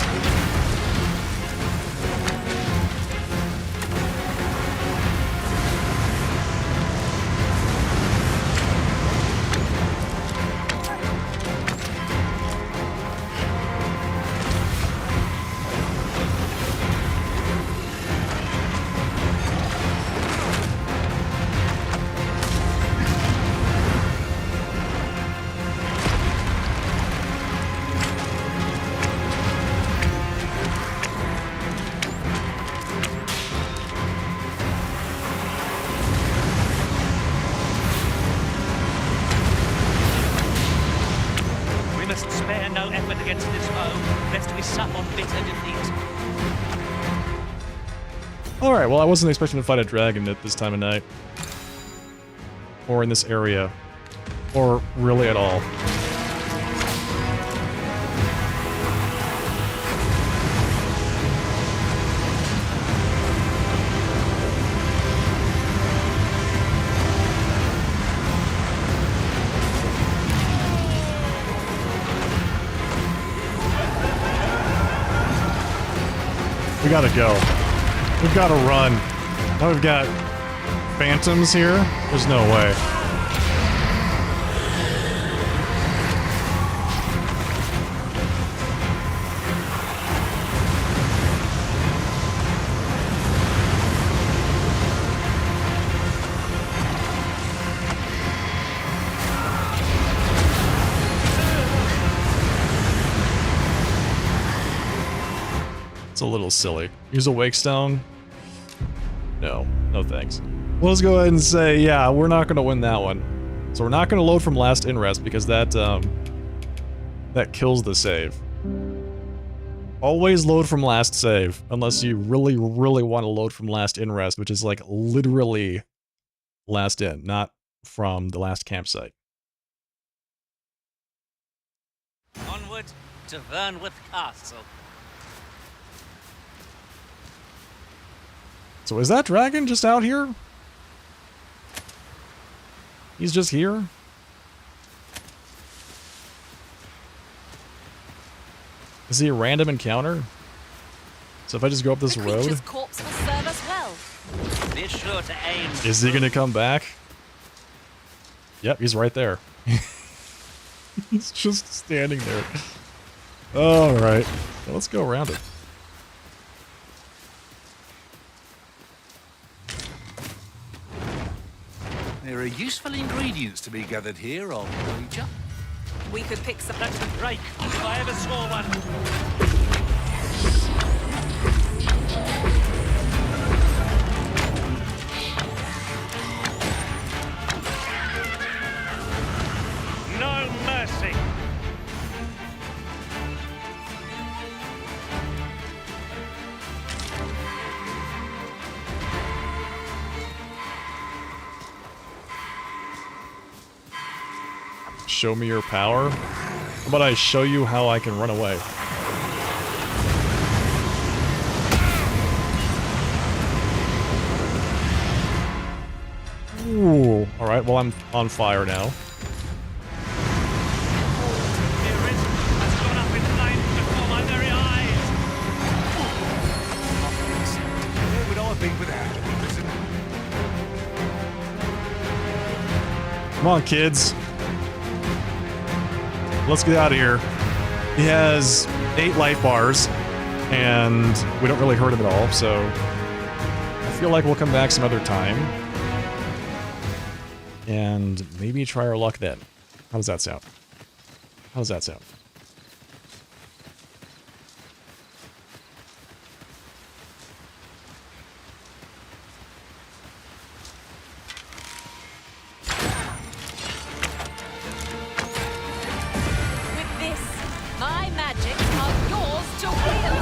Alright, well I wasn't expecting to fight a dragon at this time of night. Or in this area. Or really at all. We gotta go. We've gotta run. Now we've got phantoms here? There's no way. It's a little silly. Use a wake stone? No. No thanks. We'll just go ahead and say, yeah, we're not going to win that one. So we're not going to load from last in rest because that kills the save. Always load from last save, unless you really, really want to load from last in rest, which is like literally last in, not from the last campsite. Onward to Vernworth Castle. So is that dragon just out here? He's just here? Is he a random encounter? So if I just go up this road... The corpse will serve us well. Be sure to aim. Is he gonna come back? Yep, he's right there. He's just standing there. Alright. Well, let's go around it. There are useful ingredients to be gathered here, old wager. We could pick some. That's a drake, if I ever saw one. No mercy. Show me your power? How about I show you how I can run away? Ooh. Alright, well I'm on fire now. Where would I be without it? Listen. Come on, kids. Let's get out of here. He has 8 life bars, and we don't really hurt him at all, so I feel like we'll come back some other time. And maybe try our luck then. How does that sound? How does that sound? My magics are yours to wield.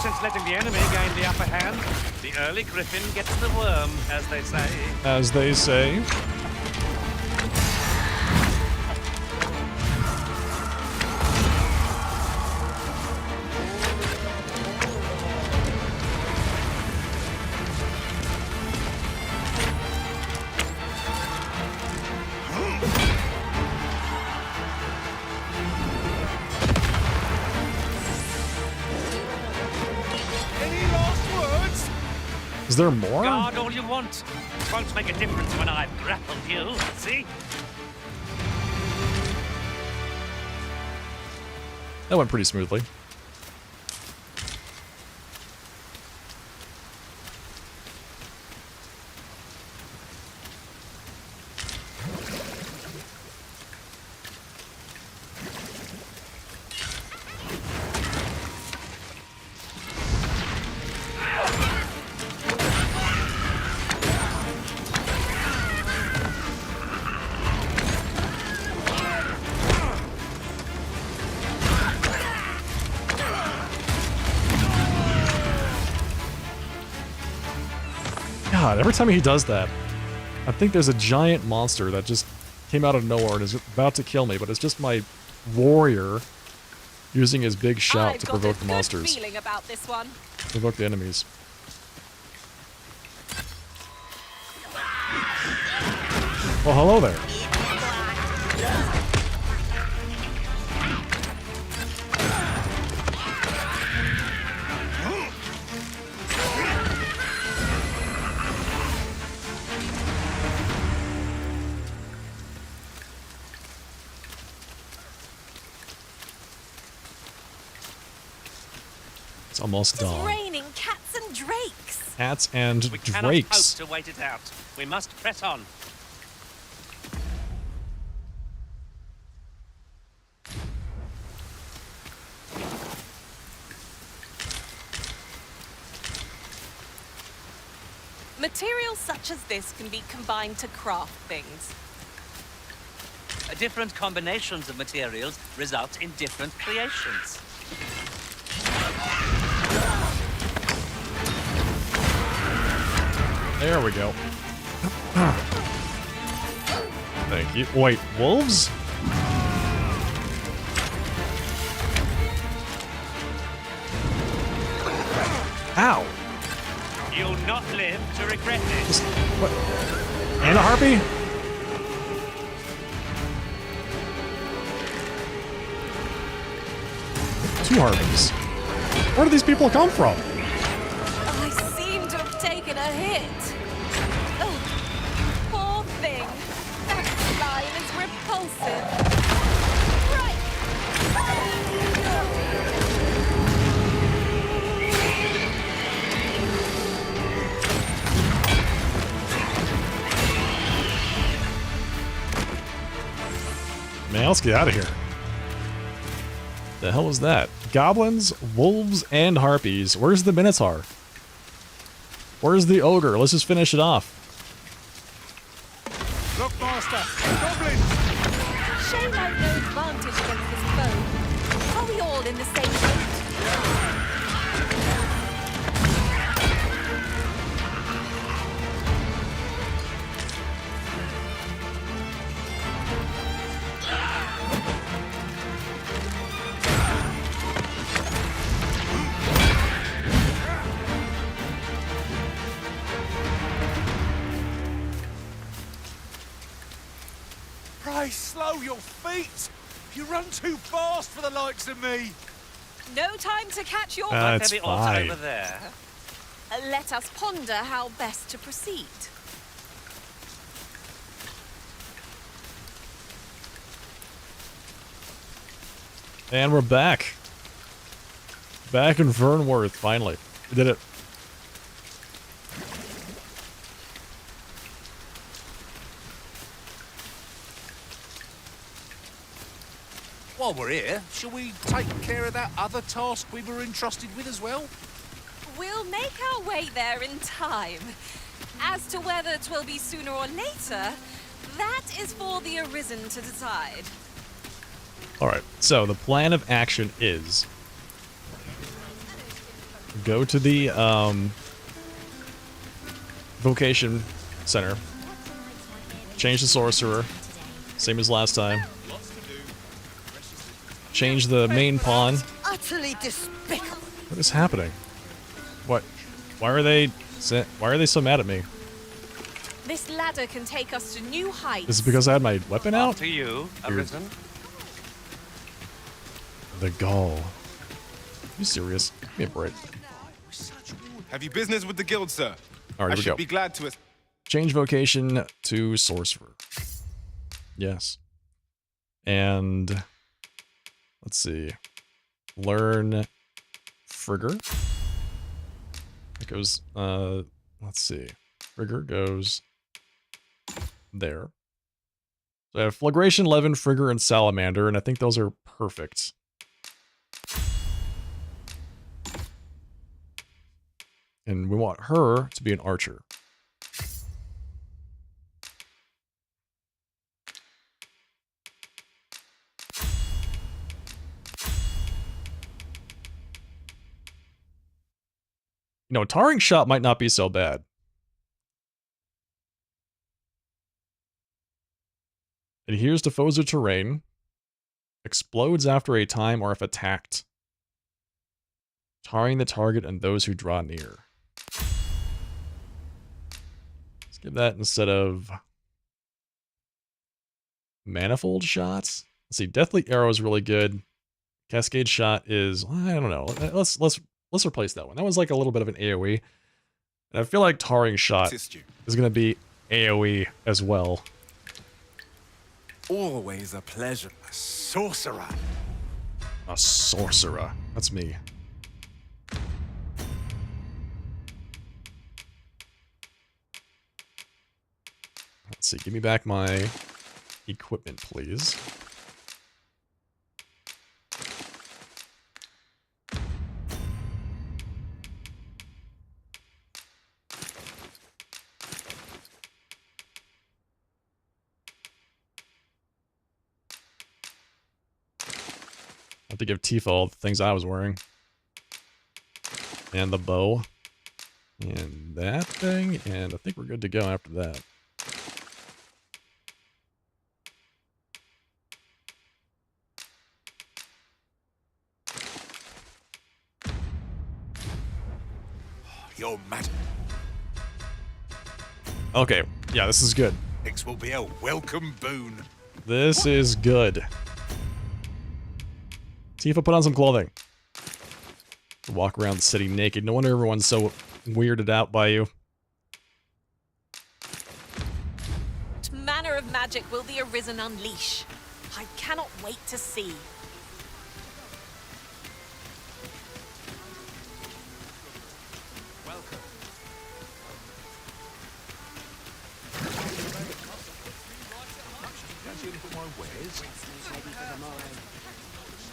Since letting the enemy gain the upper hand, the early griffin gets the worm, as they say. As they say. Is there more? Guard all you want. It won't make a difference when I've grappled you, see? That went pretty smoothly. God, every time he does that, I think there's a giant monster that just came out of nowhere and is about to kill me, but it's just my warrior using his big shout to provoke the monsters. Feeling about this one. Provoke the enemies. Well, hello there. It's almost It's dawn. raining cats and drakes. Cats and We cannot hope drakes. to wait it out. We must press on. Materials such as this can be combined to craft things. Different combinations of materials result in different creations. There we go. Thank you. Wait, wolves? Ow. You'll not live to regret it. What? And a harpy? Two harpies. Where do these people come from? I seem to have taken a hit. Oh, poor thing. That slime is repulsive. Man, let's get out of here. The hell was that? Goblins, wolves, and harpies. Where's the Minotaur? Where's the ogre? Let's just finish it off. Look, Master! Goblins! Shame I've no advantage against this foe. Are we all in the same boat? Pray, slow your feet! You run too fast for the likes of me! No time to catch your It's Maybe also fine. over there. Let us ponder how best to proceed. And we're back. Back in Vernworth, finally. We did it. While we're here, shall we take care of that other task we were entrusted with as well? We'll make our way there in time. As to whether it will be sooner or later, that is for the Arisen to decide. Alright, so the plan of action is go to the vocation center, change the sorcerer, same as last time, change the main pawn. Utterly despicable. What is happening? What? Why are they so mad at me? This ladder can take us to new heights. Is it because I had my weapon out? To you, Weird. Arisen. The gall. You serious? Give me a break. Have you business with the guild, sir? Alright, I here we should go. be glad to. Change vocation to sorcerer. Yes. And let's see. Learn Frigger. It goes let's see. Frigger goes there. So I have Flagration, Levin, Frigger, and Salamander, and I think those are perfect. And we want her to be an archer. You know, Tarring Shot might not be so bad. Adheres to foes or terrain. Explodes after a time or if attacked. Tarring the target and those who draw near. Let's give that instead of Manifold Shots. Let's see, Deathly Arrow is really good. Cascade Shot is, I don't know. Let's replace that one. That was like a little bit of an AoE. And I feel like Tarring Shot is going to be AoE as well. Always a pleasure. A sorcerer. A sorcerer. That's me. let's see. Give me back my equipment, please. I have to give Tifa all the things I was wearing. And the bow. And that thing. And I think we're good to go after that. You're mad. Okay. Yeah, this is good. Next will be a welcome boon. This is good. Tifa, put on some clothing. Walk around the city naked. No wonder everyone's so weirded out by you. What manner of magic will the Arisen unleash? I cannot wait to see.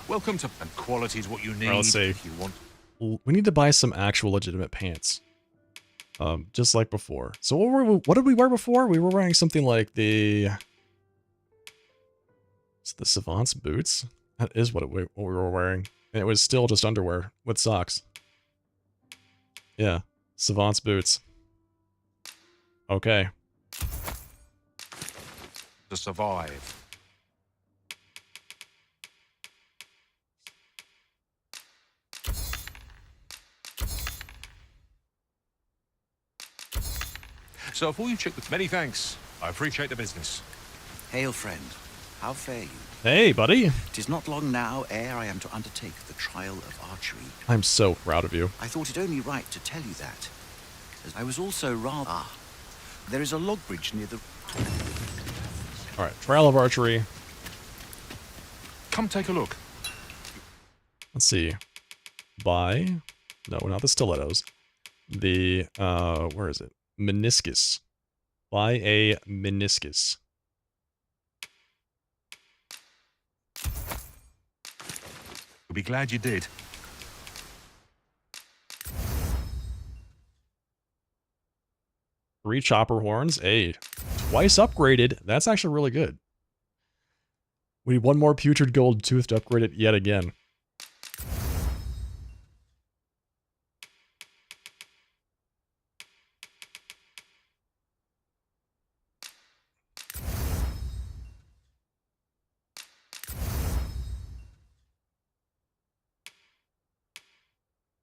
Welcome to... And quality is what you need. Alright, let's see. If you want. We need to buy some actual legitimate pants. Just like before. So what did we wear before? We were wearing something like the... It's the Savant's boots? That is what we were wearing. And it was still just underwear with socks. Yeah. Savant's boots. Okay. To survive. So before you check with many thanks, I appreciate the business. Hail, friend. How fare you? Hey, buddy. 'Tis not long now ere I am to undertake the trial of archery. I'm so proud of you. I thought it only right to tell you that. As I was also rather... Ah, there is a log bridge near the... Alright, trial of archery. Come take a look. Let's see. Buy... No, not the stilettos. The, where is it? Meniscus. Buy a meniscus. You'll be glad you did. Three chopper horns. Hey, twice upgraded. That's actually really good. We need one more putrid gold tooth to upgrade it yet again.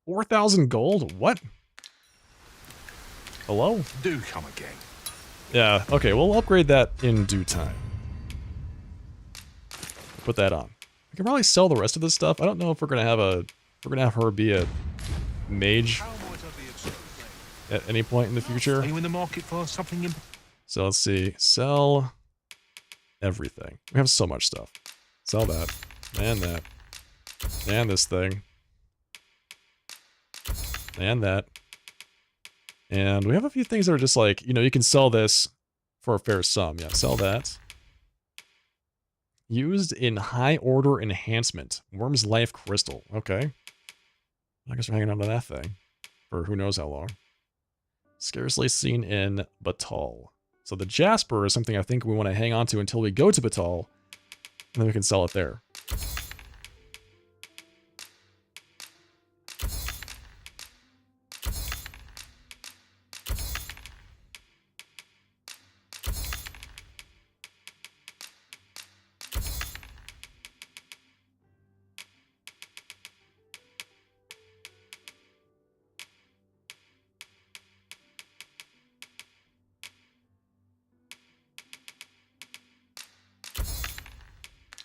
$4,000 gold? What? Hello? Do come again. Yeah, okay, we'll upgrade that in due time. Put that on. I can probably sell the rest of this stuff. I don't know if we're gonna have her be a mage at any point in the future. Are you in the market for something? So let's see. Sell everything. We have so much stuff. Sell that. And that. And this thing. And that. And we have a few things that are just like, you know, you can sell this for a fair sum. Yeah, sell that. Used in high order enhancement. Worm's Life Crystal. Okay. I guess we're hanging on to that thing for who knows how long. Scarcely seen in Batal. So the Jasper is something I think we want to hang on to until we go to Batal, and then we can sell it there.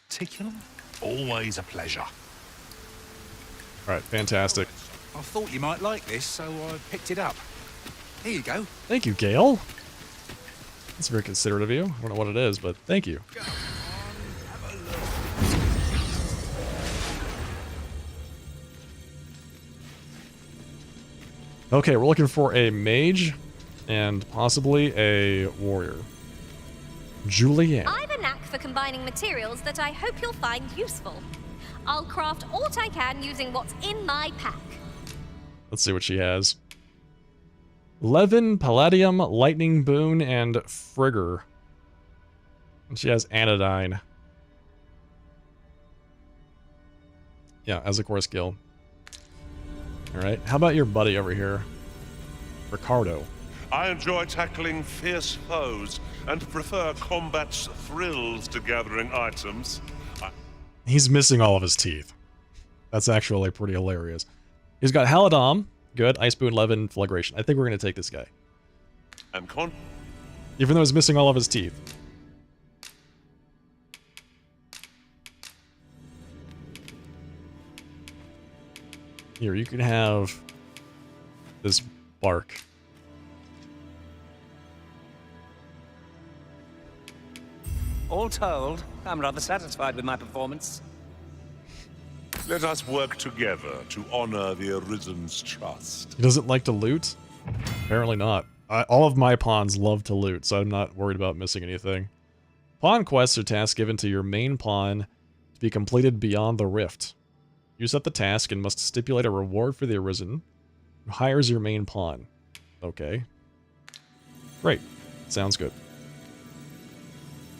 Particular? Always a pleasure. Alright, fantastic. I thought you might like this, so I picked it up. Here you go. Thank you, Gale. That's very considerate of you. I don't know what it is, but thank you. Okay, we're looking for a mage and possibly a warrior. Julianne. I've a knack for combining materials that I hope you'll find useful. I'll craft aught I can using what's in my pack. Let's see what she has. Levin, Palladium, Lightning Boon, and Frigger. And she has Anodyne. Yeah, as a core skill. Alright, how about your buddy over here? Ricardo. I enjoy tackling fierce foes and prefer combat's thrills to gathering items. He's missing all of his teeth. That's actually pretty hilarious. He's got Halidom. Good. Ice Boon, Levin, Flagration. I think we're going to take this guy. Even though he's missing all of his teeth. Here, you can have this bark. All told, I'm rather satisfied with my performance. Let us work together to honor the Arisen's trust. He doesn't like to loot? Apparently not. All of my pawns love to loot, so I'm not worried about missing anything. Pawn quests are tasks given to your main pawn to be completed beyond the rift. You set the task and must stipulate a reward for the Arisen, who hires your main pawn. Okay. Great. Sounds good.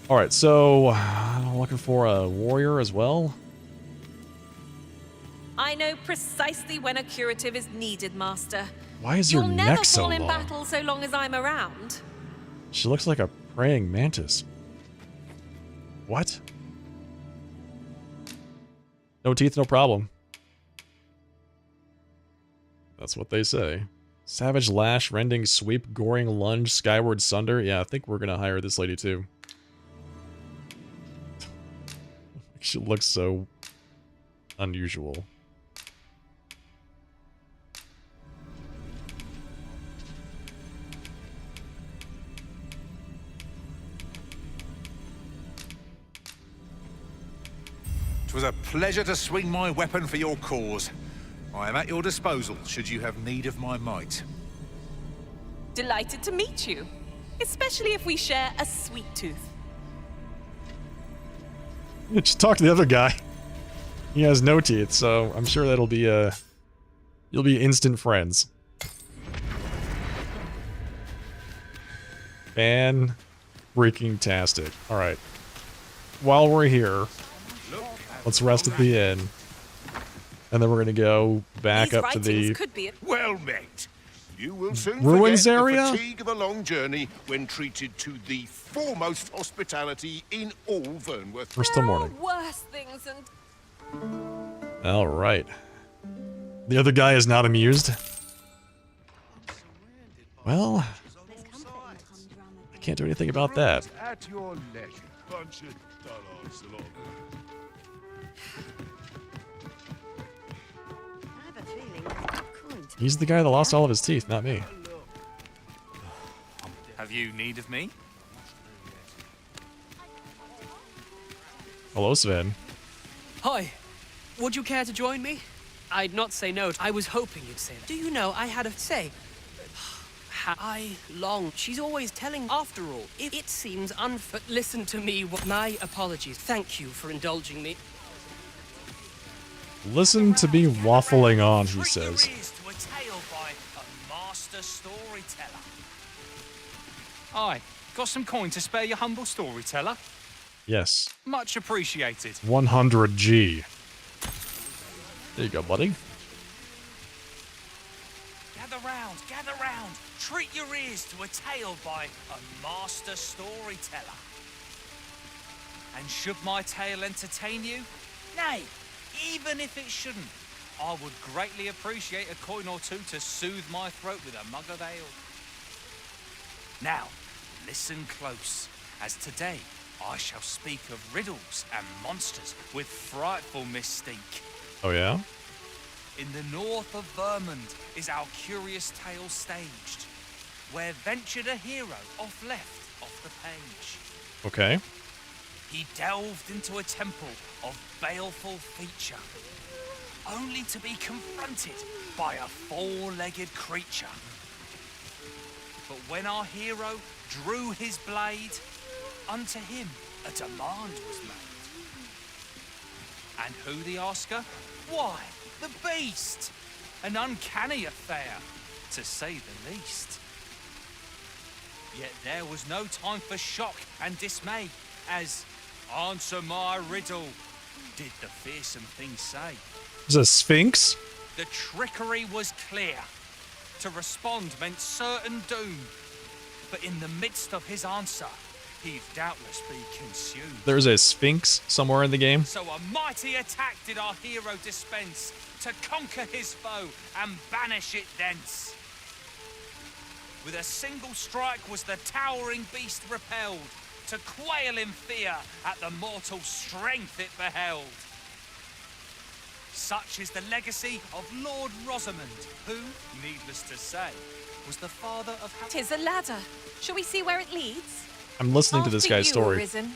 Alright, so I'm looking for a warrior as well. I know precisely when a curative is needed, Master. Why is your You'll neck never so fall in long? battle so long as I'm around. She looks like a praying mantis. What? No teeth, no problem. That's what they say. Savage Lash, Rending Sweep, Goring Lunge, Skyward Sunder. Yeah, I think we're gonna hire this lady too. She looks so unusual. It was a pleasure to swing my weapon for your cause. I am at your disposal, should you have need of my might. Delighted to meet you, especially if we share a sweet tooth. Just talk to the other guy. He has no teeth, so I'm sure that'll be you'll be instant friends. Fan-freaking-tastic. Alright. While we're here, let's rest at the inn. And then we're gonna go back up to the Well met. You will soon ruins forget area? the fatigue of a long journey when treated to the foremost hospitality in all Vernworth. We're still mourning. Worse things and Alright. The other guy is not amused. Well, I can't do anything about that. At your leisure. Bunch of dullards along. He's the guy that lost all of his teeth, not me. Have you need of me? Hello, Sven. Hi. Would you care to join me? I'd not say no. I was hoping you'd say that. Do you know, I had a say. I long. She's always telling. After all, it seems unfair. Listen to me. My apologies. Thank you for indulging me. Listen to me waffling on, he says. To a tale by a master storyteller. Aye, got some coin to spare your humble storyteller? Yes. Much appreciated. 100G. There you go, buddy. Gather round, gather round. Treat your ears to a tale by a master storyteller. And should my tale entertain you? Nay, even if it shouldn't, I would greatly appreciate a coin or two to soothe my throat with a mug of ale. Now, listen close, as today I shall speak of riddles and monsters with frightful mystique. Oh, yeah? In the north of Vermund is our curious tale staged, where ventured a hero off the page. Okay. He delved into a temple of baleful feature, only to be confronted by a four-legged creature. But when our hero drew his blade, unto him a demand was made. And who the asker? Why, the beast! An uncanny affair, to say the least. Yet there was no time for shock and dismay, as answer my riddle, did the fearsome thing say. Is a sphinx? The trickery was clear. To respond meant certain doom. But in the midst of his answer, he'd doubtless be consumed. There's a sphinx somewhere in the game. So a mighty attack did our hero dispense to conquer his foe and banish it thence. With a single strike was the towering beast repelled, to quail in fear at the mortal strength it beheld. Such is the legacy of Lord Rosamond, who, needless to say, was the father of... Tis a ladder. Shall we see where it leads? I'm listening to this After guy's you, story. Arisen.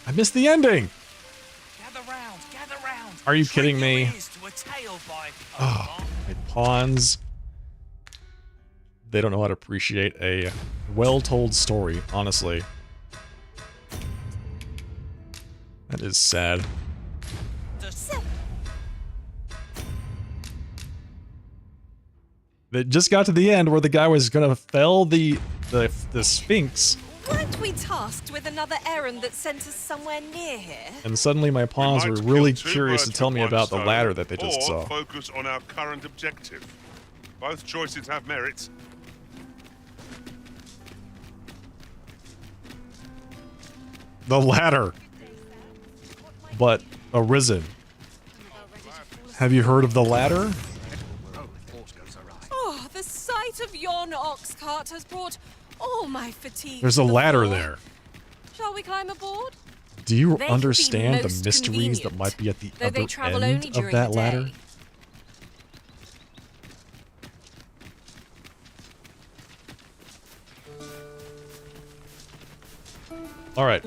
I missed the ending. Gather round, gather round. Are you kidding me? To a tale by Oh, my pawns. They don't know how to appreciate a well-told story, honestly. That is sad. They just got to the end where the guy was gonna fell the Sphinx, Weren't we tasked with another errand that sent us somewhere near here? and suddenly my pawns were really curious to tell me about the ladder that they just saw. Or focus on our current objective. Both choices have merits. The ladder. But Arisen. Have you heard of the ladder? Oh, the sight of yon ox cart has brought all my fatigue. There's to a the ladder fore. there. Shall we climb aboard? Do you They can be understand the most mysteries that convenient, might be at the though they other travel end only of during that the ladder? day. Alright.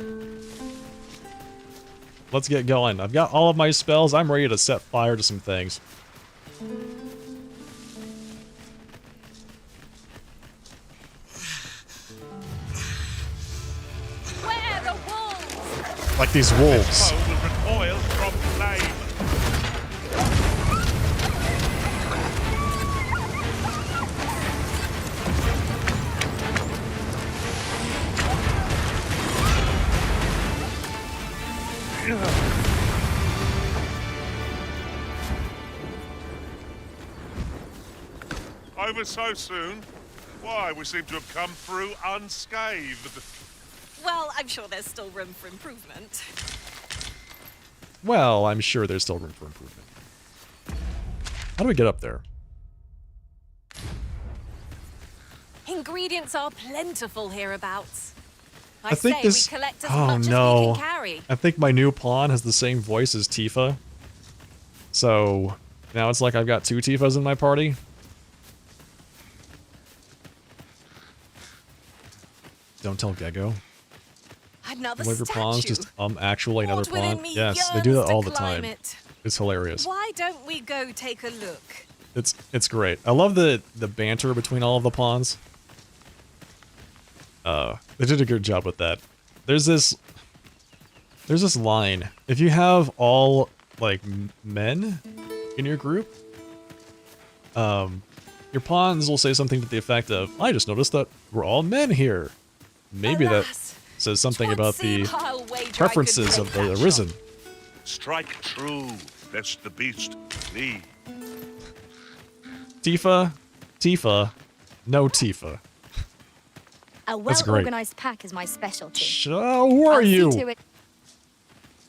Let's get going. I've got all of my spells. I'm ready to set fire to some things. Where the wolves? Like these wolves. Foe will recoil from flame. Over so soon? Why, we seem to have come through unscathed. Well, I'm sure there's still room for improvement. Well, I'm sure there's still room for improvement. How do we get up there? Ingredients are plentiful hereabouts. I think say this. we collect as Oh much no! as we can carry. I think my new pawn has the same voice as Tifa. So now it's like I've got two Tifas in my party. Don't tell Gego. Another One of your statue. pawns just actually another What within pawn. me Yes, they do that yearns to all the climb time. it. It's hilarious. Why don't we go take a look? It's great. I love the banter between all of the pawns. They did a good job with that. There's this line. If you have all like men in your group, your pawns will say something to the effect of, "I just noticed that we're all men here." Maybe that says something about the I'll wager I could preferences of break the that Arisen. Strike true, lest the beast flee. Tifa, no Tifa. A That's great. well-organized pack is my specialty. Who are I'll see you? to it.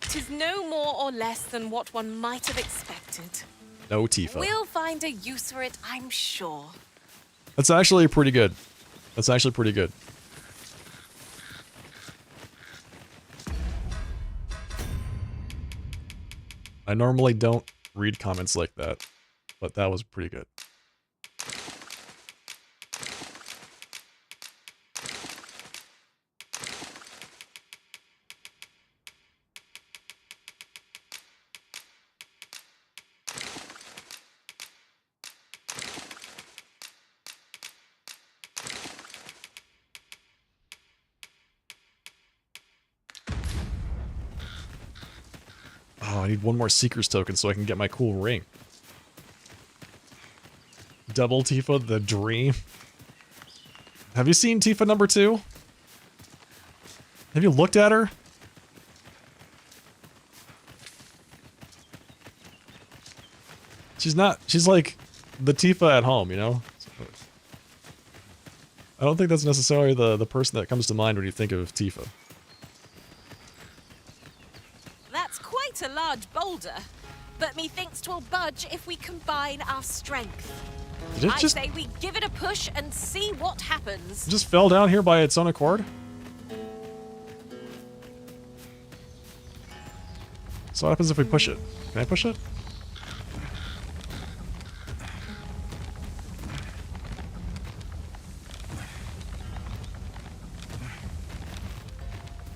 Tis no more or less than what one might have expected. No Tifa. We'll find a use for it, I'm sure. That's actually pretty good. That's actually pretty good. I normally don't read comments like that, but that was pretty good. Oh, I need one more Seeker's token so I can get my cool ring. Double Tifa the Dream. Have you seen Tifa number 2? Have you looked at her? She's not, she's like the Tifa at home, you know? I don't think that's necessarily the person that comes to mind when you think of Tifa. That's quite a large boulder, but methinks 'twill budge if we combine our strength. Did it I just, say we give it a push and see what happens. it just fell down here by its own accord? So what happens if we push it? Can I push it?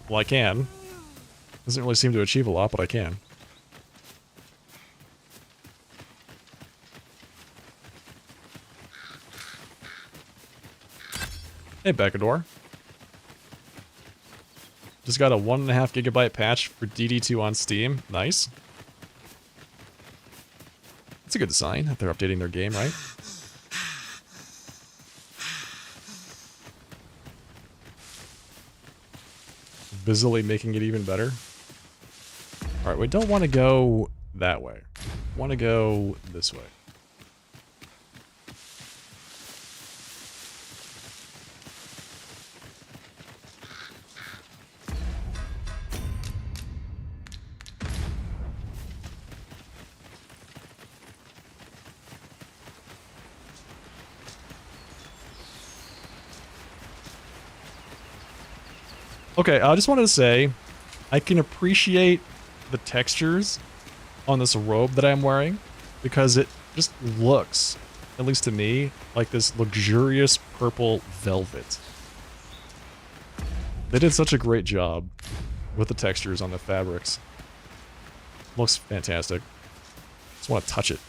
Well, I can. Doesn't really seem to achieve a lot, but I can. Hey, Becador. Just got a 1.5 gigabyte patch for DD2 on Steam. Nice. That's a good sign that they're updating their game, right? Busily making it even better. Alright, we don't want to go that way. We want to go this way. Okay, I just wanted to say, I can appreciate the textures on this robe that I'm wearing, because it just looks, at least to me, like this luxurious purple velvet. They did such a great job with the textures on the fabrics. Looks fantastic. Just want to touch it.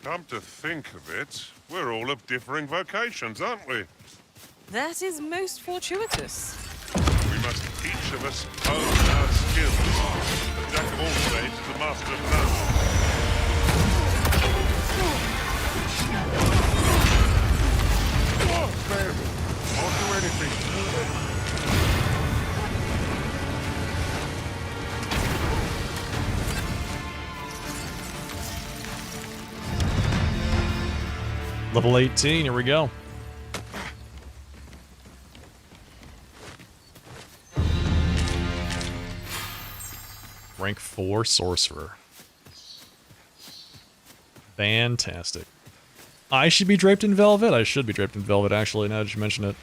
Come to think of it, we're all of differing vocations, aren't we? That is most fortuitous. We must each of us hone our skills. The jack of all trades is the master of none. Oh, man. I'll do anything. Level 18, here we go. Rank 4 Sorcerer. Fantastic. I should be draped in velvet? I should be draped in velvet, actually, now that you mention it.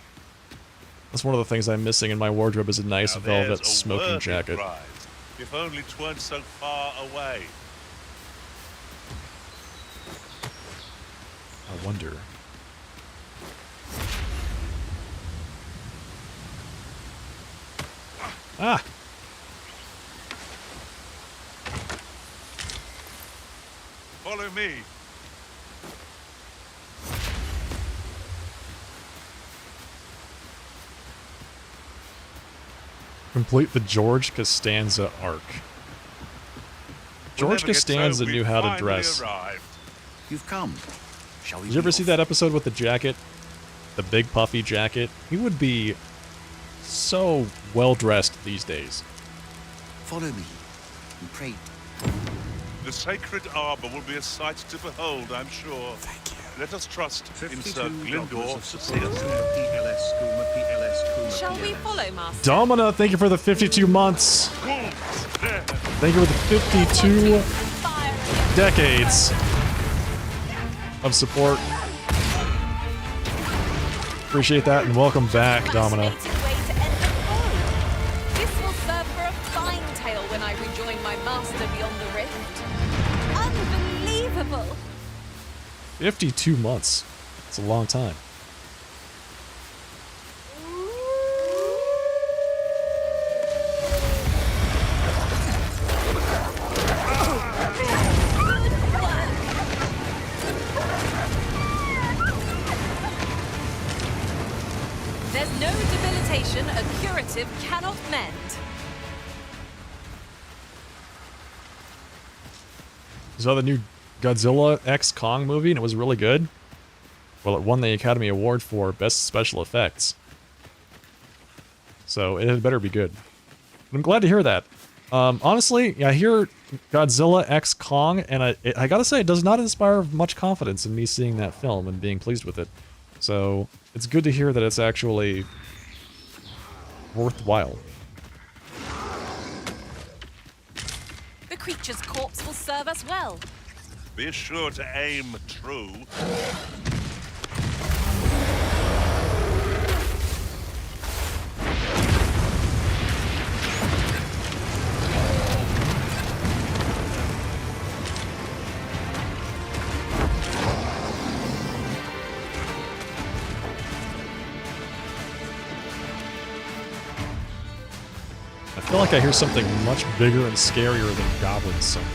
That's one of the things I'm missing in my wardrobe is a nice Now velvet there's a smoking worthy jacket. prize, if only 'tweren't so far away. I wonder. Ah! Follow me. Complete the George Costanza arc. George We'll never get Costanza told knew we've how to finally dress. arrived. You've come. Shall we Did you ever be see off? that episode with the jacket? The big puffy jacket? He would be so well dressed these days. Follow me, and pray. The sacred arbor will be a sight to behold, I'm sure. Thank you. Let us trust in Sir Glindor to see us. Shall we follow, Master? Domina, thank you for the 52 months. Thank you for the 52 decades of support. Appreciate that and welcome back, Domina. This will serve for a fine tale when I rejoin my master beyond the rift. Unbelievable! 52 months. It's a long time. locomotive cannot mend. Saw the new Godzilla X Kong movie and it was really good. Well, it won the Academy Award for Best Special Effects. So it had better be good. I'm glad to hear that. Honestly, yeah, I hear Godzilla X Kong, and I gotta say, it does not inspire much confidence in me seeing that film and being pleased with it. So it's good to hear that it's actually worthwhile. The creature's corpse will serve us well. Be sure to aim true. I feel like I hear something much bigger and scarier than goblins somewhere.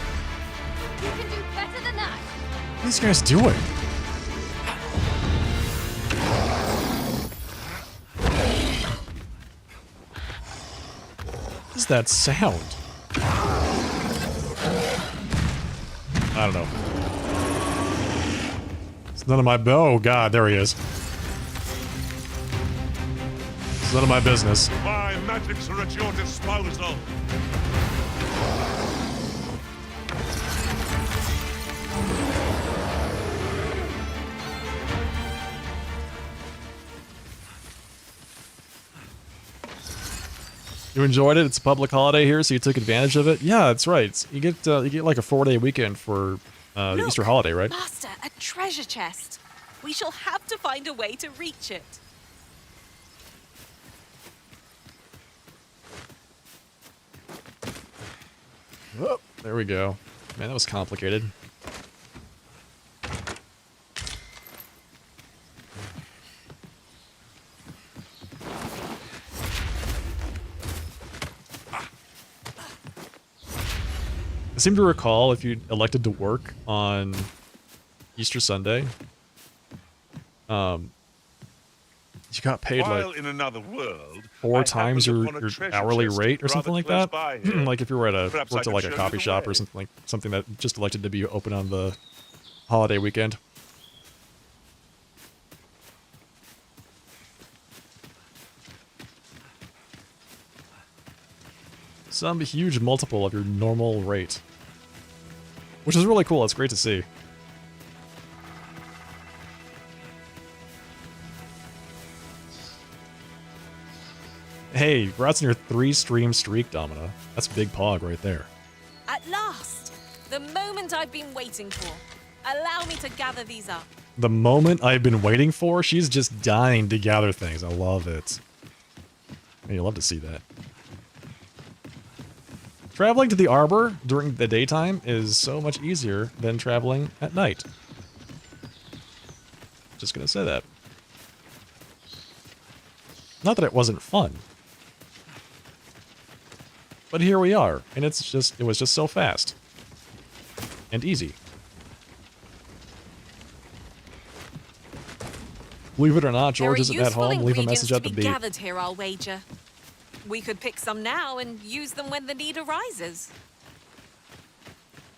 You can do better than that. What are these guys doing? What is that sound? I don't know. It's none of my... Oh, God, there he is. It's none of my business. My magics are at your disposal. You enjoyed it? It's a public holiday here, so you took advantage of it? Yeah, that's right. You get like a 4-day weekend for the Easter holiday, right? Master, a treasure chest. We shall have to find a way to reach it. Oh, there we go. Man, that was complicated. I seem to recall if you elected to work on Easter Sunday, you got paid While like in another world, 4 times your hourly rate or something like that. Here. Like if you were at Perhaps worked I at like could a show you coffee the shop way. or something that just elected to be open on the holiday weekend. Some huge multiple of your normal rate. Which is really cool, it's great to see. Hey, congrats on your 3-stream streak, Domina. That's big pog right there. At last! The moment I've been waiting for. Allow me to gather these up. The moment I've been waiting for, she's just dying to gather things. I love it. And you love to see that. Traveling to the Arbor during the daytime is so much easier than traveling at night. Just gonna say that. Not that it wasn't fun. But here we are, and it was just so fast. And easy. Believe it or not, George isn't at home. Leave a message at the beep. Gathered here, I'll wager. We could pick some now and use them when the need arises.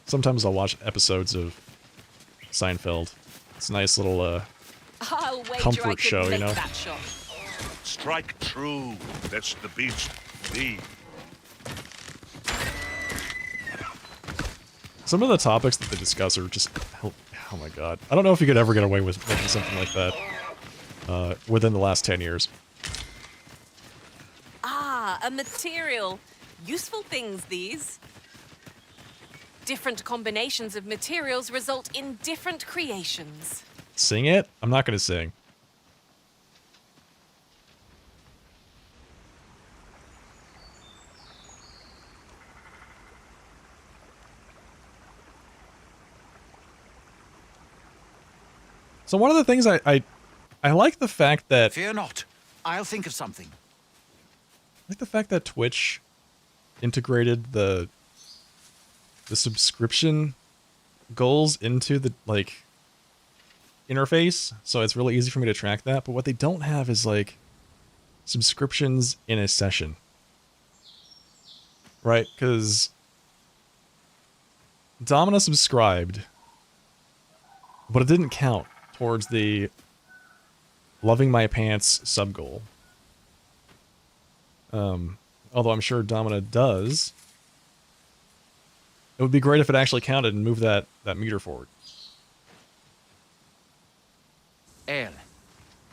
Sometimes I'll watch episodes of Seinfeld. It's a nice little I'll wager comfort I could show, you make know? that shot. Strike true. That's the beast. Be. Some of the topics that they discuss are just, oh my god. I don't know if you could ever get away with making something like that within the last 10 years. Ah, a material. Useful things, these. Different combinations of materials result in different creations. Sing it? I'm not going to sing. So one of the things I like the fact that... Fear not. I'll think of something. I like the fact that Twitch integrated the subscription goals into the, like, interface, so it's really easy for me to track that. But what they don't have is, like, subscriptions in a session. Right? Because Domina subscribed, but it didn't count towards the Loving My Pants sub goal. Although I'm sure Domina does. It would be great if it actually counted and moved that meter forward. El,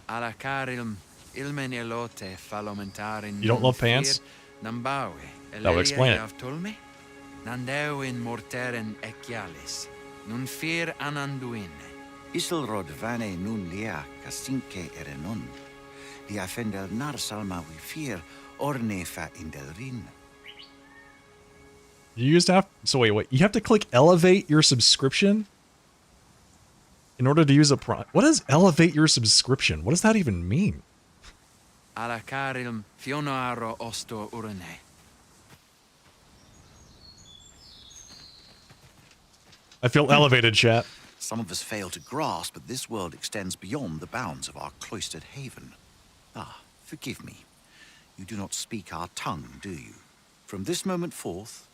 alla carilm, ilmen elote falomentarin. You don't love pants? Nambawe, That would explain it. avtolme, nandeuin morteren ecialis, nun fear ananduine. Isilrod vane nun lia casinque erenon. Lia fendel nar salma we fear orne fa indelrin. You used to have... So wait. You have to click elevate your subscription in order to use a Prime. What does elevate your subscription? What does that even mean? Alla carilm fionoaro osto urine. I feel elevated, chat. Some of us fail to grasp that this world extends beyond the bounds of our cloistered haven. Ah, forgive me. You do not speak our tongue, do you? From this moment forth,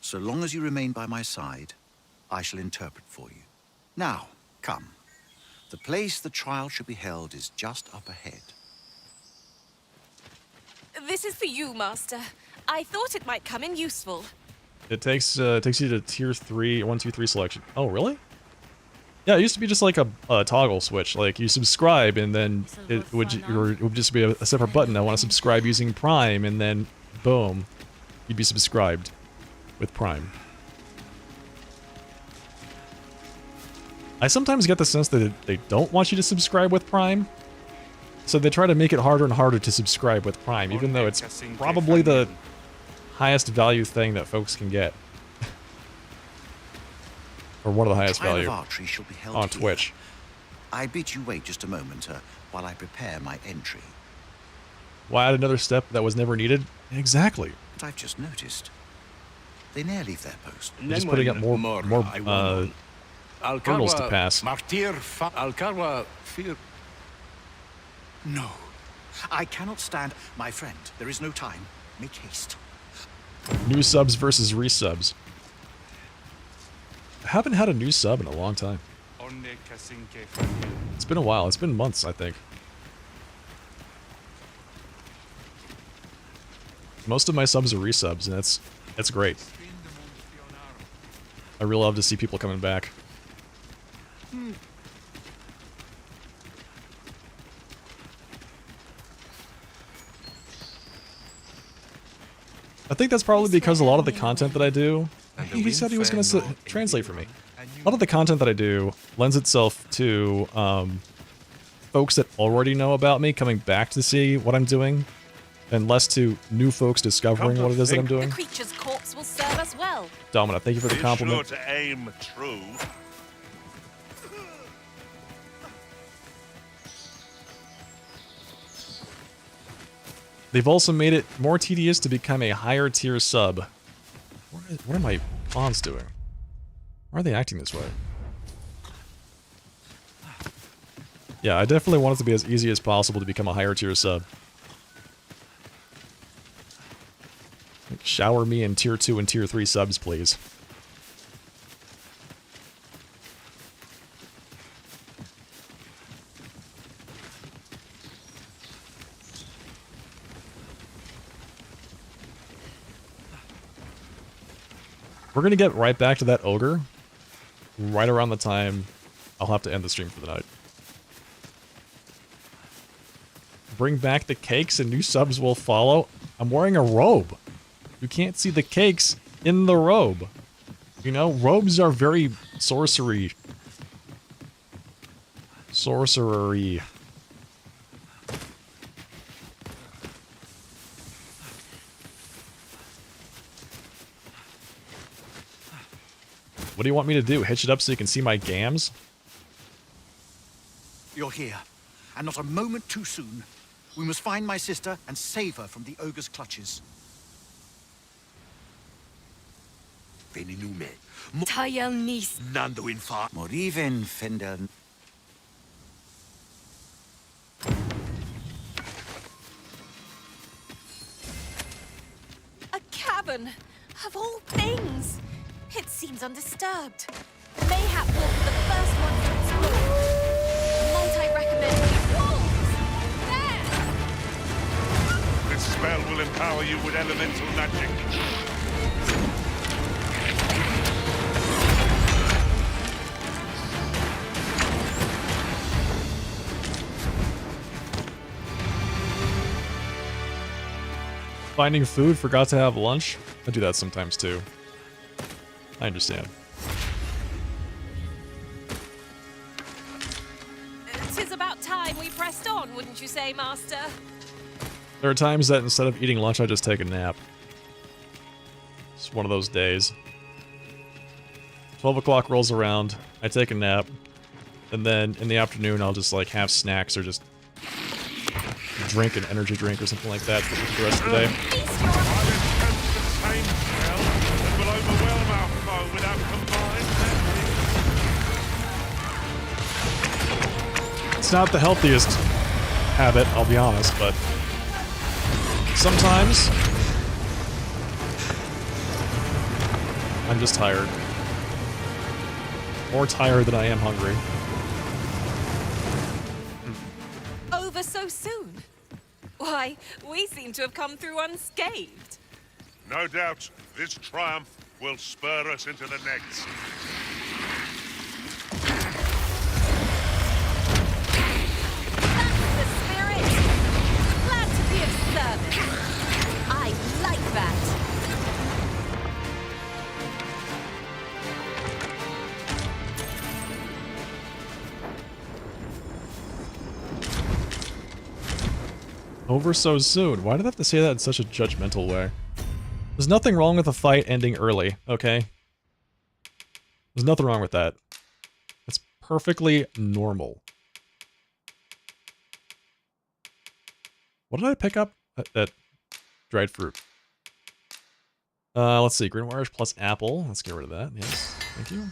so long as you remain by my side, I shall interpret for you. Now, come. The place the trial should be held is just up ahead. This is for you, Master. I thought it might come in useful. It takes you to tier 3, 1, 2, 3 selection. Oh, really? Yeah, it used to be just like a toggle switch. Like, you subscribe, and then it would just be a separate button. I want to subscribe using Prime, and then, boom, you'd be subscribed with Prime. I sometimes get the sense that they don't want you to subscribe with Prime, so they try to make it harder and harder to subscribe with Prime, even though it's probably the highest value thing that folks can get. Or one of the highest value on Twitch. I bid you wait just a moment while I prepare my entry. Why add another step that was never needed? Exactly. But I've just noticed. They ne'er leave their post. They're just putting up more hurdles to pass. No. I cannot stand. My friend, there is no time. Make haste. New subs versus resubs. I haven't had a new sub in a long time. It's been a while. It's been months, I think. Most of my subs are resubs, and that's great. I really love to see people coming back. I think that's probably because a lot of the content that I do... He said he was going to translate for me. A lot of the content that I do lends itself to folks that already know about me coming back to see what I'm doing, and less to new folks discovering what it is that I'm doing. The creature's corpse will serve us well. Domina, thank you for the compliment. Be sure to aim true. They've also made it more tedious to become a higher tier sub. What are my pawns doing? Why are they acting this way? Yeah, I definitely want it to be as easy as possible to become a higher tier sub. Like, shower me in tier 2 and tier 3 subs, please. We're gonna get right back to that ogre right around the time I'll have to end the stream for the night. Bring back the cakes and new subs will follow. I'm wearing a robe. You can't see the cakes in the robe. You know, robes are very sorcery. Sorcerer-y. What do you want me to do? Hitch it up so you can see my gams? You're here, and not a moment too soon. We must find my sister and save her from the ogre's clutches. Veninume. Tayel nis. Nando infa. Moriven fender. garden. Of all things. It seems undisturbed. Mayhap will be the first one to explore. Might I recommend wolves? There! This spell will empower you with elemental magic. Finding food, forgot to have lunch. I do that sometimes too. I understand. 'Tis about time we pressed on, wouldn't you say, Master? There are times that instead of eating lunch, I just take a nap. It's one of those days. 12 o'clock rolls around, I take a nap, and then in the afternoon I'll just like have snacks or just drink an energy drink or something like that for the rest of the day. It's not the healthiest habit, I'll be honest, but sometimes I'm just tired. More tired than I am hungry. Over so soon? Why, we seem to have come through unscathed. No doubt, this triumph will spur us into the next. That's the spirit! Glad to be of service. I like that. Over so soon. Why did I have to say that in such a judgmental way? There's nothing wrong with a fight ending early, okay? There's nothing wrong with that. It's perfectly normal. What did I pick up? That dried fruit. Let's see. Green wires plus apple. Let's get rid of that. Yes. Thank you.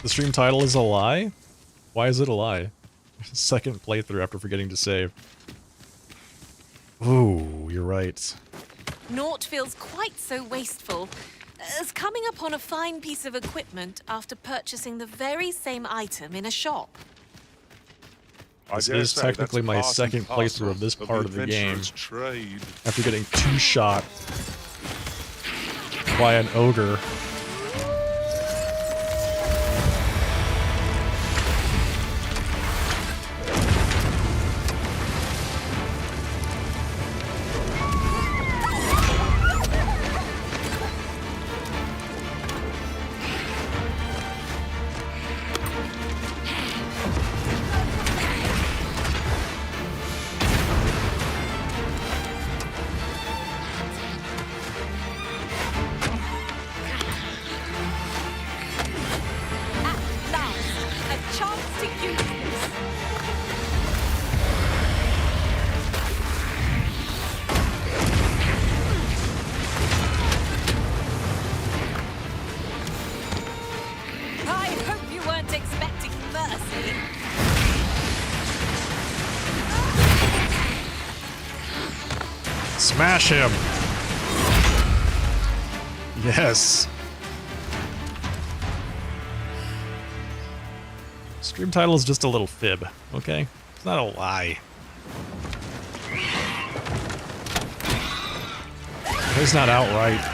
The stream title is a lie? Why is it a lie? Second playthrough after forgetting to save. Ooh, you're right. Naught feels quite so wasteful as coming upon a fine piece of equipment after purchasing the very same item in a shop. This is technically my second playthrough of this part of the game. After getting two-shot by an ogre. Smash him! Yes! Stream title is just a little fib, okay? It's not a lie. It's not outright.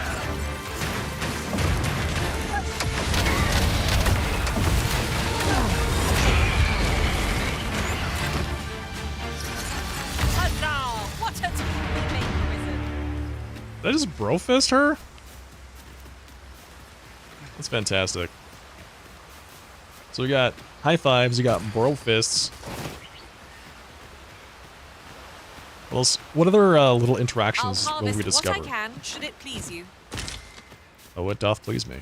Did I just brofist her? That's fantastic. So we got high fives, you got brofists. What other little interactions will we discover? What I can, should it please you. Oh, it doth please me.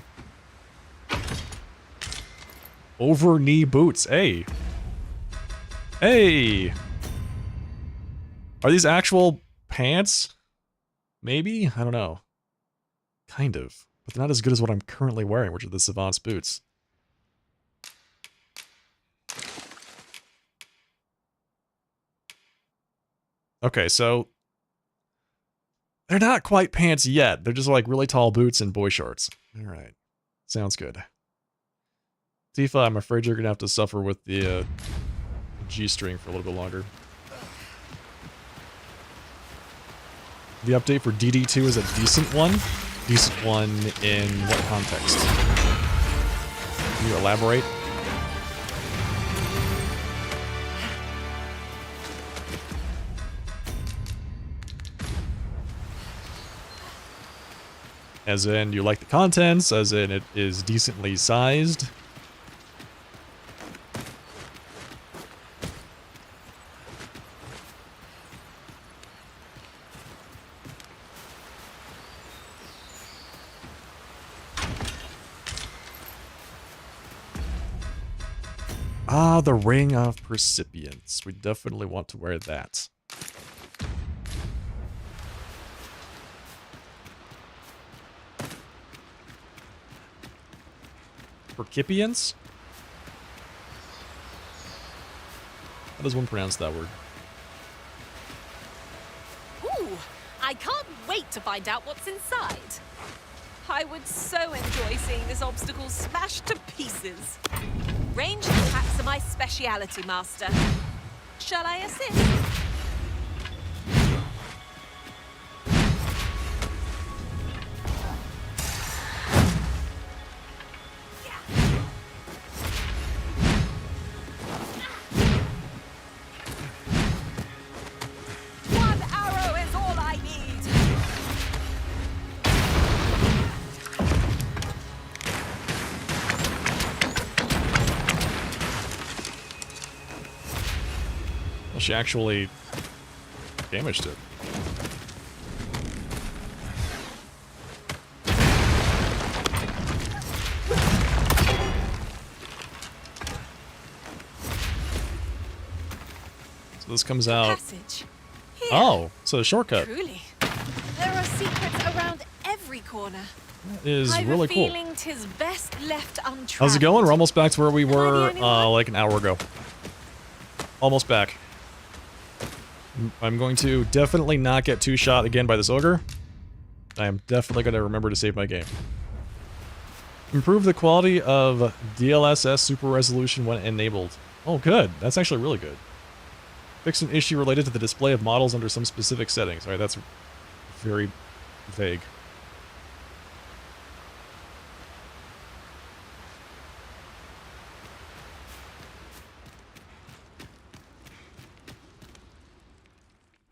Over knee boots, hey. Hey! Are these actual pants? Maybe? I don't know. Kind of. But they're not as good as what I'm currently wearing, which are the Savant's boots. Okay, so they're not quite pants yet. They're just like really tall boots and boy shorts. All right. Sounds good. Tifa, I'm afraid you're going to have to suffer with the G-string for a little bit longer. The update for DD2 is a decent one. Decent one in what context? Can you elaborate? As in, you like the contents, as in it is decently sized. Ah, the Ring of Percipience. We definitely want to wear that. Percipience? How does one pronounce that word? Ooh, I can't wait to find out what's inside. I would so enjoy seeing this obstacle smashed to pieces. Ranged attacks are my speciality, Master. Shall I assist? One arrow is all I need. Well, she actually damaged it. So this comes out. Passage. Oh, so a shortcut. Truly, there are secrets around every corner. That is really cool. I've a feeling 'tis best left untraveled. How's it going? We're almost back to where we were like an hour ago. Almost back. I'm going to definitely not get two-shot again by this ogre. I am definitely going to remember to save my game. Improve the quality of DLSS super resolution when enabled. Oh, good. That's actually really good. Fix an issue related to the display of models under some specific settings. Alright, that's very vague.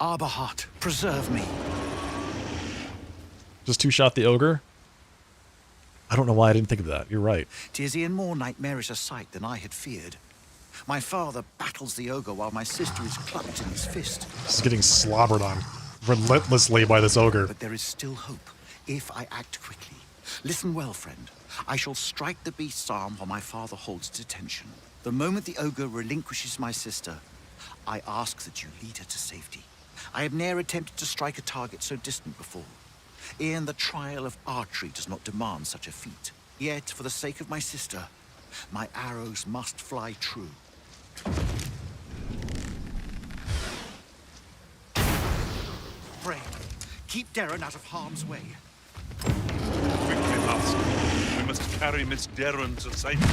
Arborheart, preserve me. Just two-shot the ogre? I don't know why I didn't think of that. You're right. 'Tis e'en more nightmarish a sight than I had feared. My father battles the ogre while my sister is clutched in his fist. This is getting slobbered on relentlessly by this ogre. But there is still hope, if I act quickly. Listen well, friend. I shall strike the beast's arm while my father holds detention. The moment the ogre relinquishes my sister, I ask that you lead her to safety. I have ne'er attempted to strike a target so distant before. E'en the trial of archery does not demand such a feat. Yet, for the sake of my sister, my arrows must fly true. Pray, keep Darren out of harm's way. Quickly, Master. We must carry Miss Darren to safety.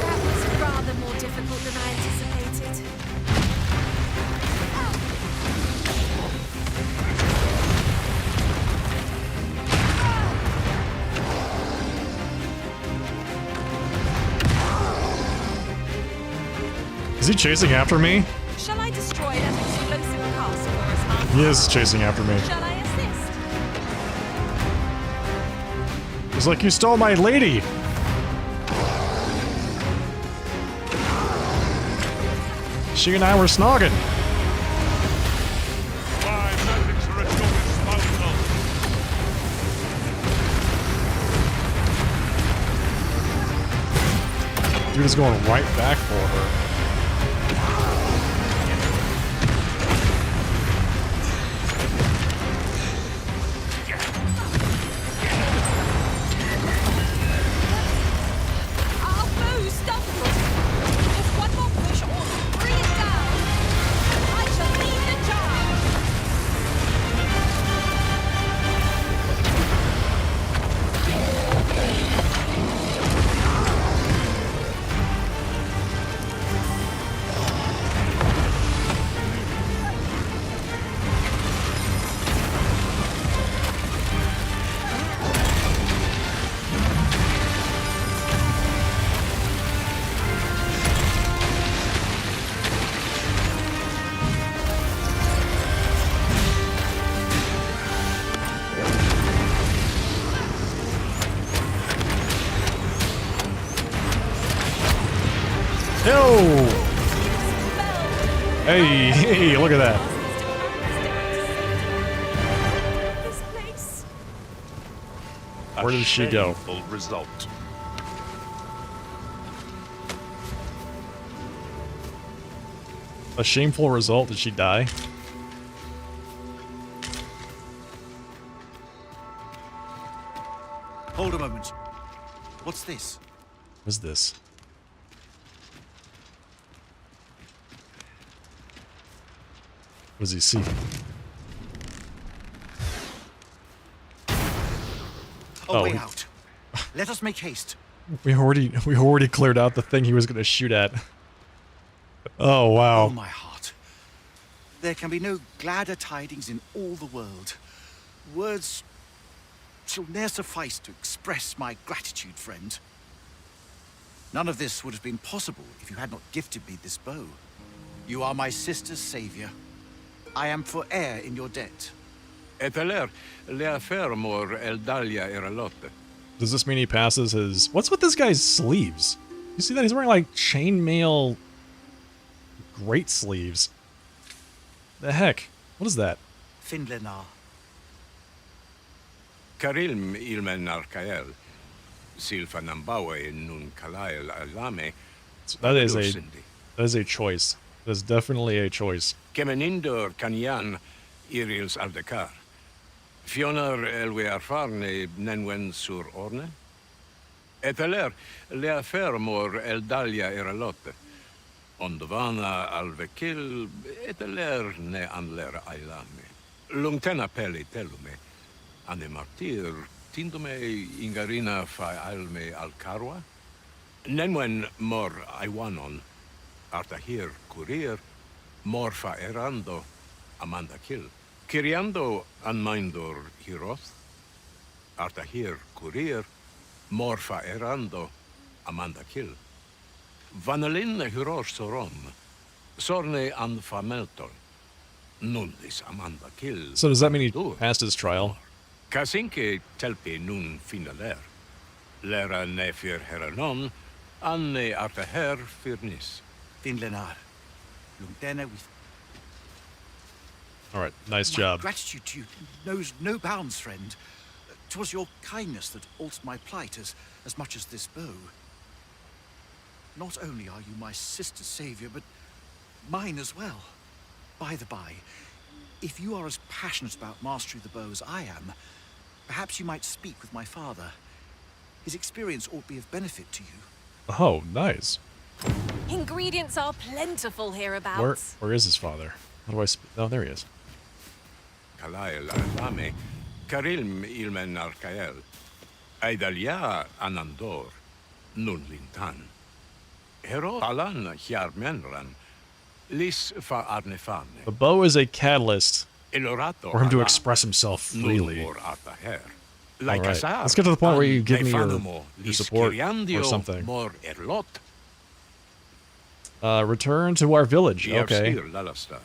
That was rather more difficult than I anticipated. Is he chasing after me? Shall I destroy that explosive castle for us, Master? He is chasing after me. Shall I assist? He's like, you stole my lady! She and I were snogging. My magic's are at your disposal. Dude is going right back for her. Yo! Hey, hey, look at that. Where did she go? Shameful result. A shameful result? Did she die? Hold a moment. What's this? What's this? What does he see? A way we- out. Let us make haste. We already cleared out the thing he was gonna shoot at. Oh wow. Oh, my heart. There can be no gladder tidings in all the world. Words shall ne'er suffice to express my gratitude, friend. None of this would have been possible if you had not gifted me this bow. You are my sister's savior. I am forever in your debt. Eteler, le affermor eldalia eralotte. Does this mean he passes his... What's with this guy's sleeves? You see that? He's wearing like chainmail great sleeves. The heck? What is that? Finlenar. Karilm ilmen arkael. Silfa nambawe nun kalael alame. That is a choice. That is definitely a choice. Kemenindor kanyan irils aldekar. Fionar elwe arfarne nenwen sur orne. Eteler le affermor eldalia eralotte. Ondovana alvekil eteler ne anler ailame. Lungtena peli telume. Ane martir tindome ingarina fa alme alcarwa. Nenwen mor aiwanon. Artahir courier. Morfa erando. Amanda kill. Kiriando anmindor hiroth. Artahir courier. Morfa erando. Amanda kill. Vanelin hirosh soron. Sorne an fameltol. Nundis Amanda kill. So does that mean he passed his trial? Kasinke telpe nun finaler. Lera nefir heranon. Anne artaher firnis. Finlenar. Lungdena with... Alright, nice My job. gratitude to you knows no bounds, friend. 'Twas your kindness that altered my plight as much as this bow. Not only are you my sister's savior, but mine as well. By the by, if you are as passionate about mastery of the bow as I am, perhaps you might speak with my father. His experience ought to be of benefit to you. Oh, nice. Ingredients are plentiful hereabouts. Where is his father? How do I oh, there he is. Kalael alame. Karilm ilmen arkael. Aidalia anandor. Nun lintan. Hero alan hiarmenran. Lis fa arnefane. The bow is a catalyst Elorato for him to ala. express himself freely. Nun mor artaher. All right. Let's get to the point where you give me your support or something. Mor erlot. Return to our village. Okay. Yarsir lalastar.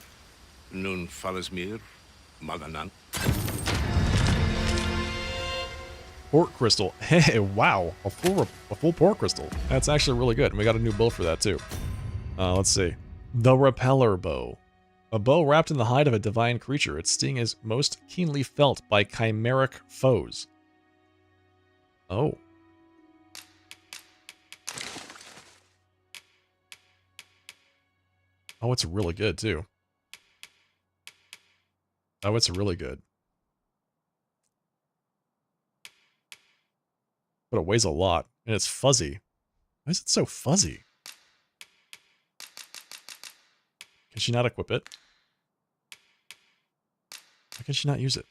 Nun falasmir. Maganan. Port crystal. Hey, wow. A full port crystal. That's actually really good. And we got a new bow for that too. Let's see. The Repeller Bow. A bow wrapped in the hide of a divine creature. Its sting is most keenly felt by chimeric foes. Oh. Oh, it's really good too. Oh, it's really good. But it weighs a lot, and it's fuzzy. Why is it so fuzzy? Can she not equip it? Why can she not use it?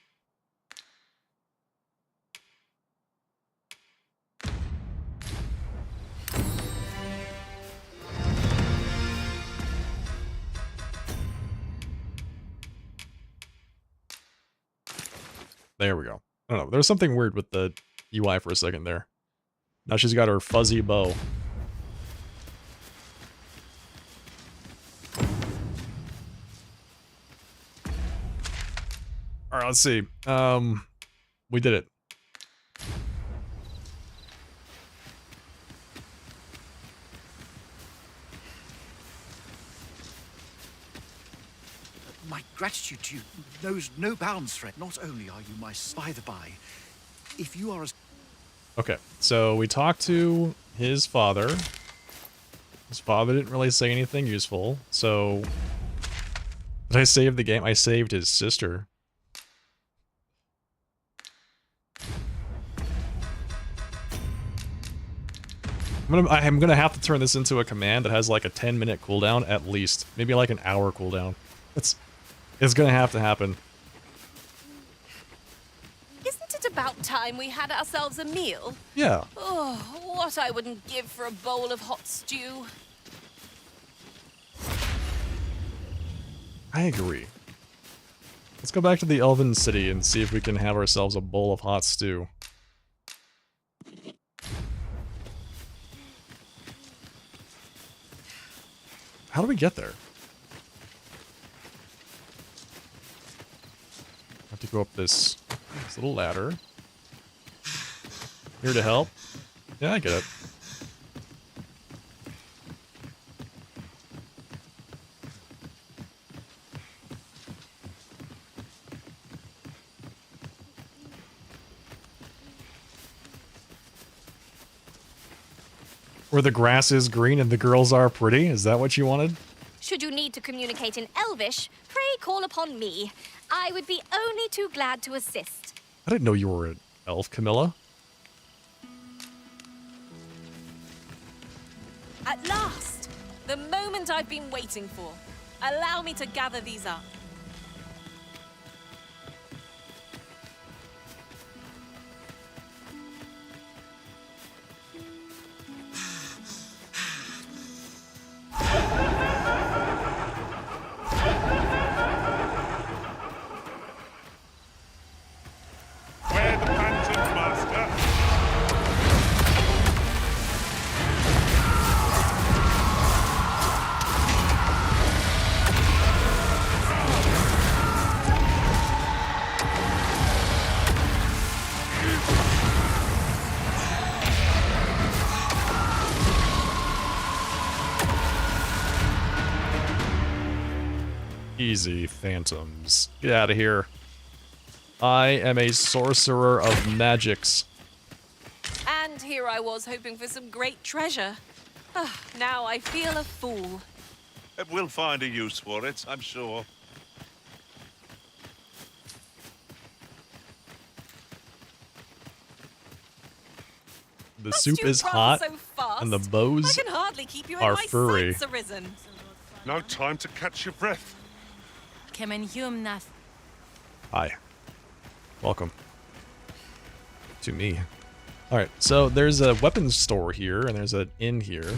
There we go. I don't know. There was something weird with the UI for a second there. Now she's got her fuzzy bow. Alright, let's see. We did it. gratitude to you knows no bounds, Fred. Not only are you my by the by, if you are as... Okay, so we talked to his father. His father didn't really say anything useful, so... Did I save the game? I saved his sister. I'm gonna have to turn this into a command that has like a 10-minute cooldown at least. Maybe like an hour cooldown. It's gonna have to happen. Isn't it about time we had ourselves a meal? Yeah. Oh, what I wouldn't give for a bowl of hot stew. I agree. Let's go back to the Elven City and see if we can have ourselves a bowl of hot stew. How do we get there? Have to go up this little ladder. Here to help. Yeah, I get it. Where the grass is green and the girls are pretty? Is that what you wanted? Should you need to communicate in Elvish, pray call upon me. I would be only too glad to assist. I didn't know you were an elf, Camilla. At last! The moment I've been waiting for. Allow me to gather these up. Easy, phantoms. Get out of here. I am a sorcerer of magics. And here I was hoping for some great treasure. Now I feel a fool. We'll find a use for it, I'm sure. The soup is hot, so fast. and the bows I can hardly keep you in are my furry. sights arisen. No time to catch your breath. Hi. Welcome. To me. Alright, so there's a weapons store here, and there's an inn here.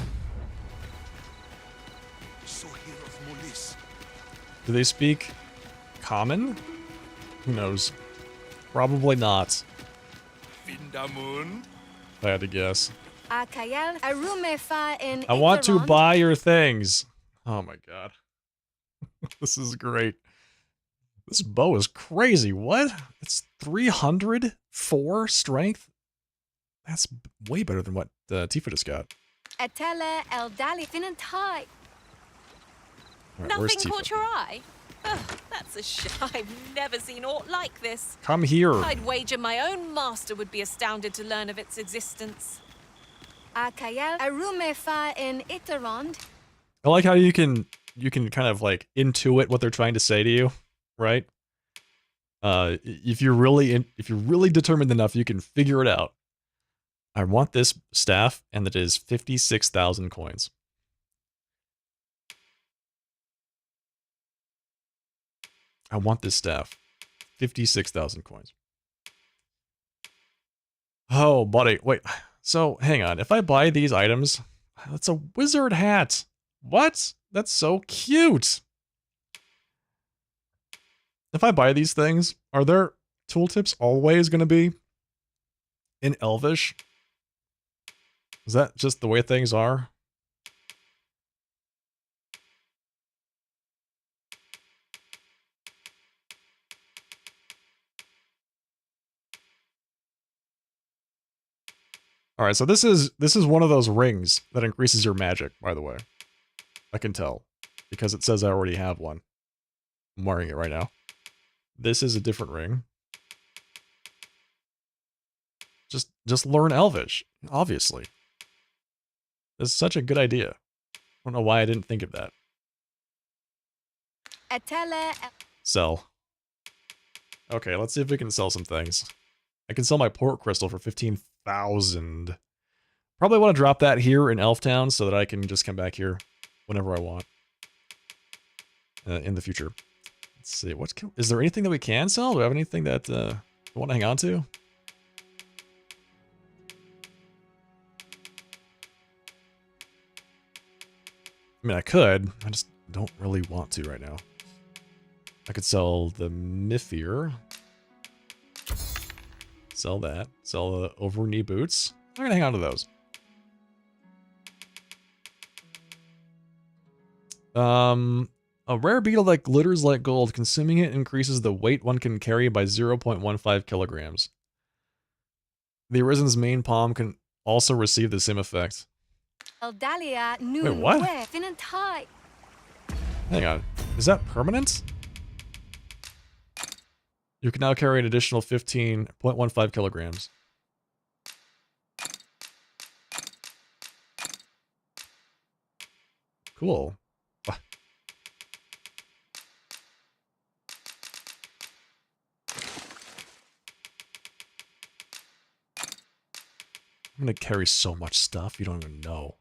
Do they speak common? Who knows? Probably not. Vindamun. If I had to guess. I want to buy your things. Oh my god. This is great. This bow is crazy. What? It's 304 strength? That's way better than what Tifa just got. Alright, where's Nothing Tifa? caught your eye? That's a shame. I've never seen aught like this. Come here. I'd wager my own master would be astounded to learn of its existence. I like how you can kind of like intuit what they're trying to say to you, right? If you're really determined enough, you can figure it out. I want this staff, and it is 56,000 coins. I want this staff. 56,000 coins. Oh, buddy, wait. So, hang on. If I buy these items, that's a wizard hat. What? That's so cute. If I buy these things, are their tooltips always going to be in Elvish? Is that just the way things are? All right, so this is one of those rings that increases your magic, by the way. I can tell because it says I already have one. I'm wearing it right now. This is a different ring. Just learn Elvish, obviously. It's such a good idea. I don't know why I didn't think of that. Sell. Okay, let's see if we can sell some things. I can sell my port crystal for 15,000. Probably want to drop that here in Elftown so that I can just come back here whenever I want in the future. Let's see, is there anything that we can sell? Do we have anything that we want to hang on to? I mean, I could. I just don't really want to right now. I could sell the Mifir. Sell that. Sell the over-knee boots. I'm gonna hang on to those. A rare beetle that glitters like gold. Consuming it increases the weight one can carry by 0.15 kilograms. The Arisen's main palm can also receive the same effect. Wait, what? Hang on. Is that permanent? You can now carry an additional 15.15 kilograms. Cool. I'm gonna carry so much stuff, you don't even know.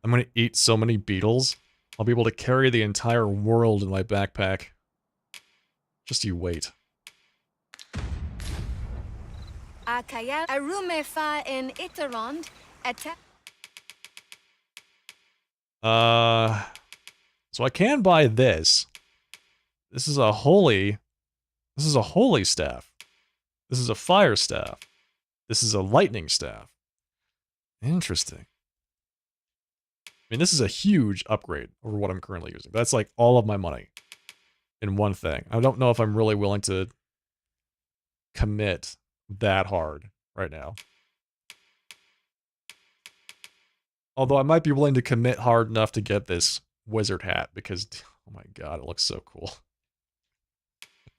I'm gonna eat so many beetles. I'll be able to carry the entire world in my backpack. Just you wait. So I can buy this. This is a holy staff. This is a fire staff. This is a lightning staff. Interesting. I mean, this is a huge upgrade over what I'm currently using. That's like all of my money in one thing. I don't know if I'm really willing to commit that hard right now. Although I might be willing to commit hard enough to get this wizard hat because, oh my god, it looks so cool.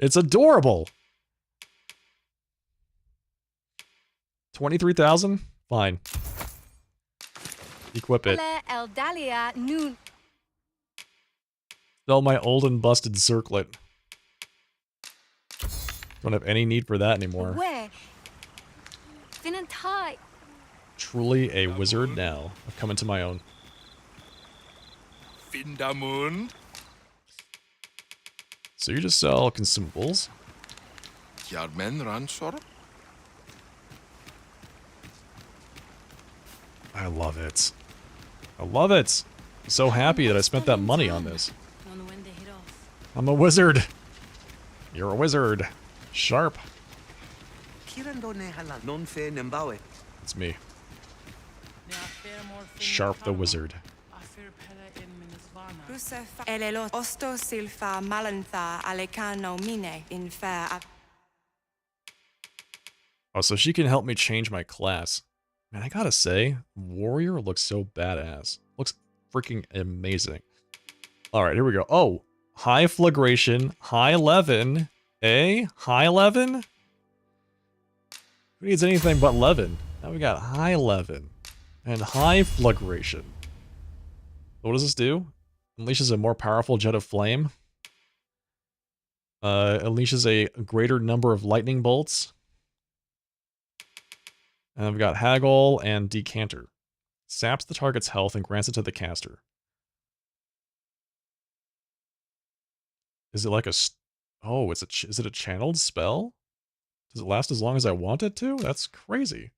It's adorable! 23,000? Fine. Equip it. Sell my old and busted circlet. Don't have any need for that anymore. Truly a wizard now. I've come into my own. Vindamund. So you just sell consumables? Jarmen Ransor. I love it. I love it. I'm so happy that I spent that money on this. I'm a wizard. You're a wizard. Sharp. It's me. Sharp the wizard. Oh, so she can help me change my class. Man, I gotta say, Warrior looks so badass. Looks freaking amazing. Alright, here we go. Oh, High Flagration, High Levin. Eh? High Levin? Who needs anything but Levin? Now we got High Levin. And High Flagration. What does this do? Unleashes a more powerful jet of flame. Unleashes a greater number of lightning bolts. And we've got Haggle and Decanter. Saps the target's health and grants it to the caster. Is it like a... Oh, is it a channeled spell? Does it last as long as I want it to? That's crazy.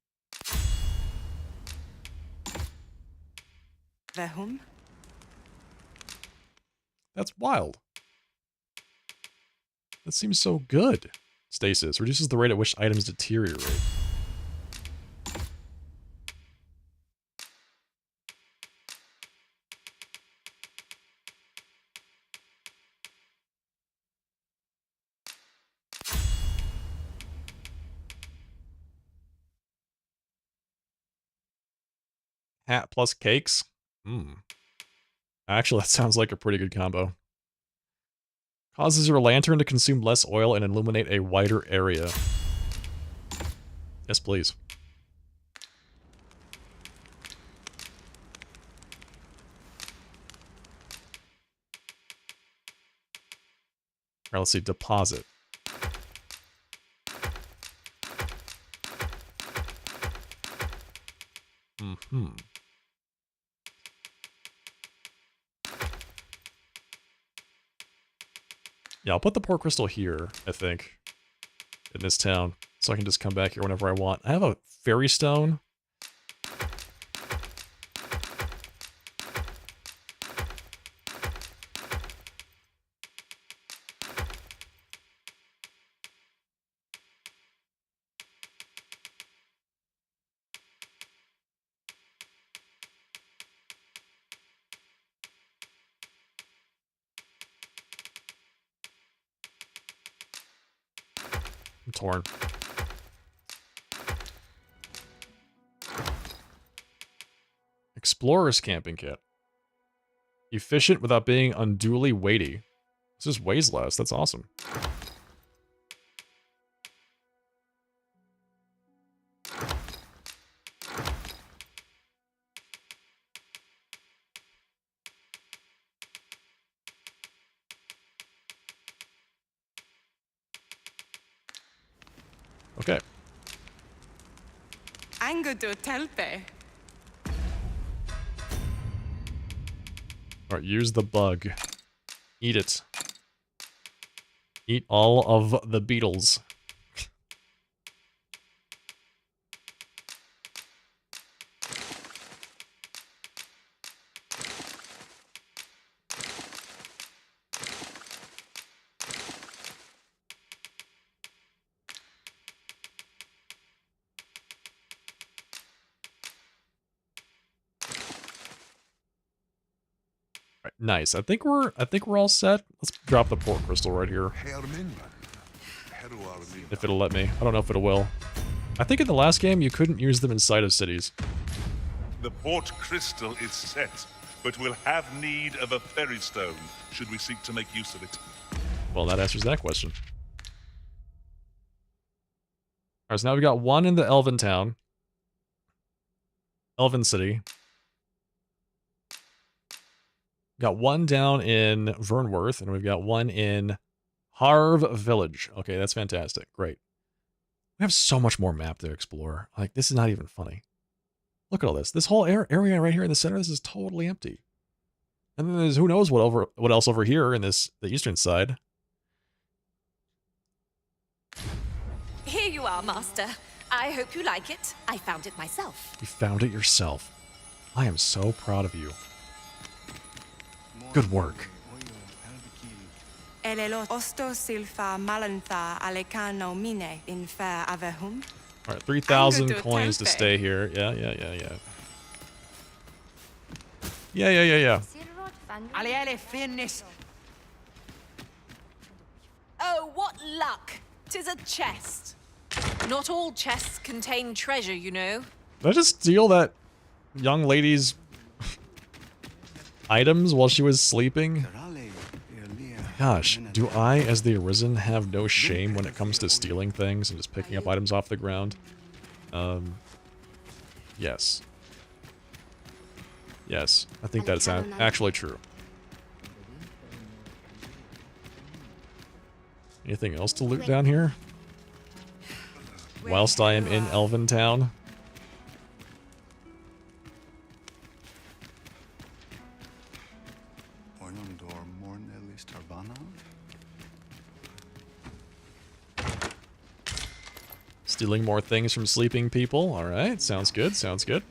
That's wild. That seems so good. Stasis. Reduces the rate at which items deteriorate. Hat plus cakes? Actually, that sounds like a pretty good combo. Causes your lantern to consume less oil and illuminate a wider area. Yes, please. Alright, let's see. Deposit. Mm-hmm. Yeah, I'll put the port crystal here, I think. In this town. So I can just come back here whenever I want. I have a fairy stone. I'm torn. Explorer's camping kit. Efficient without being unduly weighty. This just weighs less. That's awesome. Okay. Ango do telpe. Alright, use the bug. Eat it. Eat all of the beetles. Alright, nice. I think we're all set. Let's drop the port crystal right here. If it'll let me. I don't know if it will. I think in the last game you couldn't use them inside of cities. The port crystal is set, but we'll have need of a ferry stone should we seek to make use of it. Well, that answers that question. Alright, so now we got one in the Elven town. Elven city. Got one down in Vernworth, and we've got one in Harve Village. Okay, that's fantastic. Great. We have so much more map to explore. Like, this is not even funny. Look at all this. This whole area right here in the center, this is totally empty. And then there's who knows what else over here in the eastern side. Here you are, Master. I hope you like it. I found it myself. You found it yourself. I am so proud of you. Good work. Osto silfa malantha alecano mine in fair avehum. Alright, 3,000 coins to stay here. Yeah. Oh, what luck! 'Tis a chest. Not all chests contain treasure, you know. Did I just steal that young lady's items while she was sleeping? Gosh, do I, as the Arisen, have no shame when it comes to stealing things and just picking up items off the ground? Yes. Yes, I think that's actually true. Anything else to loot down here? Whilst I am in Elven Town? Stealing more things from sleeping people. Alright, sounds good, sounds good.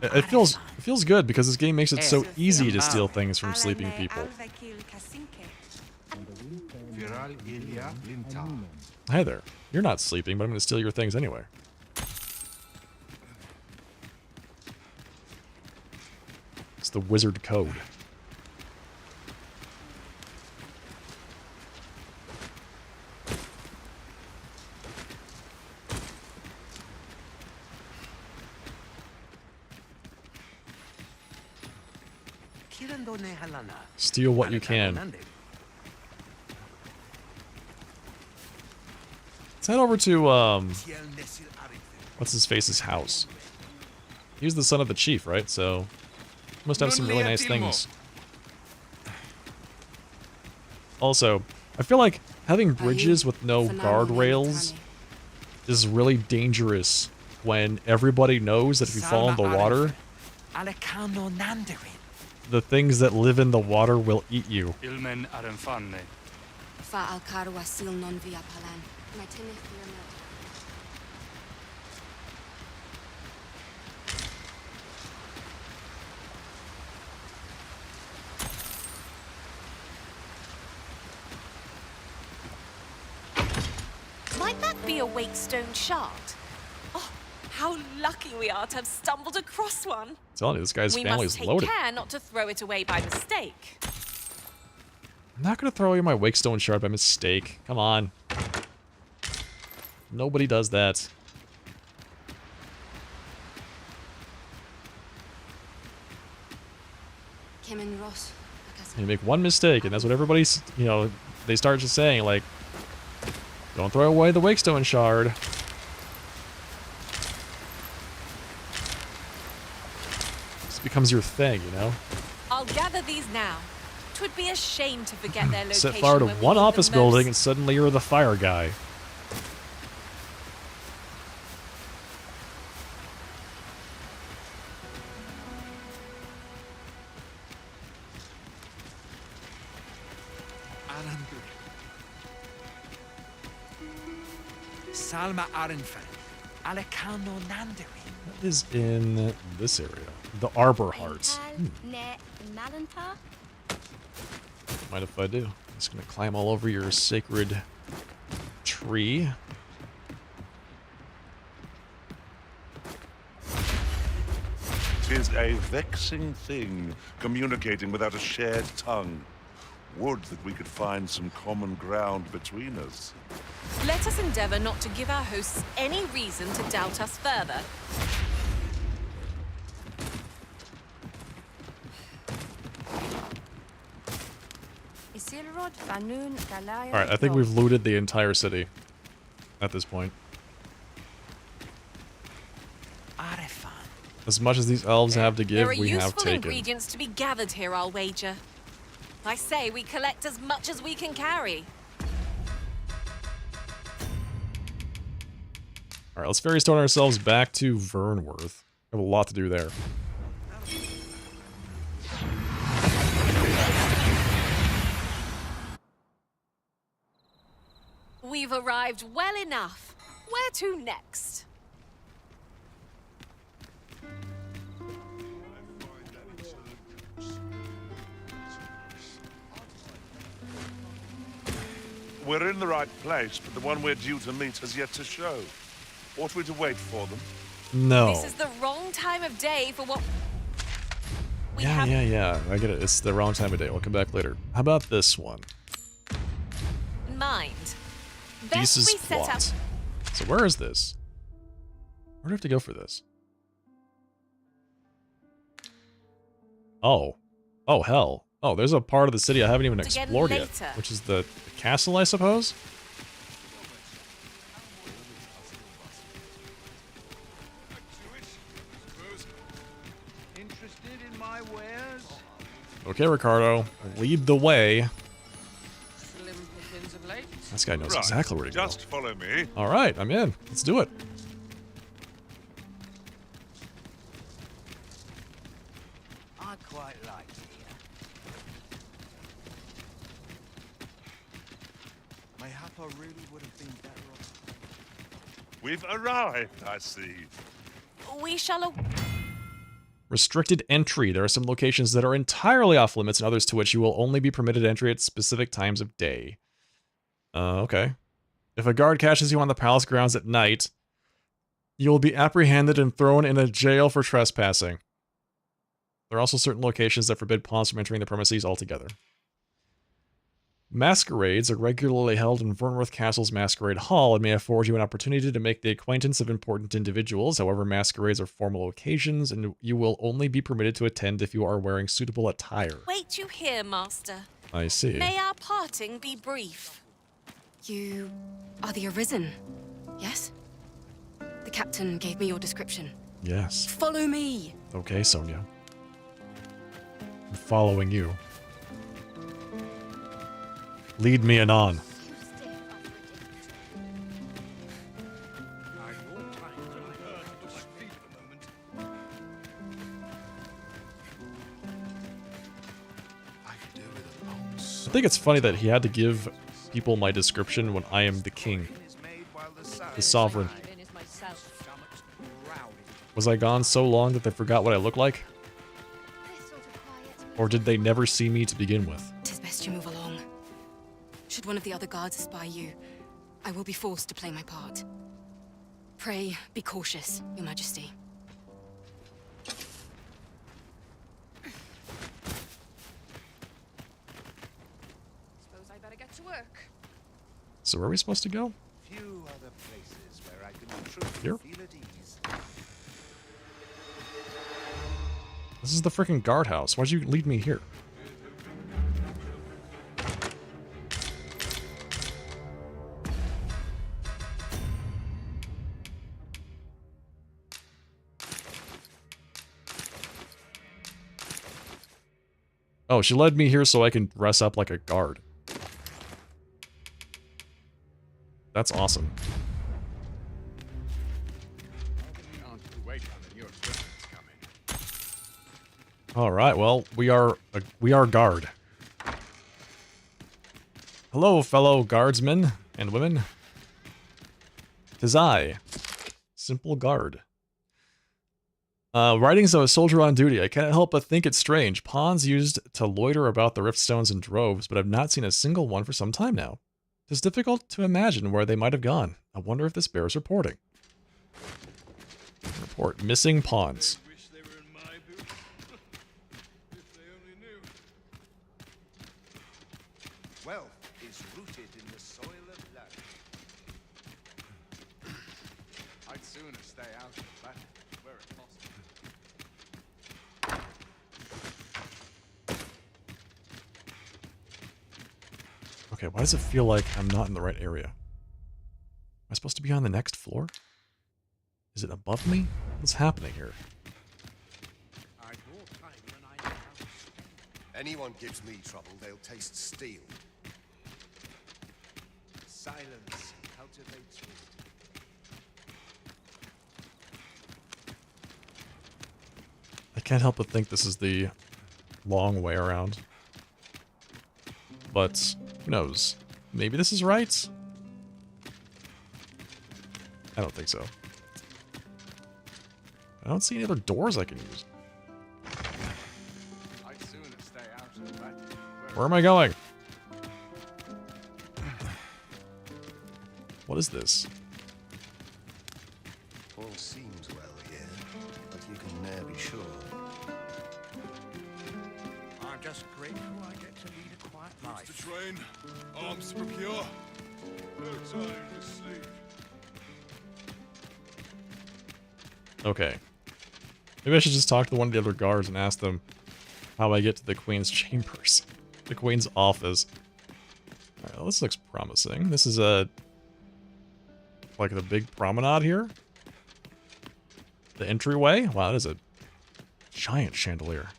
It feels good because this game makes it so easy to steal things from sleeping people. Hi there. You're not sleeping, but I'm going to steal your things anyway. It's the wizard code. Steal what you can. Let's head over to, what's his face's house. He's the son of the chief, right? So, he must have some really nice things. Also, I feel like having bridges with no guardrails is really dangerous when everybody knows that if you fall in the water, the things that live in the water will eat you. Might that be a Wakestone shard? Oh, how lucky we are to have stumbled across one. I'm telling you, this guy's family is loaded. We must take care not to throw it away by mistake. I'm not gonna throw away my Wakestone shard by mistake. Come on. Nobody does that. You make one mistake, and that's what everybody's, you know, they start just saying, like, don't throw away the Wakestone shard. This becomes your thing, you know? I'll gather these now. 'Twould be a shame to forget their location. Set fire to when we one need them office building, most. and suddenly you're the fire guy. Salma Arenfen. Alekano Nandari. That is in this area. The Arbor Heart. Mind if I do? I'm just gonna climb all over your sacred tree. Tis a vexing thing, communicating without a shared tongue. Would that we could find some common ground between us. Let us endeavor not to give our hosts any reason to doubt us further. Alright, I think we've looted the entire city at this point. As much as these elves have to give, we have There are useful taken. ingredients to be gathered here, I'll wager. I say we collect as much as we can carry. Alright, let's fairy stone ourselves back to Vernworth. We have a lot to do there. We've arrived well enough. Where to next? We're in the right place, but the one we're due to meet has yet to show. Ought we to wait for them? No. This is the wrong time of day for what we Yeah, have yeah. I get it. It's the wrong time of day. We'll come back later. How about this one? in mind. Best Thesis we set up. plot. So where is this? Where do I have to go for this? Oh. Oh, hell. Oh, there's a part of the city I haven't even Again explored yet. later. Which is the castle, I suppose? Interested in my wares? Okay, Ricardo. Lead the way. Slim pickings of late. This guy knows Right, exactly where to go. just follow me. Alright, I'm in. Let's do it. I quite like it here. Mayhap I really would have been better off. We've arrived, I see. We shall. Restricted entry. There are some locations that are entirely off limits and others to which you will only be permitted entry at specific times of day. Okay. If a guard catches you on the palace grounds at night, you will be apprehended and thrown in a jail for trespassing. There are also certain locations that forbid pawns from entering the premises altogether. Masquerades are regularly held in Vernworth Castle's Masquerade Hall and may afford you an opportunity to make the acquaintance of important individuals. However, masquerades are formal occasions, and you will only be permitted to attend if you are wearing suitable attire. Wait you here, Master. I see. May our parting be brief. You are the Arisen, yes? The captain gave me your description. Yes. Follow me! Okay, Sonia. I'm following you. Lead me anon. I think it's funny that he had to give people my description when I am the king. The sovereign. Was I gone so long that they forgot what I look like? Or did they never see me to begin with? 'Tis best you move along. Should one of the other guards espy you, I will be forced to play my part. Pray, be cautious, Your Majesty. Suppose I better get to work. So where are we supposed to go? Few other places where I can truly Here? feel at ease. This is the freaking guardhouse. Why'd you lead me here? Oh, she led me here so I can dress up like a guard. That's awesome. All right, well, we are guard. Hello, fellow guardsmen and women. 'Tis I, simple guard. Writings of a soldier on duty. I cannot help but think it strange. Pawns used to loiter about the riftstones in droves, but I've not seen a single one for some time now. It is difficult to imagine where they might have gone. I wonder if this bears reporting. Report missing pawns. Wealth is rooted in the soil of love. I'd sooner stay out of that where it's possible. Okay, why does it feel like I'm not in the right area? Am I supposed to be on the next floor? Is it above me? What's happening here? Anyone gives me trouble, they'll taste steel. Silence cultivates wisdom. I can't help but think this is the long way around. But who knows? Maybe this is right? I don't think so. I don't see any other doors I can use. I'd sooner stay out of that Where am I going? What is this? All seems well here, but you can ne'er be sure. I'm just grateful I get to lead a quiet life. To train, arms to procure. No time to sleep. Okay. Maybe I should just talk to one of the other guards and ask them how I get to the Queen's chambers. The Queen's office. Alright, well, this looks promising. This is like the big promenade here. The entryway? Wow, that is a giant chandelier.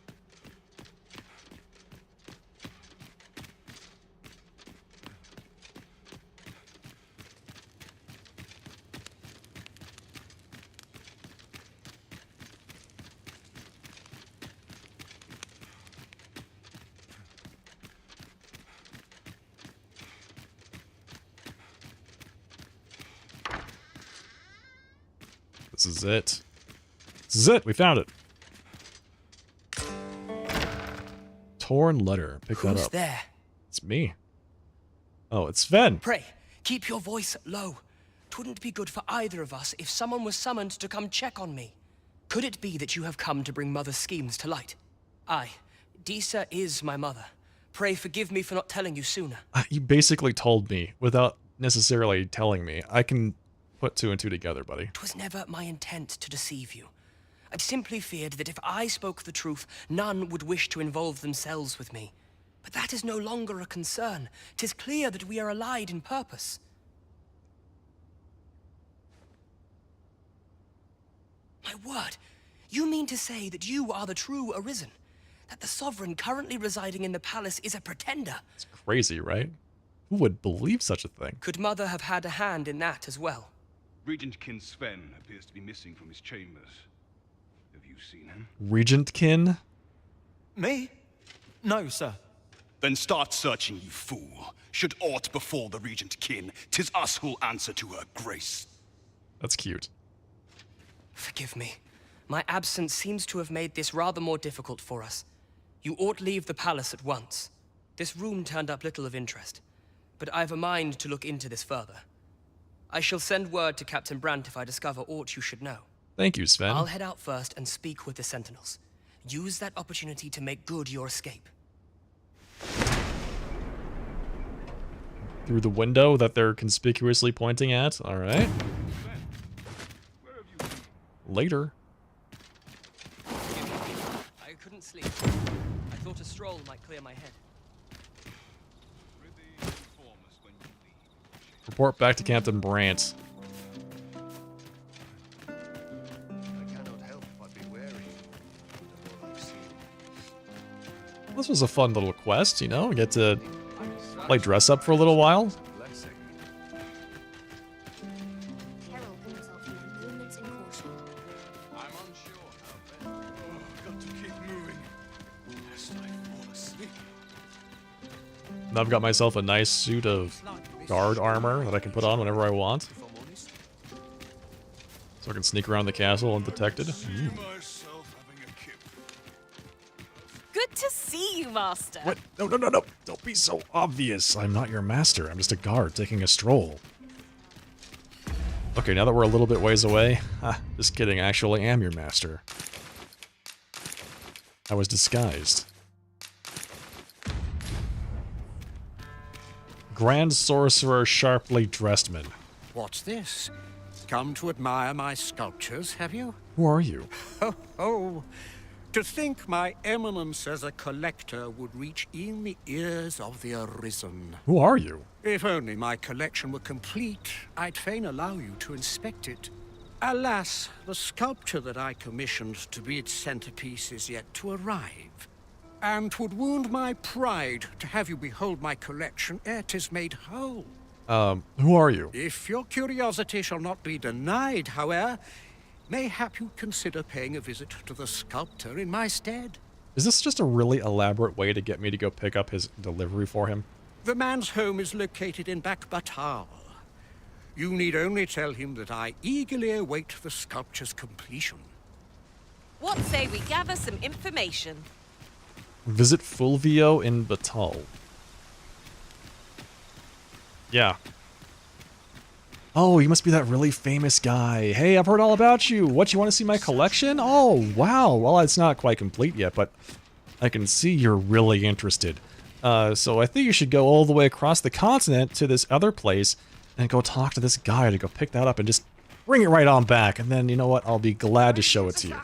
This is it. This is it. We found it. Torn letter. Pick that Who's up. there? It's me. Oh, it's Sven. Pray, keep your voice low. 'Twouldn't be good for either of us if someone was summoned to come check on me. Could it be that you have come to bring Mother's schemes to light? Aye, Disa is my mother. Pray forgive me for not telling you sooner. You basically told me without necessarily telling me. I can put two and two together, buddy. It was never my intent to deceive you. I simply feared that if I spoke the truth, none would wish to involve themselves with me. But that is no longer a concern. 'Tis clear that we are allied in purpose. My word, you mean to say that you are the true Arisen? That the Sovereign currently residing in the palace is a pretender? It's crazy, right? Who would believe such a thing? Could Mother have had a hand in that as well? Regent Kin Sven appears to be missing from his chambers. Have you seen him? Regentkin? Me? No, sir. Then start searching, you fool. Should aught befall the Regent Kin, 'tis us who'll answer to her grace. That's cute. Forgive me. My absence seems to have made this rather more difficult for us. You ought leave the palace at once. This room turned up little of interest, but I've a mind to look into this further. I shall send word to Captain Brandt if I discover aught you should know. Thank you, Sven. I'll head out first and speak with the Sentinels. Use that opportunity to make good your escape. Through the window that they're conspicuously pointing at? Alright. Later. I couldn't sleep. I thought a stroll might clear my head. Report back to Captain Brandt. This was a fun little quest, you know? We get to play dress up for a little while. Now I've got myself a nice suit of guard armor that I can put on whenever I want. So I can sneak around the castle undetected. Good to see you, Master. What? No. Don't be so obvious. I'm not your master. I'm just a guard taking a stroll. Okay, now that we're a little bit ways away. Just kidding. I actually am your master. I was disguised. Grand Sorcerer Sharply Dressed Man. What's this? Come to admire my sculptures, have you? Who are you? Oh, to think my eminence as a collector would reach in the ears of the Arisen. Who are you? If only my collection were complete, I'd fain allow you to inspect it. Alas, the sculpture that I commissioned to be its centerpiece is yet to arrive. And 'twould wound my pride to have you behold my collection ere 'tis made whole. Who are you? If your curiosity shall not be denied, however, mayhap you consider paying a visit to the sculptor in my stead. Is this just a really elaborate way to get me to go pick up his delivery for him? The man's home is located in Bakbatal. You need only tell him that I eagerly await the sculpture's completion. What say we gather some information? Visit Fulvio in Batal. Yeah. Oh, you must be that really famous guy. Hey, I've heard all about you. What, you want to see my collection? Oh, wow. Well, it's not quite complete yet, but I can see you're really interested. So I think you should go all the way across the continent to this other place and go talk to this guy to go pick that up and just bring it right on back. And then, you know what? I'll be glad to show it to you.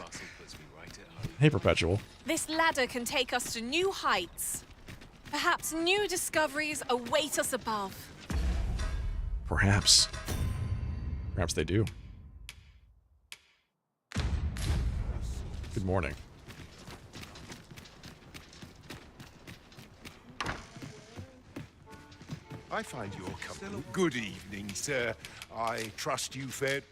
Hey, Perpetual. This ladder can take us to new heights. Perhaps new discoveries await us above. Perhaps. Perhaps they do. Good morning. I find your company. Good evening, sir. I trust you fared.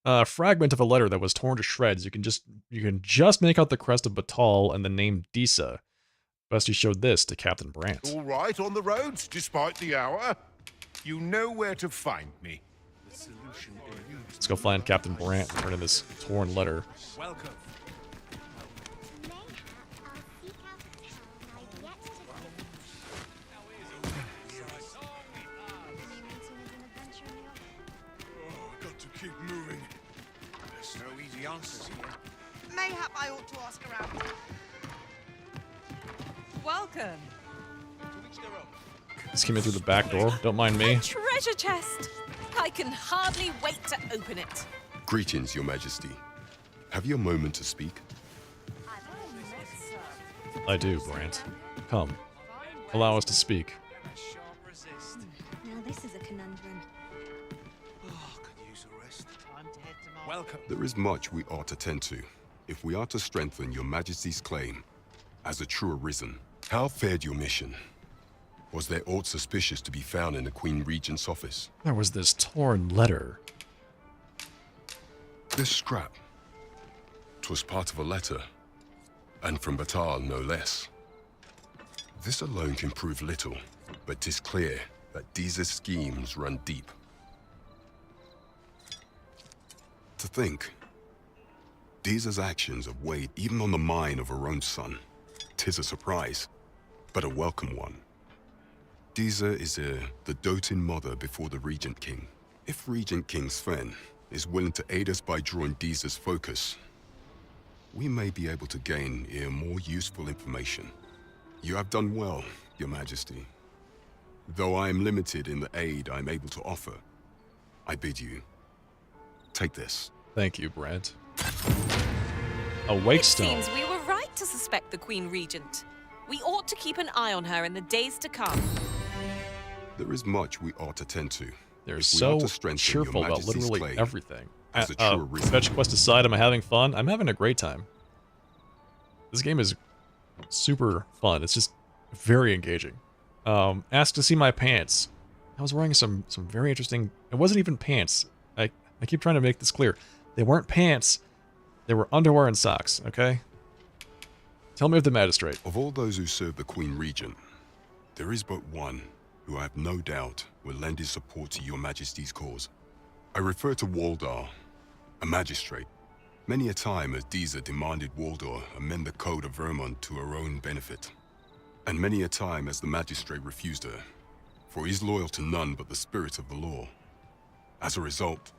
A fragment of a letter that was torn to shreds. You can just make out the crest of Batal and the name Disa. Best you showed this to Captain Brandt. All right on the roads, despite the hour. You know where to find me. The solution Let's go find Captain Brandt and turn in this torn letter. Welcome. Got to keep moving. the answers here. Mayhap I ought to ask around. Welcome. Just came in through the back door. Don't mind me. Treasure chest. I can hardly wait to open it. Greetings, Your Majesty. Have you a moment to speak? I do, Brant. Come. Allow us to speak. Now this is a conundrum. Welcome. There is much we ought to tend to, if we are to strengthen Your Majesty's claim as a true arisen. How fared your mission? Was there aught suspicious to be found in the Queen Regent's office? There was this torn letter. This scrap. 'Twas part of a letter, and from Batal no less. This alone can prove little, but 'tis clear that Deeza's schemes run deep. To think, Deeza's actions have weighed even on the mind of her own son. 'Tis a surprise, but a welcome one. Deeza is the doting mother before the Regent King. If Regent King Sven is willing to aid us by drawing Deeza's focus, we may be able to gain more useful information. You have done well, Your Majesty. Though I am limited in the aid I'm able to offer, I bid you, take this. Thank you, Brant. A wake It stone. seems we were right to suspect the Queen Regent. We ought to keep an eye on her in the days to come. There is much we ought to tend to. They're if we are so to strengthen cheerful Your about Majesty's literally claim everything. as a true arisen. Fetch quest aside, am I having fun? I'm having a great time. This game is super fun. It's just very engaging. Ask to see my pants. I was wearing some very interesting... It wasn't even pants. I keep trying to make this clear. They weren't pants. They were underwear and socks, okay? Tell me of the magistrate. Of all those who serve the Queen Regent, there is but one who I have no doubt will lend his support to Your Majesty's cause. I refer to Waldar, a magistrate. Many a time has Deeza demanded Waldar amend the Code of Vermont to her own benefit. And many a time has the magistrate refused her, for he is loyal to none but the spirit of the law. As a result,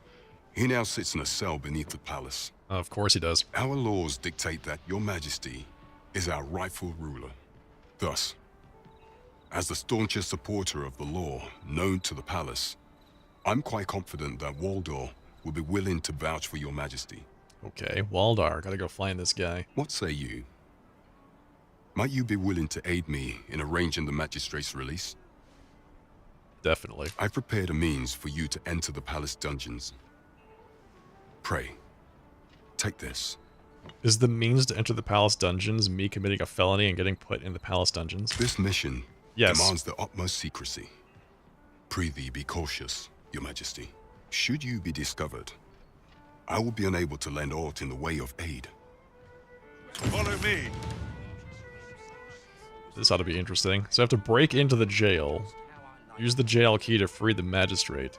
he now sits in a cell beneath the palace. Of course he does. Our laws dictate that Your Majesty is our rightful ruler. Thus, as the staunchest supporter of the law known to the palace, I'm quite confident that Waldar will be willing to vouch for Your Majesty. Okay, Waldar. Gotta go find this guy. What say you? Might you be willing to aid me in arranging the magistrate's release? Definitely. I've prepared a means for you to enter the palace dungeons. Pray, take this. Is the means to enter the palace dungeons me committing a felony and getting put in the palace dungeons? This mission Yes. demands the utmost secrecy. Prithee, be cautious, Your Majesty. Should you be discovered, I will be unable to lend aught in the way of aid. Follow me. This ought to be interesting. So I have to break into the jail, use the jail key to free the magistrate,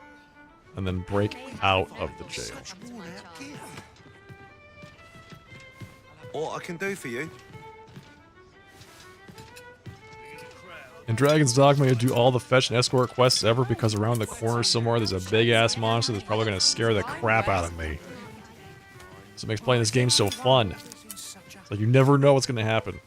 and then break out of the jail. What I can do for you? In Dragon's Dogma, you do all the fetch and escort quests ever because around the corner somewhere there's a big-ass monster that's probably going to scare the crap out of me. So it makes playing this game so fun. It's like you never know what's going to happen.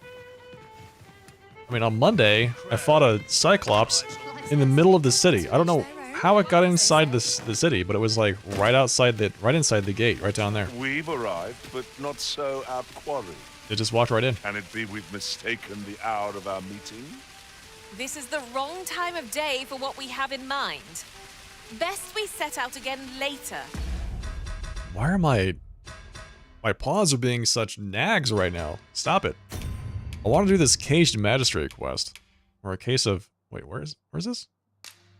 I mean, on Monday, I fought a Cyclops in the middle of the city. I don't know how it got inside the city, but it was like right inside the gate, right down there. We've arrived, but not so our quarry. It just walked right in. Can it be we've mistaken the hour of our meeting? This is the wrong time of day for what we have in mind. Best we set out again later. Why are my paws are being such nags right now? Stop it. I want to do this caged magistrate quest. Or a case of... Wait, where's this?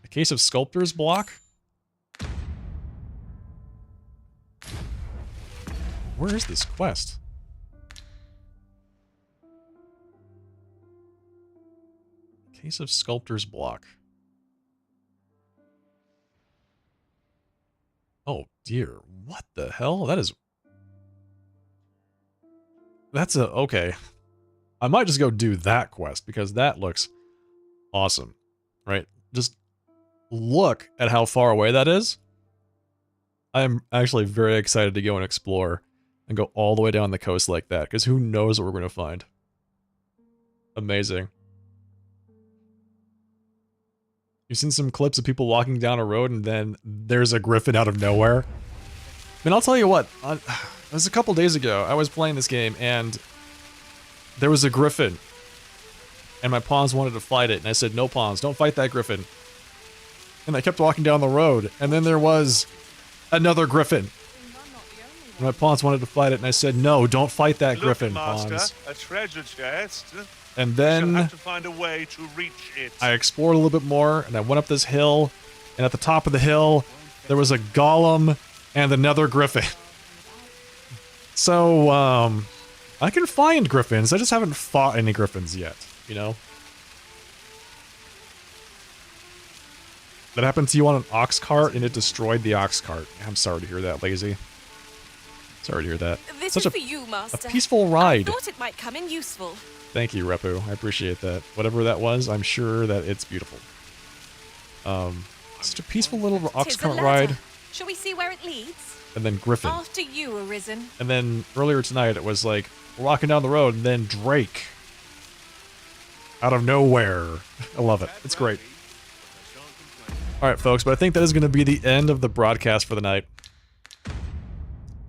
A case of sculptor's block? Where is this quest? Case of sculptor's block. Oh dear, what the hell? That's okay. I might just go do that quest because that looks awesome, right? Just look at how far away that is. I'm actually very excited to go and explore and go all the way down the coast like that, because who knows what we're going to find. Amazing. You've seen some clips of people walking down a road and then there's a griffin out of nowhere. I mean, I'll tell you what, it was a couple days ago, I was playing this game and there was a griffin. And my pawns wanted to fight it, and I said, no pawns, don't fight that griffin. And I kept walking down the road, and then there was another griffin. And my pawns wanted to fight it, and I said, no, don't fight that griffin, Master, pawns. a treasure chest. And We shall then have to find a way to reach it. I explored a little bit more, and I went up this hill, and at the top of the hill, there was a golem and another griffin. So, I can find griffins, I just haven't fought any griffins yet, you know? That happened to you on an ox cart, and it destroyed the ox cart. I'm sorry to hear that, Lazy. Sorry to hear that. This Such is for you, Master. a peaceful ride. I thought it might come in useful. Thank you, Repu. I appreciate that. Whatever that was, I'm sure that it's beautiful. Such a peaceful little ox Tis a cart ladder. ride. Shall we see where it leads? And then Griffin. After you, Arisen. And then earlier tonight, it was like, we're walking down the road, and then Drake. Out of nowhere. I love it. It's great. Alright, folks, but I think that is going to be the end of the broadcast for the night.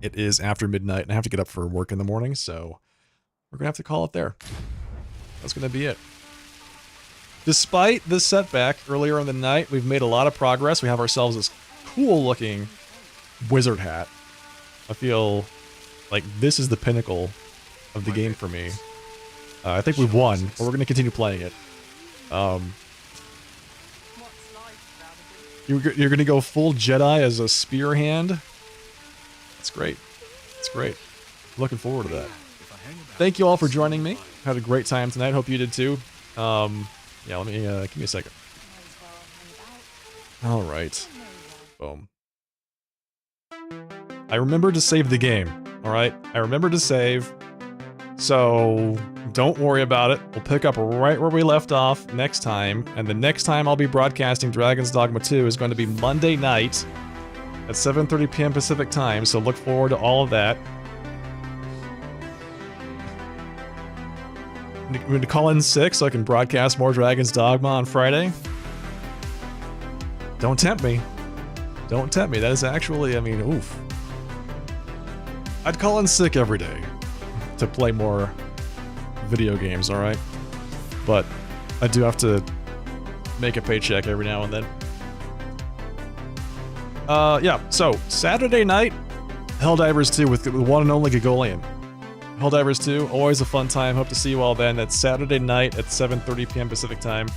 It is after midnight, and I have to get up for work in the morning, so we're going to have to call it there. That's going to be it. Despite this setback earlier in the night, we've made a lot of progress. We have ourselves this cool-looking wizard hat. I feel like this is the pinnacle of the game for me. I think we've won, but we're going to continue playing it. You're going to go full Jedi as a spear hand? That's great. It's great. Looking forward to that. Thank you all for joining me. Had a great time tonight. Hope you did too. Yeah, let me, give me a second. Alright. Boom. I remembered to save the game, alright? I remembered to save. So, don't worry about it. We'll pick up right where we left off next time. And the next time I'll be broadcasting Dragon's Dogma 2 is going to be Monday night at 7:30 p.m. Pacific time. So look forward to all of that. I'm going to call in sick so I can broadcast more Dragon's Dogma on Friday. Don't tempt me. Don't tempt me. That is actually, I mean, oof. I'd call in sick every day to play more video games, alright? But I do have to make a paycheck every now and then. Yeah, so Saturday night, Helldivers 2 with the one and only Gagolian. Helldivers 2, always a fun time. Hope to see you all then. That's Saturday night at 7:30 p.m. Pacific time.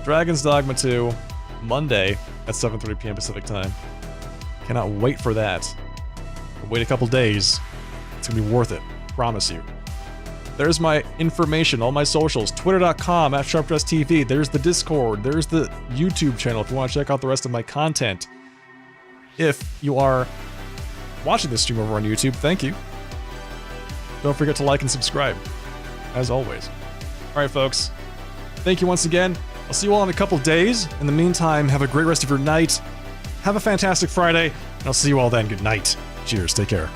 Dragon's Dogma 2, Monday at 7:30 p.m. Pacific time. Cannot wait for that. Wait a couple days. It's gonna be worth it. Promise you. There's my information, all my socials. Twitter.com/SharpDressTV. There's the Discord. There's the YouTube channel if you want to check out the rest of my content. If you are watching this stream over on YouTube, thank you. Don't forget to like and subscribe, as always. Alright, folks. Thank you once again. I'll see you all in a couple days. In the meantime, have a great rest of your night. Have a fantastic Friday, and I'll see you all then. Good night. Cheers. Take care.